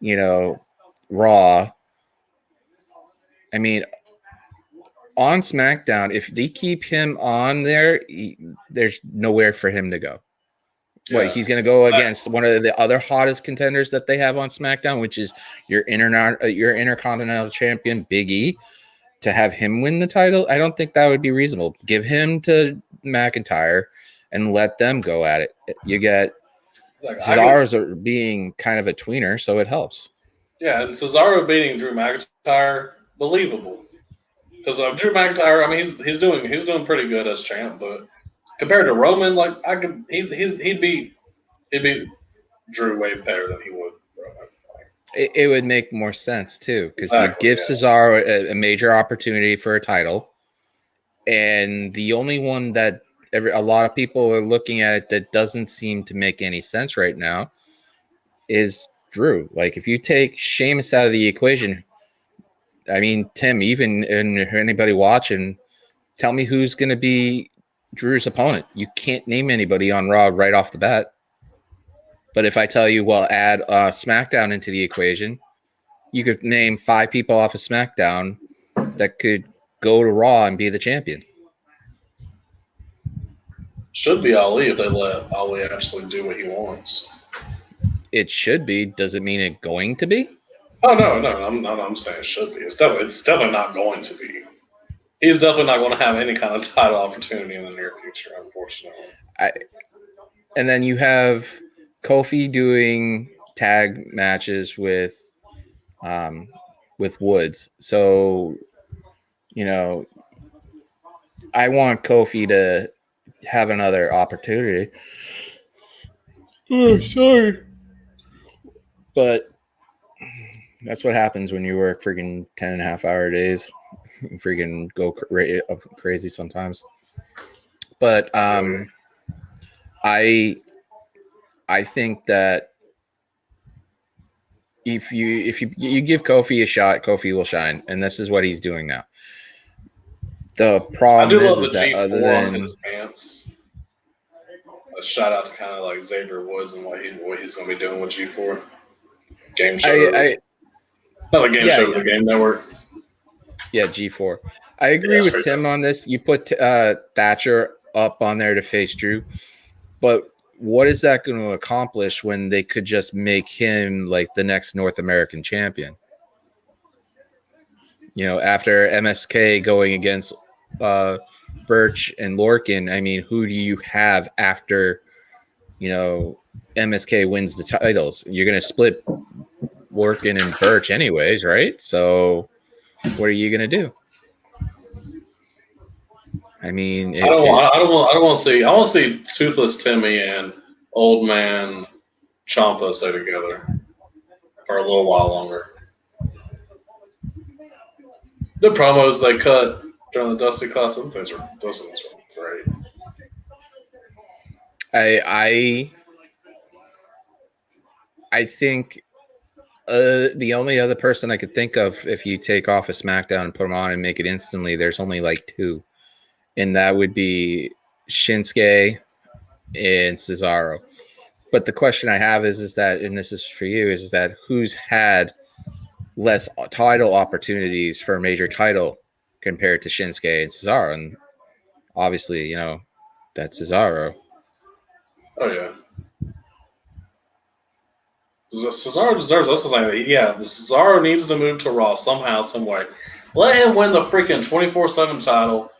you know, Raw. I mean, on SmackDown, if they keep him on there, there's nowhere for him to go. Yeah. What, he's going to go against one of the other hottest contenders that they have on SmackDown, which is your Intercontinental Champion, Big E, to have him win the title? I don't think that would be reasonable. Give him to McIntyre and let them go at it. You get Cesaro's being kind of a tweener, so it helps. Yeah, and Cesaro beating Drew McIntyre, believable. Because Drew McIntyre, I mean, he's doing pretty good as champ, but compared to Roman, like he'd beat Drew way better than he would Roman. It would make more sense too, because you give Cesaro a major opportunity for a title, and the only one that a lot of people are looking at it that doesn't seem to make any sense right now is Drew. Like, if you take Sheamus out of the equation, I mean, Tim, even anybody watching, tell me who's going to be Drew's opponent. You can't name anybody on Raw right off the bat. But if I tell you, well, add SmackDown into the equation, you could name 5 people off of SmackDown that could go to Raw and be the champion. Should be Ali if they let Ali actually do what he wants. It should be. Does it mean it's going to be? Oh, no. I'm saying it should be. It's definitely not going to be. He's definitely not going to have any kind of title opportunity in the near future, unfortunately. And then you have Kofi doing tag matches with Woods. So, you know, I want Kofi to have another opportunity. Oh, sorry. But that's what happens when you work freaking 10.5-hour days. You freaking go crazy sometimes. But I think that if you give Kofi a shot, Kofi will shine, and this is what he's doing now. The problem is that other than his pants, a shout out to kind of like Xavier Woods and what he's going to be doing with G4 game show. Not the game show, the Game Network. Yeah, G4. I agree with Tim on this. You put Thatcher up on there to face Drew, but what is that going to accomplish when they could just make him like the next North American champion? You know, after MSK going against Birch and Lorcan, I mean, who do you have after, you know, MSK wins the titles? You're going to split Lorcan and Birch anyways, right? So what are you going to do? I mean, I don't want to see. I want to see Toothless Timmy and Old Man Ciampa stay together for a little while longer. The promos they cut during the Dusty Class, those ones were great. I think the only other person I could think of, if you take off a SmackDown and put them on and make it instantly, there's only like 2. And that would be Shinsuke and Cesaro. But the question I have is that, and this is for you, is that who's had less title opportunities for a major title compared to Shinsuke and Cesaro? And obviously, you know, that's Cesaro. Oh, yeah. Cesaro deserves this. Yeah, Cesaro needs to move to Raw somehow, some way. Let him win the freaking 24/7 title.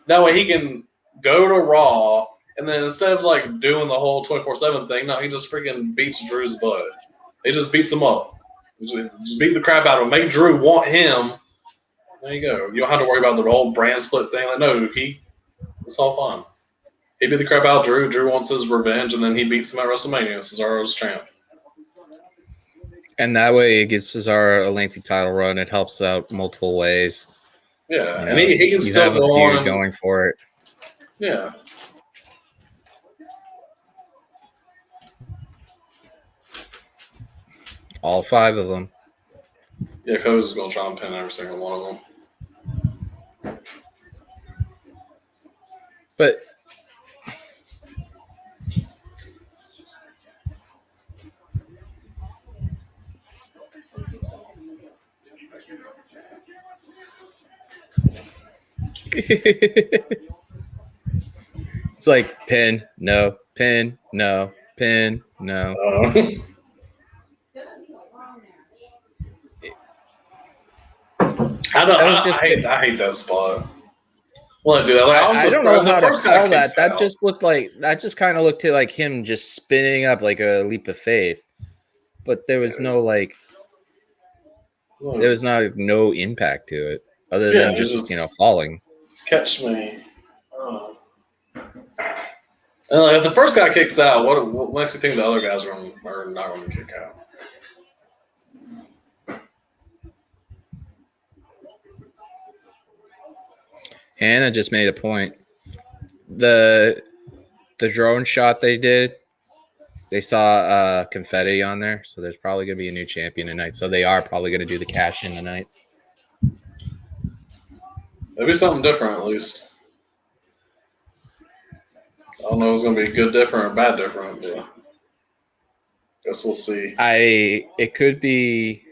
That way he can go to Raw, and then instead of like doing the whole 24/7 thing, no, he just freaking beats Drew's butt. He just beats him up. Just beat the crap out of him. Make Drew want him. There you go. You don't have to worry about the whole brand split thing. Like, no, it's all fun. He beat the crap out of Drew. Drew wants his revenge, and then he beats him at WrestleMania. Cesaro's champ. And that way it gives Cesaro a lengthy title run. It helps out multiple ways. Yeah, You and know, he can you still have a go feud on. going for it. Yeah. All 5 of them. Yeah, Cody's is going to try and pin every single one of them. But it's like pin, no, pin, no, pin, no. I hate that spot. Well, dude, like, I don't know how to call that. That That just looked like kind of looked like him just spinning up like a leap of faith. But there was no no impact to it other than just falling. Catch me. Oh. And like, if the first guy kicks out, what makes you think the other guys are not going to kick out? Hannah just made a point. The drone shot they did, they saw confetti on there, so there's probably going to be a new champion tonight. So they are probably going to do the cash in tonight. Maybe something different at least. I don't know if it's going to be good different or bad different, but guess we'll see. It could be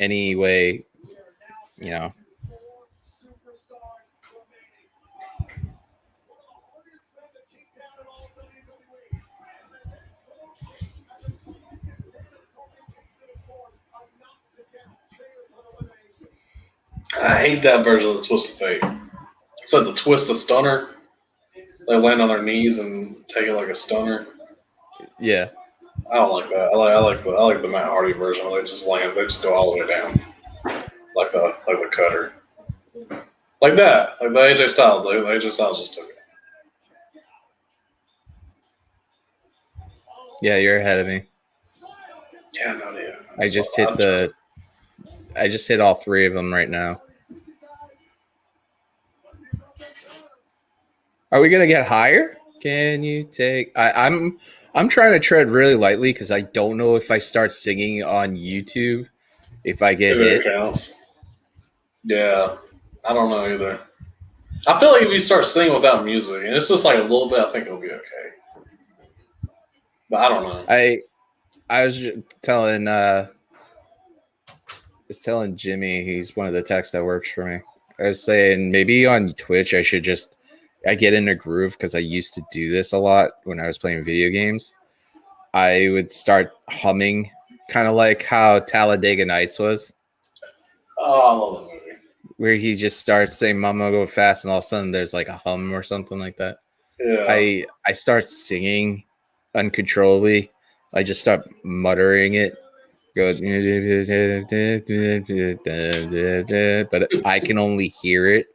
any way, you know. I hate that version of the Twist of Fate. It's like the Twist of Stunner. They land on their knees and take it like a stunner. Yeah. I don't like that. I like the Matt Hardy version where they just land, they just go all the way down. Like the cutter. Like that. Like the AJ Styles. Like AJ Styles just took it. Yeah, you're ahead of me. Yeah, no, yeah. I just hit all 3 of them right now. Are we gonna get higher? Can you take? I'm trying to tread really lightly because I don't know if I start singing on YouTube if I get hit. Counts. Yeah, I don't know either. I feel like if you start singing without music and it's just like a little bit, I think it'll be okay. But I don't know. I was telling Jimmy, he's one of the techs that works for me. I was saying maybe on Twitch I get in a groove because I used to do this a lot when I was playing video games. I would start humming, kind of like how Talladega Nights was. Oh, I love that movie. Where he just starts saying "Mama go fast," and all of a sudden there's like a hum or something like that. Yeah. I start singing uncontrollably. I just start muttering it. Go, but I can only hear it.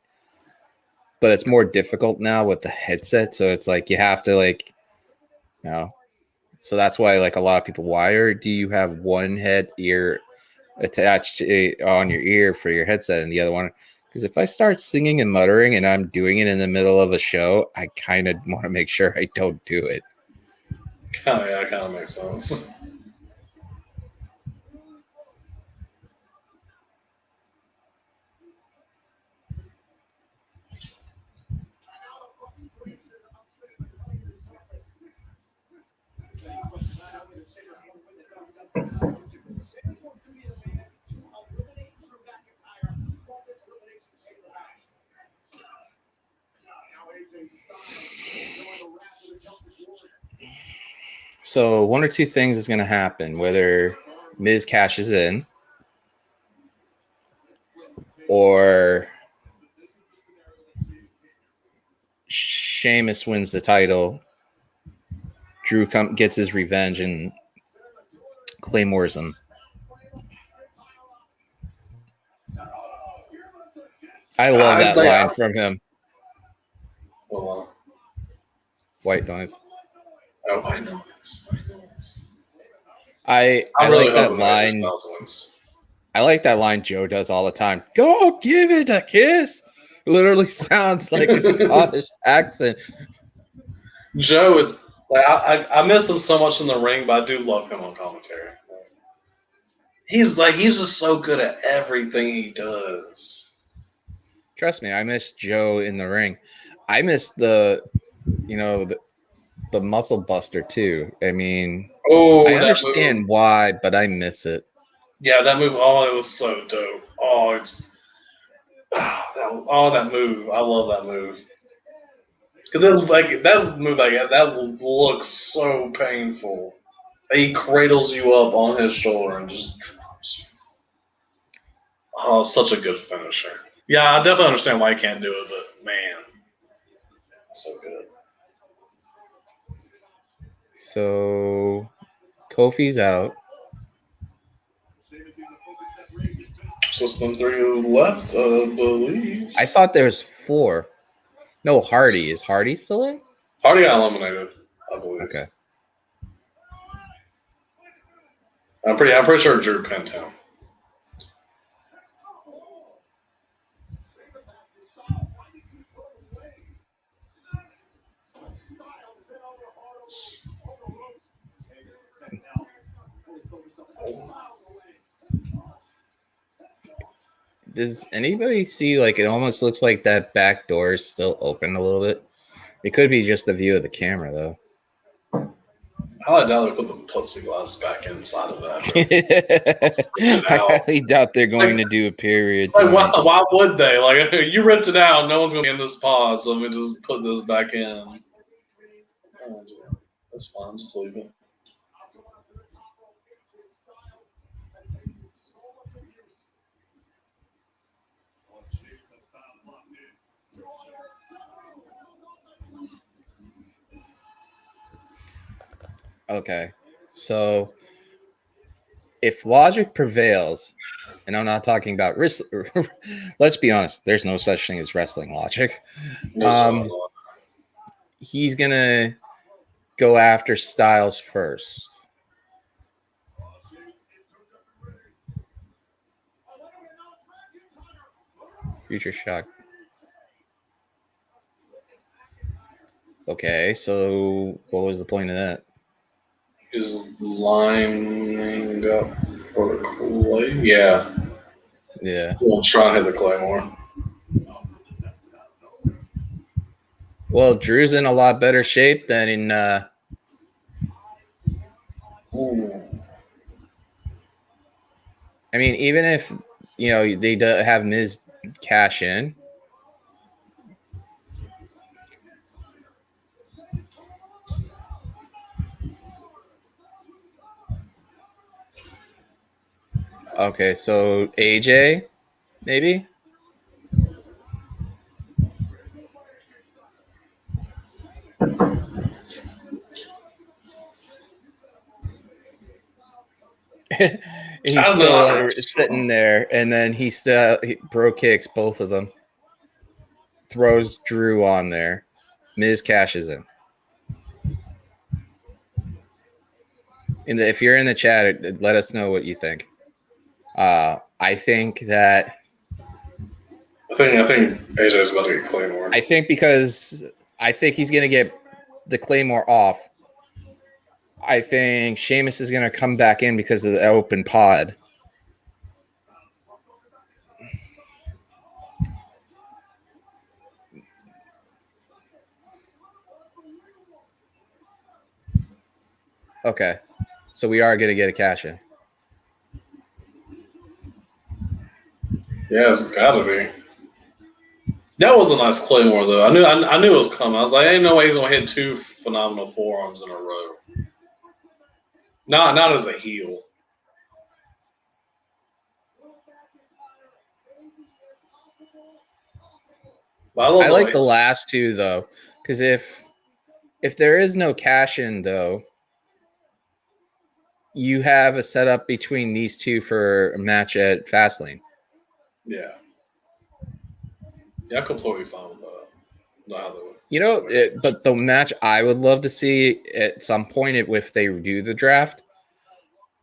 But it's more difficult now with the headset, so it's like you have to So that's why a lot of people. Why do you have one head ear attached on your ear for your headset and the other one? Because if I start singing and muttering and I'm doing it in the middle of a show, I kind of want to make sure I don't do it. Oh yeah, that kind of makes sense. So one or two things is going to happen, whether Miz cashes in or Sheamus wins the title. Drew gets his revenge and claymores him. I love that line from him. White noise. Oh, I know. I really like that hoping line. Styles wins. I like that line Joe does all the time. Go give it a kiss. Literally sounds like a Scottish accent. Joe is like I miss him so much in the ring, but I do love him on commentary. He's just so good at everything he does. Trust me, I miss Joe in the ring. I miss the muscle buster too. I mean, I understand why, but I miss it. Yeah, that move. Oh, it was so dope. Oh, that move. I love that move. Because that move that looks so painful. He cradles you up on his shoulder and just drops you. Oh, such a good finisher. Yeah, I definitely understand why he can't do it, but man, so good. So Kofi's out. System 3 left, I believe. I thought there was 4. No, Hardy. Is Hardy still in? Hardy got eliminated, I believe. Okay. I'm pretty sure Drew pinned him. Does anybody see, like, it almost looks like that back door is still open a little bit? It could be just the view of the camera, though. I doubt they put the plexiglass back inside of that. I highly doubt they're going to do a period. Like, why would they? Like, you ripped it out, no one's going to be in this pause, so let me just put this back in. Oh, that's fine, just leave it. Okay, so if logic prevails, and I'm not talking about let's be honest, there's no such thing as wrestling logic. He's gonna go after Styles first. Future Shock. Okay, so what was the point of that? Is lining up for the Clay? Yeah. Yeah. We'll try to hit the Claymore. Well, Drew's in a lot better shape than in. I mean, even if they have Miz cash in. Okay, so AJ, maybe? He's still sitting there, and then he bro kicks both of them. Throws Drew on there. Miz cashes in. If you're in the chat, let us know what you think. I think that. I think AJ's about to get Claymore. I think he's going to get the Claymore off. I think Sheamus is going to come back in because of the open pod. Okay, so we are going to get a cash in. Yeah, it's gotta be. That was a nice Claymore, though. I knew it was coming. I was like, ain't no way he's gonna hit 2 phenomenal forearms in a row. Not as a heel. I like the last 2 though, because if there is no cash in though, you have a setup between these 2 for a match at Fastlane. Yeah. Yeah, I'm completely fine with that. Not how they would. You know, but the match I would love to see at some point, if they do the draft,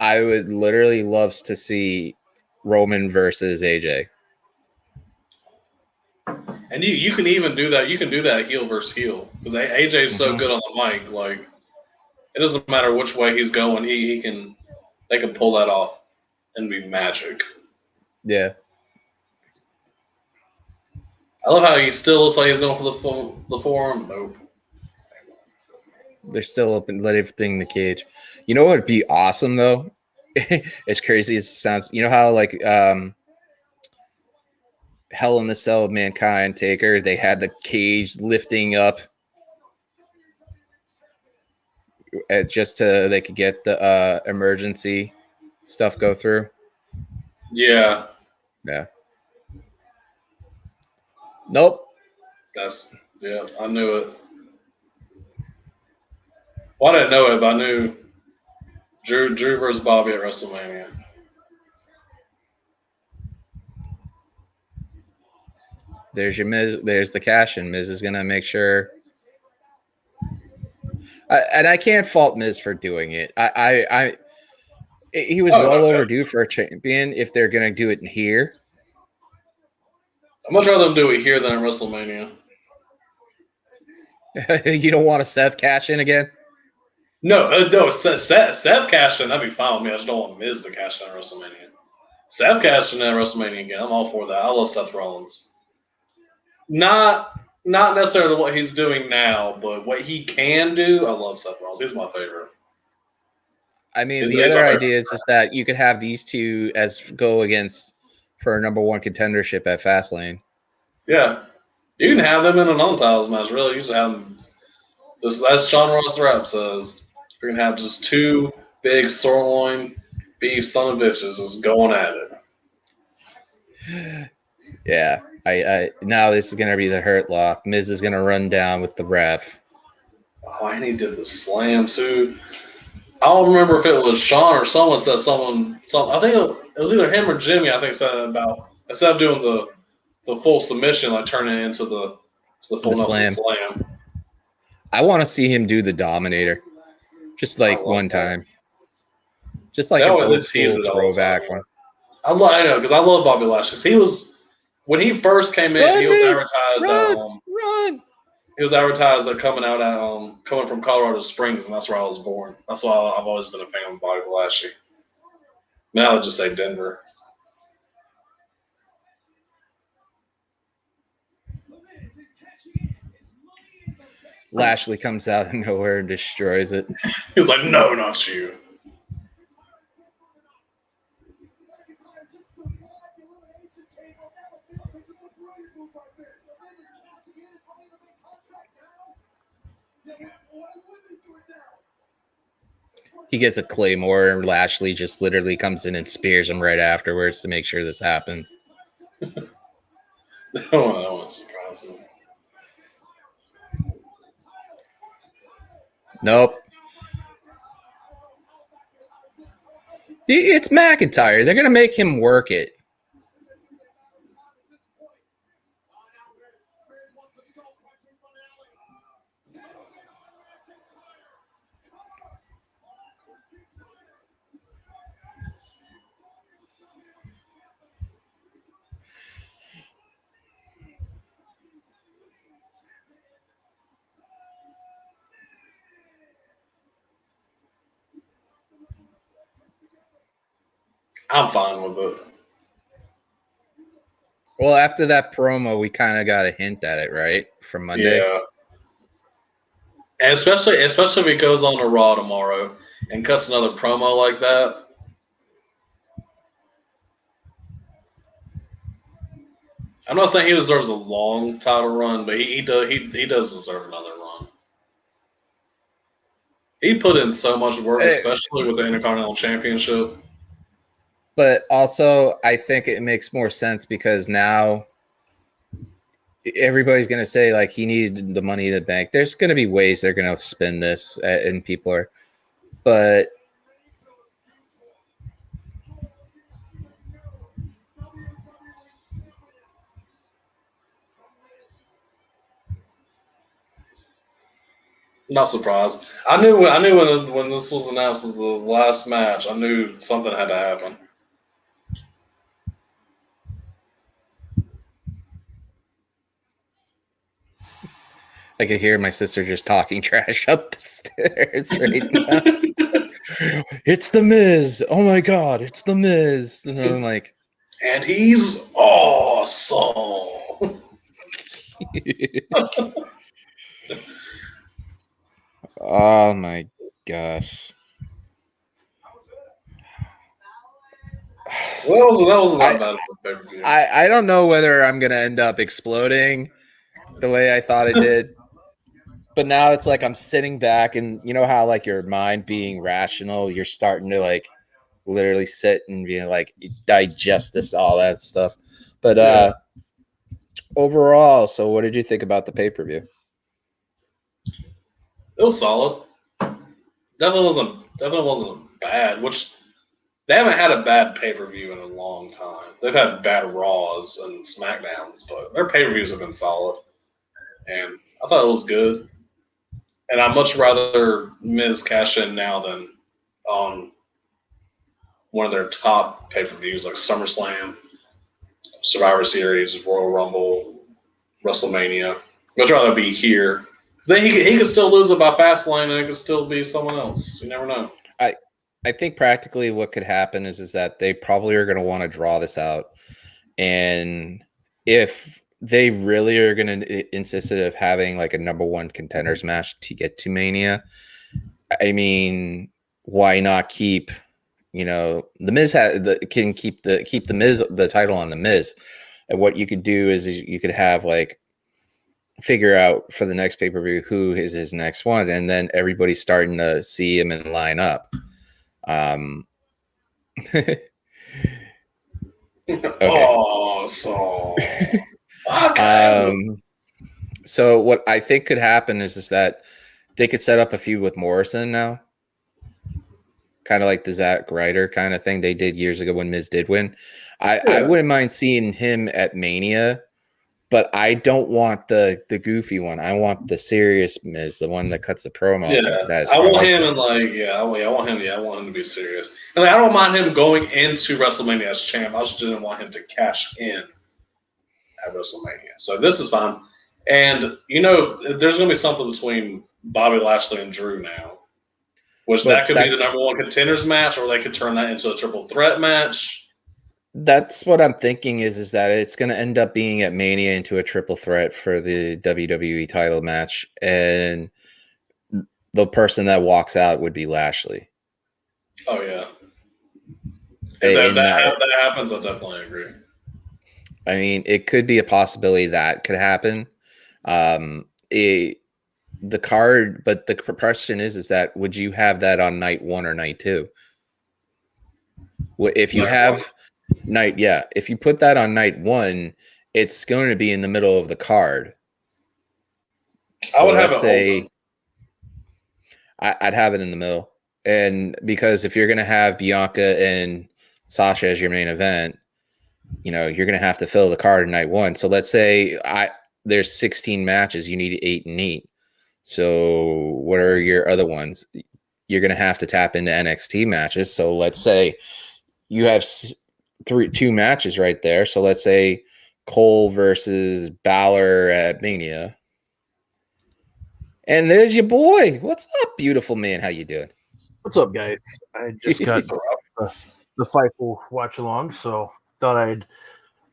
I would literally love to see Roman versus AJ. And you can even do that. You can do that heel versus heel because AJ is so good on the mic. Like it doesn't matter which way he's going. They can pull that off and be magic. Yeah. I love how he still looks like he's going for the forearm. Nope. They're still open, let everything in the cage. You know what would be awesome though? As crazy as it sounds, you know how like Hell in the Cell of Mankind Taker, they had the cage lifting up just to they could get the emergency stuff go through. Yeah. Yeah. Nope. I knew it. Well, I didn't know it, but I knew Drew versus Bobby at WrestleMania. There's your Miz. There's the cash in. Miz is gonna make sure. And I can't fault Miz for doing it. He was well overdue for a champion. If they're gonna do it in here, I'd much rather them do it here than at WrestleMania. You don't want a Seth cash in again? No. Seth cash in, that'd be fine with me. I just don't want Miz to cash in at WrestleMania. Seth cash in at WrestleMania again. I'm all for that. I love Seth Rollins. Not necessarily what he's doing now, but what he can do. I love Seth Rollins. He's my favorite. I mean, the other idea is just that you could have these two as go against for a number one contendership at Fastlane. Yeah. You can have them in a non-titles match, really. You just have them. As Sean Ross Rapp says, you're going to have just two big sirloin beef son of bitches just going at it. Yeah. I now this is going to be the Hurt Lock. Miz is going to run down with the ref. Oh, and he did the slam, too. I don't remember if it was Sean or someone said something. I think it was either him or Jimmy, I think, said about instead of doing the full submission, like turning it into the full Nelson slam. I want to see him do the Dominator, just like one time, just like an old school throwback one. I know because I love Bobby Lashley. Because he was when he first came in, he was advertised. He was advertised as coming from Colorado Springs, and that's where I was born. That's why I've always been a fan of Bobby Lashley. Now I'll just say Denver. Lashley comes out of nowhere and destroys it. He's like, no, not you. He gets a Claymore, and Lashley just literally comes in and spears him right afterwards to make sure this happens. That won't surprise me. Nope. It's McIntyre. They're going to make him work it. I'm fine with it. Well, after that promo, we kind of got a hint at it, right? From Monday. Yeah. And especially if he goes on to Raw tomorrow and cuts another promo like that. I'm not saying he deserves a long title run, but he does deserve another run. He put in so much work, especially with the Intercontinental Championship. But also, I think it makes more sense because now everybody's going to say, like, he needed the money in the bank. There's going to be ways they're going to spin this, and people are. But Not surprised. I knew when this was announced as the last match. I knew something had to happen. I could hear my sister just talking trash up the stairs right now. It's the Miz. Oh my God, it's the Miz. And I'm like, And he's awesome. oh my gosh. Well, that was not bad for pay-per-view. I don't know whether I'm gonna end up exploding the way I thought I did. But now it's like I'm sitting back, and you know how like your mind being rational, you're starting to like literally sit and be like digest this, all that stuff. But overall, so what did you think about the pay-per-view? It was solid. Definitely wasn't bad. Which they haven't had a bad pay-per-view in a long time. They've had bad Raws and Smackdowns, but their pay-per-views have been solid. And I thought it was good. And I'd much rather Miz cash in now than on one of their top pay-per-views like SummerSlam, Survivor Series, Royal Rumble, WrestleMania. Much rather be here. Then he could still lose it by Fastlane, and it could still be someone else. You never know. I think practically what could happen is that they probably are going to want to draw this out. And if they really are going to insist of having like a number one contenders match to get to Mania, I mean, why not keep, the Miz can keep the Miz, the title on the Miz. And what you could do is you could have like figure out for the next pay-per-view who is his next one, and then everybody's starting to see him and line up. Okay. Awesome. So what I think could happen is that they could set up a feud with Morrison now, kind of like the Zack Ryder kind of thing they did years ago when Miz did win. I wouldn't mind seeing him at Mania, but I don't want the goofy one. I want the serious Miz, the one that cuts the promo. Yeah, I want him I want him to be serious. And I don't mind him going into WrestleMania as champ. I just didn't want him to cash in at WrestleMania. So this is fine. And there's going to be something between Bobby Lashley and Drew now, that could be the number one contenders match, or they could turn that into a triple threat match. That's what I'm thinking is that it's going to end up being at Mania into a triple threat for the WWE title match, and the person that walks out would be Lashley. Oh yeah, if that happens, I definitely agree. I mean, it could be a possibility that could happen. The card, but the question is that would you have that on night 1 or night 2? If you have if you put that on night 1, it's going to be in the middle of the card. So I would have it. I'd have it in the middle, and because if you're going to have Bianca and Sasha as your main event, you're going to have to fill the card in night 1. So let's say there's 16 matches, you need 8 and 8. So what are your other ones? You're going to have to tap into NXT matches. So let's say you have 2 matches right there. So let's say Cole versus Balor at Mania. And there's your boy. What's up, beautiful man? How you doing? What's up, guys? I just got the Fightful watch along, so thought I'd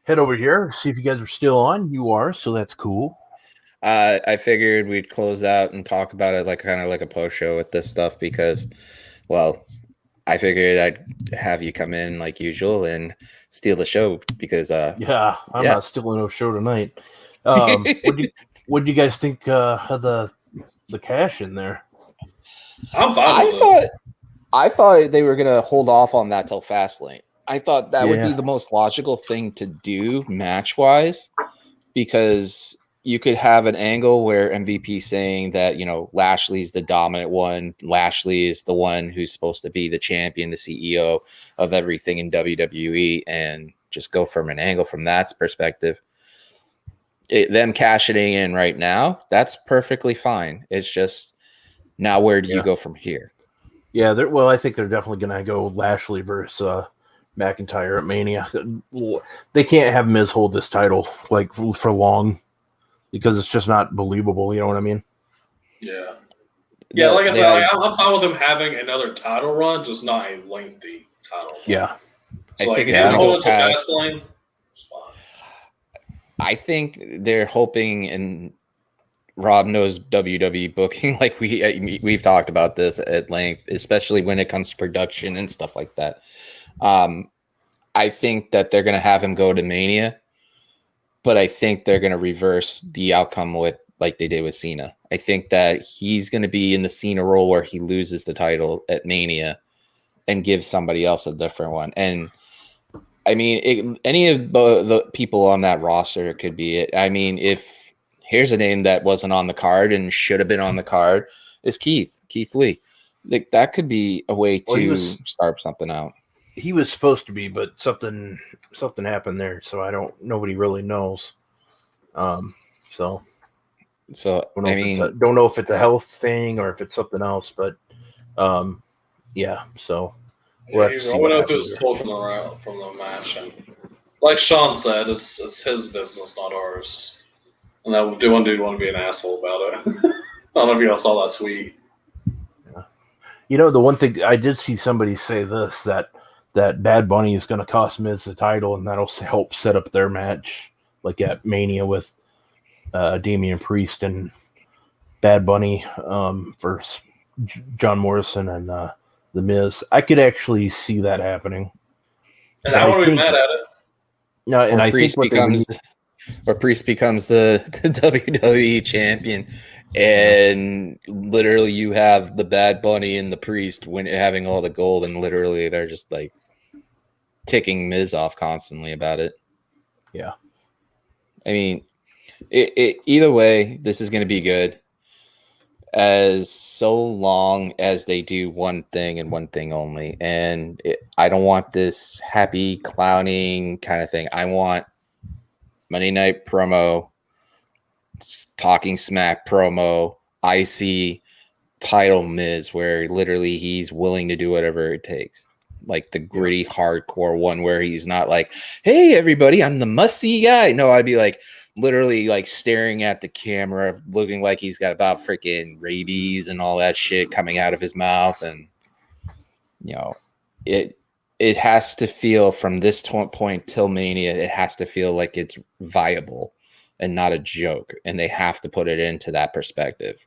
head over here, see if you guys are still on. You are, so that's cool. I figured we'd close out and talk about it kind of like a post show with this stuff because, well, I figured I'd have you come in like usual and steal the show because I'm not stealing no show tonight. What do you guys think of the cash in there? I'm fine. I thought they were gonna hold off on that till Fastlane. I thought that would be the most logical thing to do match wise, because you could have an angle where MVP saying that, Lashley's the dominant one. Lashley is the one who's supposed to be the champion, the CEO of everything in WWE, and just go from an angle from that perspective. Them cashing in right now, that's perfectly fine. It's just Now, where do you go from here? Yeah, well, I think they're definitely going to go Lashley versus McIntyre at Mania. They can't have Miz hold this title like for long because it's just not believable. You know what I mean? Yeah. Yeah, like I said, I'm fine with him having another title run, just not a lengthy title run. Yeah. So I think it's going to Fastlane. I think they're hoping, and Rob knows WWE booking, like we've talked about this at length, especially when it comes to production and stuff like that. I think that they're going to have him go to Mania, but I think they're going to reverse the outcome with like they did with Cena. I think that he's going to be in the Cena role where he loses the title at Mania and gives somebody else a different one. And I mean, any of the people on that roster could be it. I mean, if here's a name that wasn't on the card and should have been on the card is Keith Lee. Like that could be a way to start something out. He was supposed to be, but something happened there, so nobody really knows. So I mean, don't know if it's a health thing or if it's something else, but yeah. So we'll have to see what else was pulled from the match, and like Sean said, it's his business, not ours. And that one dude want to be an asshole about it. I don't know if y'all saw that tweet. Yeah. You know, the one thing I did see somebody say this that Bad Bunny is going to cost Miz the title, and that'll help set up their match, like at Mania with Damian Priest and Bad Bunny versus John Morrison and The Miz. I could actually see that happening. And I wouldn't be mad at it. No, and I think Priest becomes the WWE champion, and literally you have the Bad Bunny and the Priest having all the gold, and literally they're just like ticking Miz off constantly about it. Yeah, I mean, either way, this is going to be good. As so long as they do one thing and one thing only, and I don't want this happy clowning kind of thing. I want Monday Night promo, talking smack promo, IC title Miz, where literally he's willing to do whatever it takes. Like the gritty, hardcore one where he's not like, hey, everybody, I'm the must-see guy. No, I'd be like literally like staring at the camera, looking like he's got about freaking rabies and all that shit coming out of his mouth. And, you know, it has to feel from this point till Mania, it has to feel like it's viable and not a joke. And they have to put it into that perspective.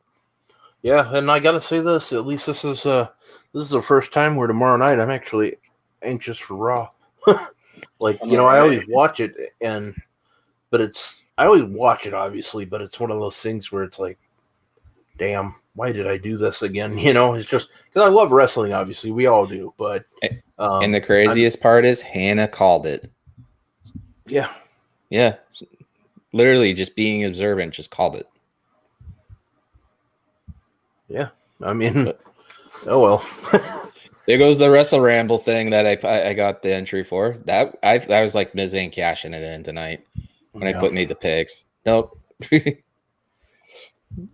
Yeah, and I gotta say this. At least this is the first time where tomorrow night I'm actually anxious for Raw. Like, you know, I always watch it, I always watch it obviously, but it's one of those things where it's like, damn, why did I do this again? You know, it's just because I love wrestling. Obviously, we all do, but and the craziest part is Hannah called it. Yeah, literally just being observant, just called it. Yeah, I mean, oh well. There goes the Wrestle Ramble thing that I got the entry for. That I was like, Miz ain't cashing it in tonight when I made the picks. Nope.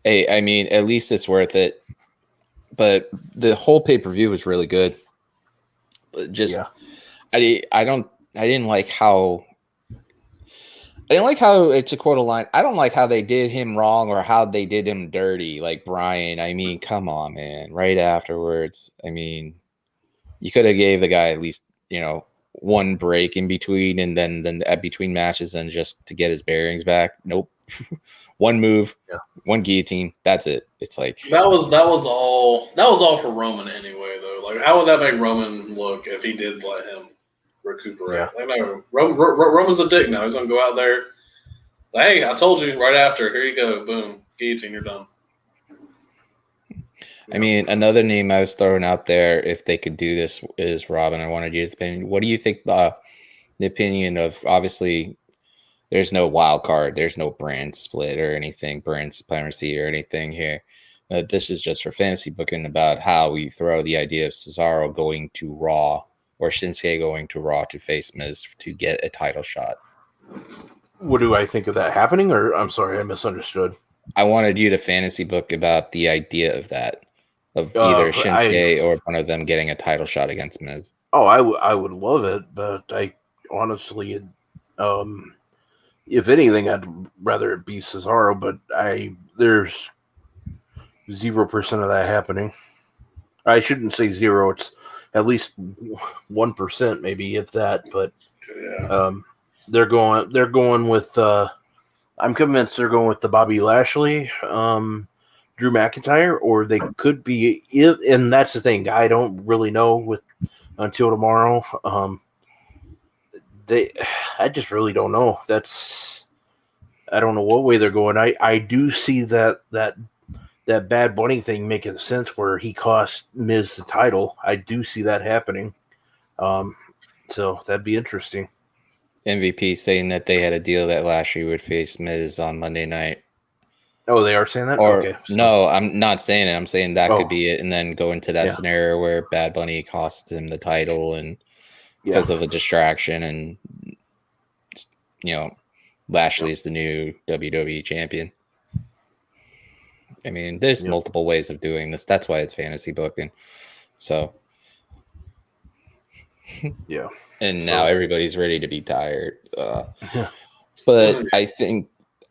Hey, I mean, at least it's worth it. But the whole pay-per-view was really good. Just, I didn't like how. I didn't like how, to quote a line, I don't like how they did him wrong or how they did him dirty, like Brian. I mean, come on, man. Right afterwards, I mean, you could have gave the guy at least, you know, one break in between and then between matches and just to get his bearings back. Nope. One move, one guillotine. That's it. It's like that was all for Roman anyway, though. Like, how would that make Roman look if he did let him recuperate? Like, no, Roman's a dick now. He's gonna go out there. Hey, I told you right after. Here you go. Boom, guillotine. You're done. I mean, another name I was throwing out there, if they could do this, is Robin. I wanted your opinion. What do you think the opinion of, obviously, there's no wild card, there's no brand split or anything, brand supremacy or anything here. This is just for fantasy booking about how we throw the idea of Cesaro going to Raw or Shinsuke going to Raw to face Miz to get a title shot. What do I think of that happening? Or I'm sorry, I misunderstood. I wanted you to fantasy book about the idea of that. of either I Shinsuke or one of them getting a title shot against Miz. I would love it, but I honestly, if anything, I'd rather it be Cesaro. But there's 0% of that happening. I shouldn't say zero. It's at least 1%, maybe if that. But Yeah. they're going with. I'm convinced they're going with the Bobby Lashley, Drew McIntyre, or they could be. And that's the thing. I don't really know until tomorrow. I just really don't know. I don't know what way they're going. I do see that Bad Bunny thing making sense where he cost Miz the title. I do see that happening. So that'd be interesting. MVP saying that they had a deal that Lashley would face Miz on Monday night. Oh, they are saying that? Or okay. So. no, I'm not saying it. I'm saying that could Oh. be it, and then go into that scenario where Bad Bunny cost him the title and because of a distraction, and Lashley is the new WWE champion. I mean, there's multiple ways of doing this. That's why it's fantasy booking. So yeah. And now everybody's ready to be tired. But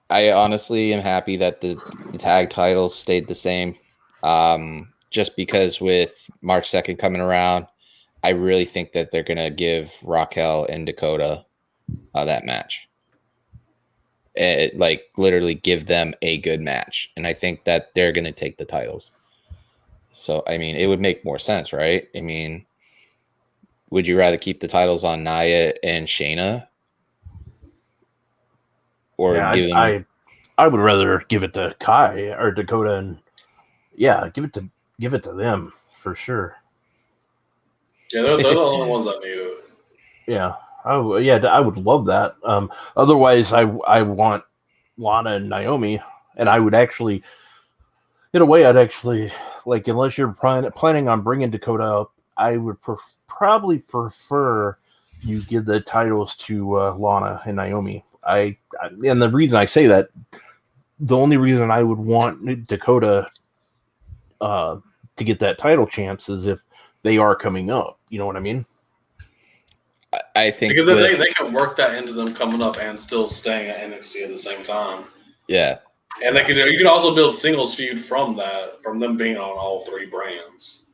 I honestly am happy that the tag titles stayed the same. Just because with March 2nd coming around, I really think that they're going to give Raquel and Dakota that match. Literally give them a good match. And I think that they're going to take the titles. So, I mean, it would make more sense, right? I mean, would you rather keep the titles on Nia and Shayna? Or I would rather give it to Kai or Dakota and give it to them for sure. Yeah, they're the only ones that need it. Yeah. I would love that. Otherwise, I want Lana and Naomi, and I would actually, in a way, unless you're planning on bringing Dakota up, I would probably prefer you give the titles to Lana and Naomi. And the reason I say that, the only reason I would want Dakota to get that title chance is if they are coming up. You know what I mean? I think because they can work that into them coming up and still staying at NXT at the same time. Yeah, and you can also build singles feud from them being on all three brands.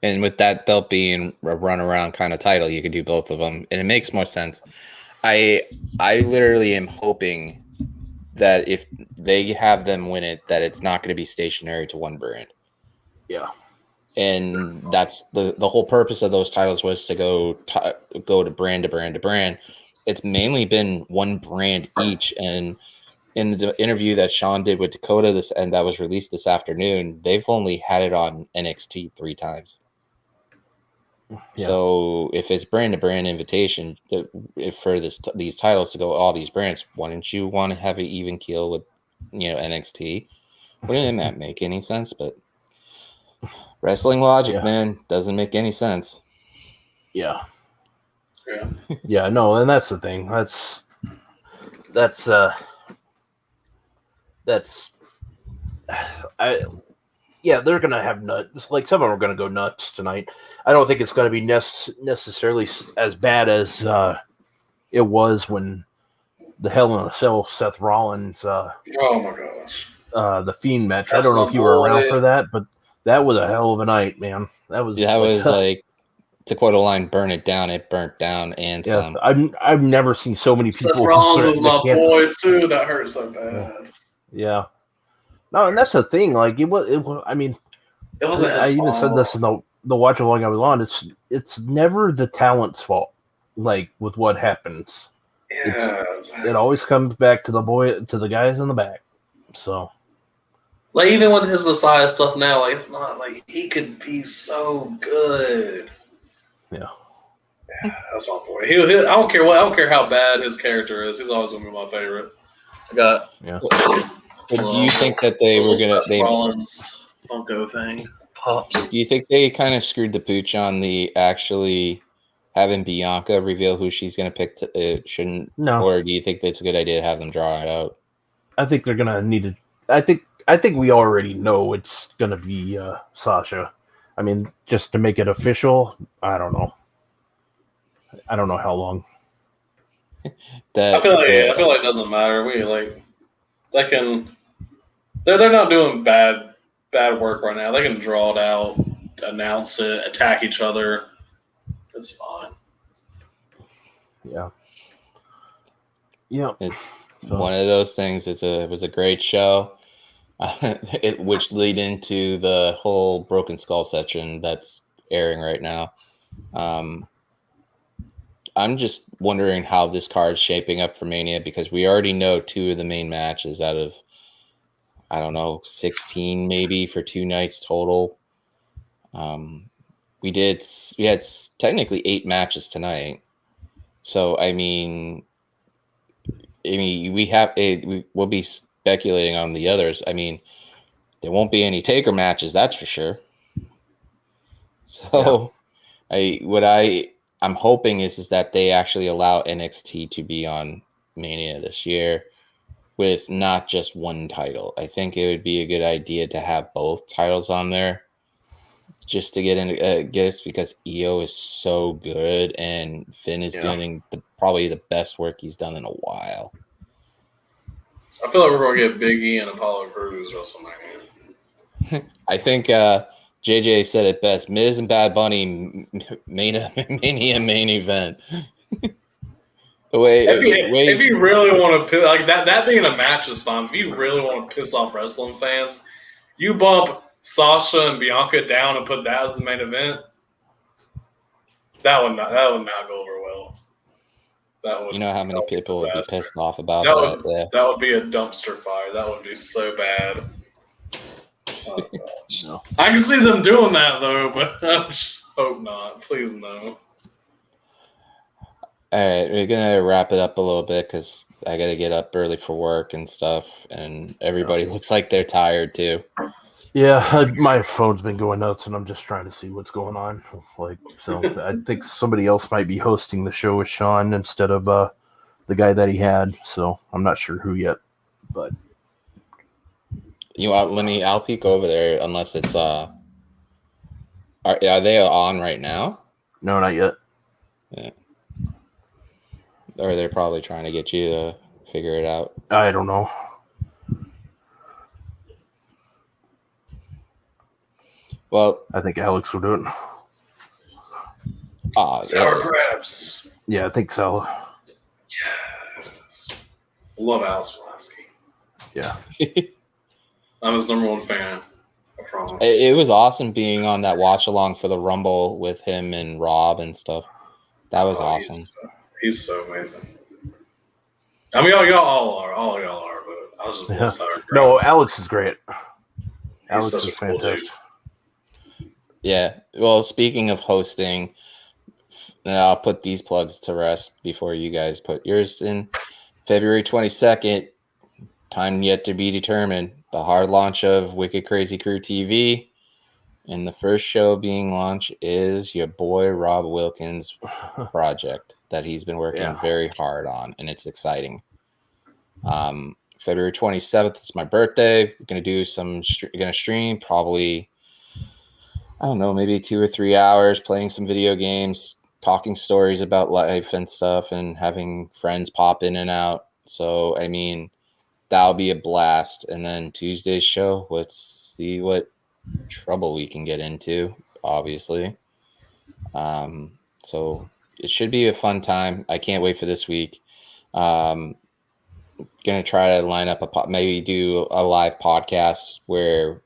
And with that belt being a runaround kind of title, you could do both of them, and it makes more sense. I literally am hoping that if they have them win it, that it's not going to be stationary to one brand. Yeah. And that's the whole purpose of those titles was to go to brand to brand to brand. It's mainly been one brand each. And in the interview that Sean did with Dakota and that was released this afternoon, they've only had it on NXT 3 times. Yeah. So if it's brand to brand invitation, if for these titles to go all these brands, wouldn't you want to have an even keel with NXT? Wouldn't that make any sense? But wrestling logic, man, doesn't make any sense. Yeah. No, and that's the thing. They're gonna have nuts. Like some of them are gonna go nuts tonight. I don't think it's gonna be necessarily as bad as it was when the Hell in a Cell Seth Rollins. Oh my gosh. The Fiend match. I don't know if you were around for that, but that was a hell of a night, man. That was like, to quote a line, burn it down. It burnt down and some. I've never seen so many people. Seth Rollins is my boy too. That hurt so bad. Yeah. No, and that's the thing. Like it was. I mean, it wasn't. I even said this in the watch along I was on. It's never the talent's fault. Like with what happens, it always comes back to the guys in the back. So. Like even with his Messiah stuff now, like it's not like he could be so good. Yeah, that's my boy. I don't care how bad his character is. He's always gonna be my favorite. Well, do you think that they were gonna Rollins Funko thing pops? Do you think they kind of screwed the pooch on the actually having Bianca reveal who she's gonna pick? Shouldn't no, or do you think it's a good idea to have them draw it out? I think they're gonna need to. I I think we already know it's gonna be Sasha. I mean, just to make it official, I don't know. I don't know how long. I feel like it doesn't matter. They can. They're not doing bad work right now. They can draw it out, announce it, attack each other. It's fine. Yeah. Yeah. It's one of those things. It was a great show, which lead into the whole Broken Skull section that's airing right now. I'm just wondering how this card's shaping up for Mania, because we already know 2 of the main matches out of, I don't know, 16 maybe for 2 nights total. We had technically 8 matches tonight. So we'll be speculating on the others. I mean, there won't be any Taker matches, that's for sure. So I'm hoping is that they actually allow NXT to be on Mania this year with not just one title. I think it would be a good idea to have both titles on there, just to get it, because EO is so good and Finn is doing probably the best work he's done in a while. I feel like we're going to get Big E and Apollo Crews WrestleMania. I think JJ said it best. Miz and Bad Bunny Mania main event. If you really want to, like that being a match is fine. If you really want to piss off wrestling fans, you bump Sasha and Bianca down and put that as the main event. That would not go over well. You know how many people would be pissed off about that? That would be a dumpster fire. That would be so bad. Oh, gosh. No. I can see them doing that though, but I just hope not. Please no. All right, we're gonna wrap it up a little bit because I gotta get up early for work and stuff, and everybody looks like they're tired too. Yeah, my phone's been going nuts, and I'm just trying to see what's going on. So I think somebody else might be hosting the show with Sean instead of the guy that he had. So I'm not sure who yet, but I'll peek over there unless it's are they on right now? No, not yet. Yeah. Or they're probably trying to get you to figure it out. I don't know. Well, I think Alex will do it. Sour grabs. Yeah, I think so. Yes. Love Alex Pulaski. Yeah. I'm his number 1 fan. I promise. It was awesome being on that watch along for the Rumble with him and Rob and stuff. That was awesome. He's so amazing. I mean, y'all all are, but I was just No, Alex is great. Alex is fantastic. Yeah. Well, speaking of hosting, I'll put these plugs to rest before you guys put yours in. February 22nd, time yet to be determined. The hard launch of Wicked Crazy Crew TV. And the first show being launched is your boy Rob Wilkins' project that he's been working very hard on, and it's exciting. February 27th is my birthday. We're gonna stream probably, I don't know, maybe 2 or 3 hours playing some video games, talking stories about life and stuff, and having friends pop in and out. So I mean, that'll be a blast. And then Tuesday's show, let's see what trouble we can get into, obviously. So it should be a fun time. I can't wait for this week. Gonna try to line up maybe do a live podcast where,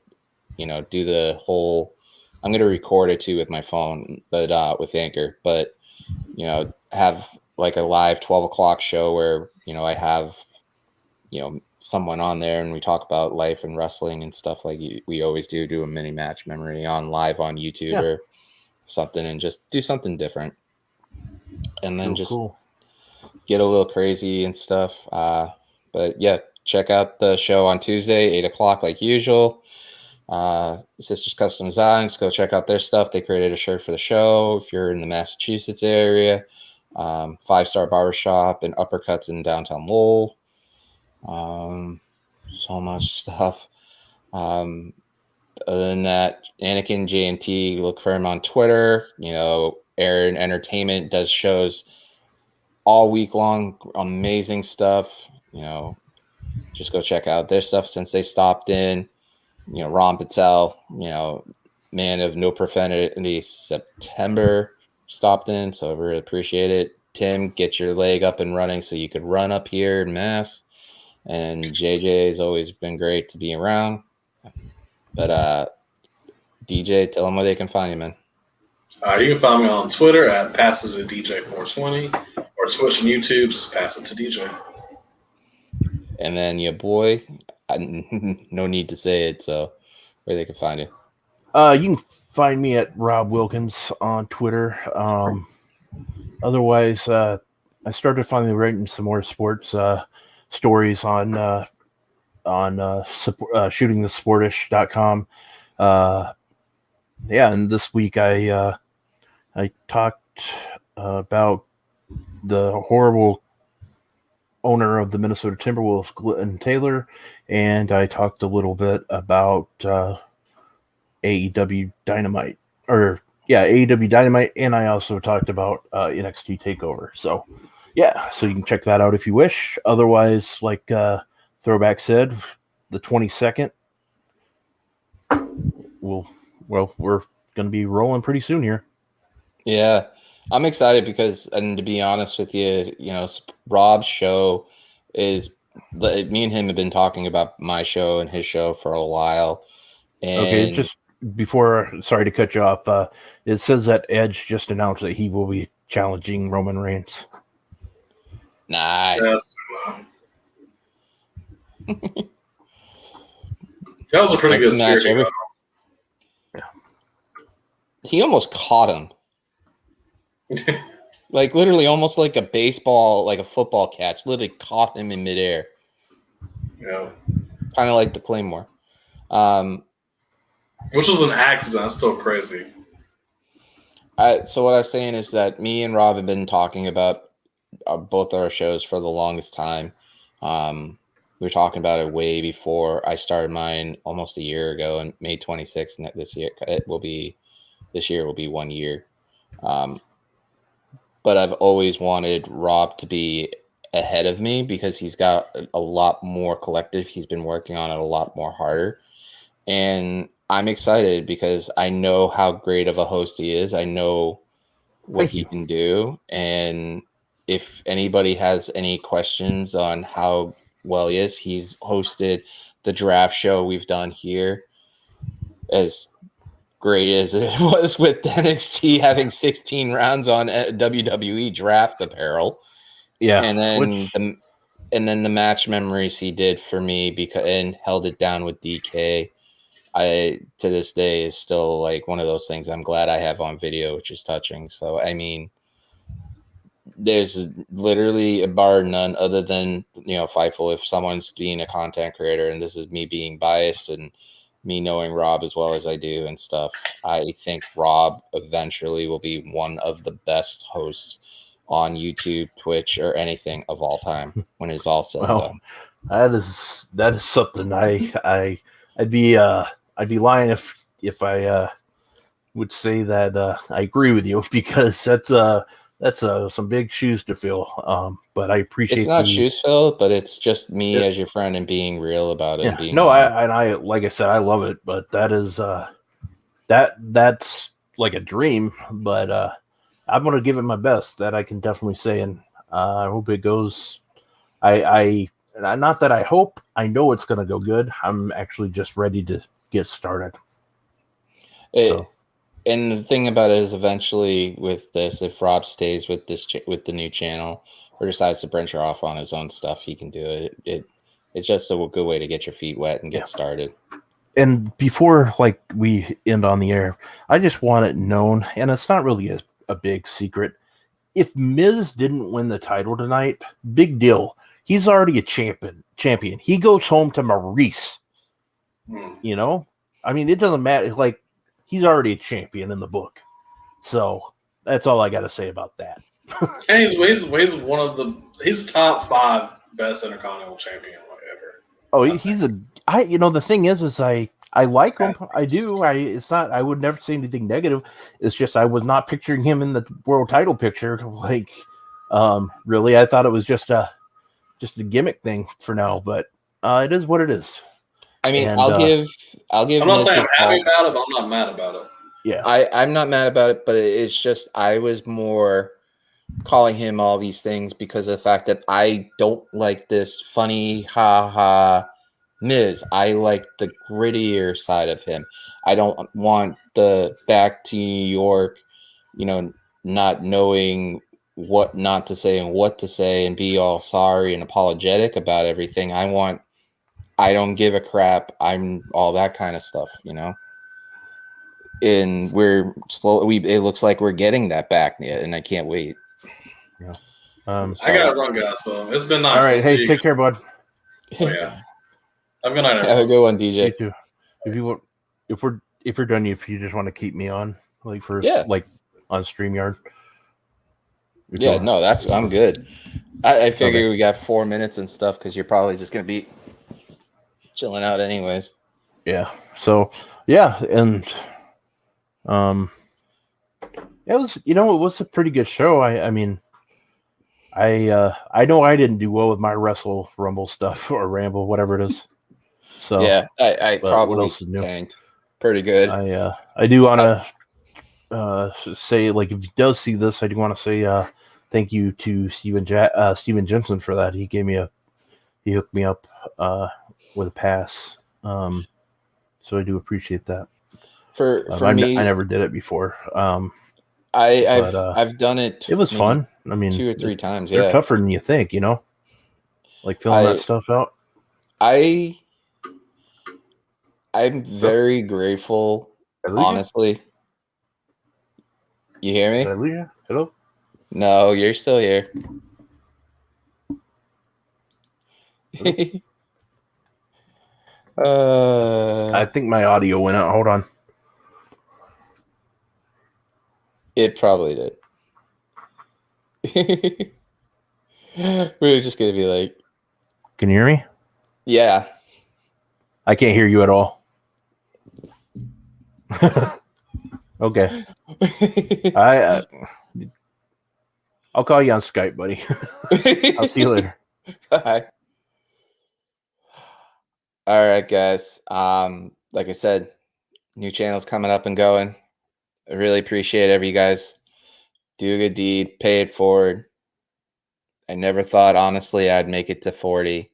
do the whole, I'm gonna record it too with my phone, but with Anchor, but have like a live 12 o'clock show where, I have, someone on there and we talk about life and wrestling and stuff like we always do a mini match memory on live on YouTube or something, and just do something different. And then get a little crazy and stuff. But yeah, check out the show on Tuesday, 8 o'clock, like usual. Sisters Custom Designs, go check out their stuff. They created a shirt for the show. If you're in the Massachusetts area, 5-Star Barbershop and Uppercuts in downtown Lowell. So much stuff. Other than that, Anakin JNT, look for him on Twitter. Aaron Entertainment does shows all week long, amazing stuff. Just go check out their stuff since they stopped in. Ron Patel, man of no profanity, September stopped in, so I really appreciate it. Tim, get your leg up and running so you could run up here in Mass. And JJ has always been great to be around. But DJ, tell them where they can find you, man. You can find me on Twitter at PassItToDJ420 or Twitch and YouTube, just Pass It to DJ. And then your boy, no need to say it, so where they can find you. You can find me at Rob Wilkins on Twitter. Otherwise, I started finally writing some more sports stories on shootingthesportish.com. And this week I talked about the horrible owner of the Minnesota Timberwolves, Clinton Taylor, and I talked a little bit about AEW Dynamite, AEW Dynamite, and I also talked about NXT TakeOver. So you can check that out if you wish. Otherwise, like Throwback said, the 22nd, we're going to be rolling pretty soon here. Yeah, I'm excited because, and to be honest with you, Rob's show is, me and him have been talking about my show and his show for a while. And okay, just before, sorry to cut you off, it says that Edge just announced that he will be challenging Roman Reigns. Nice. That was a pretty good match. He almost caught him. Like literally almost like a baseball, like a football catch, literally caught him in midair. Yeah. Kind of like the Claymore. Which was an accident. That's still crazy. So what I was saying is that me and Rob have been talking about both our shows for the longest time. We were talking about it way before I started mine almost a year ago, and May 26th this year will be 1 year. But I've always wanted Rob to be ahead of me because he's got a lot more collective. He's been working on it a lot more harder. And I'm excited because I know how great of a host he is. I know what he can do. And if anybody has any questions on how well he is, he's hosted the draft show we've done here. As great as it was with NXT having 16 rounds on WWE draft apparel. Yeah. And then the match memories he did for me and held it down with DK. To this day is still like one of those things I'm glad I have on video, which is touching. So, I mean, there's literally a bar none other than, Fightful. If someone's being a content creator, and this is me being biased and me knowing Rob as well as I do and stuff, I think Rob eventually will be one of the best hosts on YouTube, Twitch, or anything of all time when it's all said and done. That is something I'd be lying if I would say that I agree with you, because that's some big shoes to fill. But I appreciate it's not shoes fill, but it's just me as your friend and being real about it. Yeah. And being I like I said, I love it, but that is that's like a dream. But I'm gonna give it my best. That I can definitely say, and I hope it goes. I not that I hope. I know it's gonna go good. I'm actually just ready to get started. And the thing about it is, eventually with this, if Rob stays with with the new channel or decides to branch off on his own stuff, he can do it. It's just a good way to get your feet wet and get started. And before we end on the air, I just want it known, and it's not really a big secret. If Miz didn't win the title tonight, big deal. He's already a champion. He goes home to Maurice. I mean, it doesn't matter. He's already a champion in the book. So that's all I got to say about that. And he's top 5 best Intercontinental champion ever. Oh, he's a. The thing is I like him. I do. It's not. I would never say anything negative. It's just I was not picturing him in the world title picture. Like, really, I thought it was just a gimmick thing for now. But it is what it is. I mean, And, I'll give. I'm not Miz saying his I'm happy fault. about it, but I'm not mad about it. Yeah, I'm not mad about it, but it's just I was more calling him all these things because of the fact that I don't like this funny ha ha Miz. I like the grittier side of him. I don't want the back to New York, not knowing what not to say and what to say and be all sorry and apologetic about everything. I don't give a crap. I'm all that kind of stuff, And we're slow. It looks like we're getting that back yet, and I can't wait. yeah. I gotta run, guys. But it's been nice. All right, I'll hey, see you. take care, bud. Oh, yeah. Have a good night, Have a everyone. good one, You DJ. too. If you want, if we're done, if you just want to keep me on, like for Yeah. like on StreamYard. Yeah, no, I'm good. I figure Okay. we got 4 minutes and stuff because you're probably just gonna be chilling out anyways. Yeah. So yeah, and it was a pretty good show. I mean, I know I didn't do well with my Wrestle Rumble stuff or Ramble, whatever it is. So yeah, I but probably what else is new? tanked pretty good. I do want to say, like, if he does see this, I do want to say thank you to Steven Jensen for that. He hooked me up with a pass. So I do appreciate that. For I me, I never did it before. I've done it. It was maybe fun. I mean, 2 or 3 times. they're Yeah, tougher than you think, like filling that stuff out. I'm very grateful. Did I lose you? Honestly, you hear Did I me? lose you? Hello? No, you're still here. I think my audio went out. Hold on. It probably did. We were just gonna be like, Can you hear me? yeah. I can't hear you at all. Okay. I'll call you on Skype, buddy. I'll see you later. Bye. All right, guys. Like I said, new channels coming up and going. I really appreciate every you guys. Do a good deed, pay it forward. I never thought, honestly, I'd make it to 40.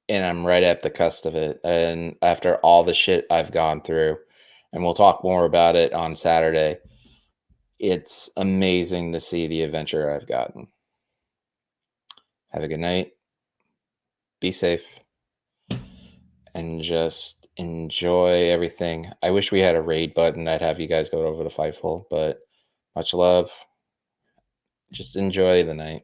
And I'm right at the cusp of it. And after all the shit I've gone through, and we'll talk more about it on Saturday, it's amazing to see the adventure I've gotten. Have a good night. Be safe. And just enjoy everything. I wish we had a raid button. I'd have you guys go over to Fightful, but much love. Just enjoy the night.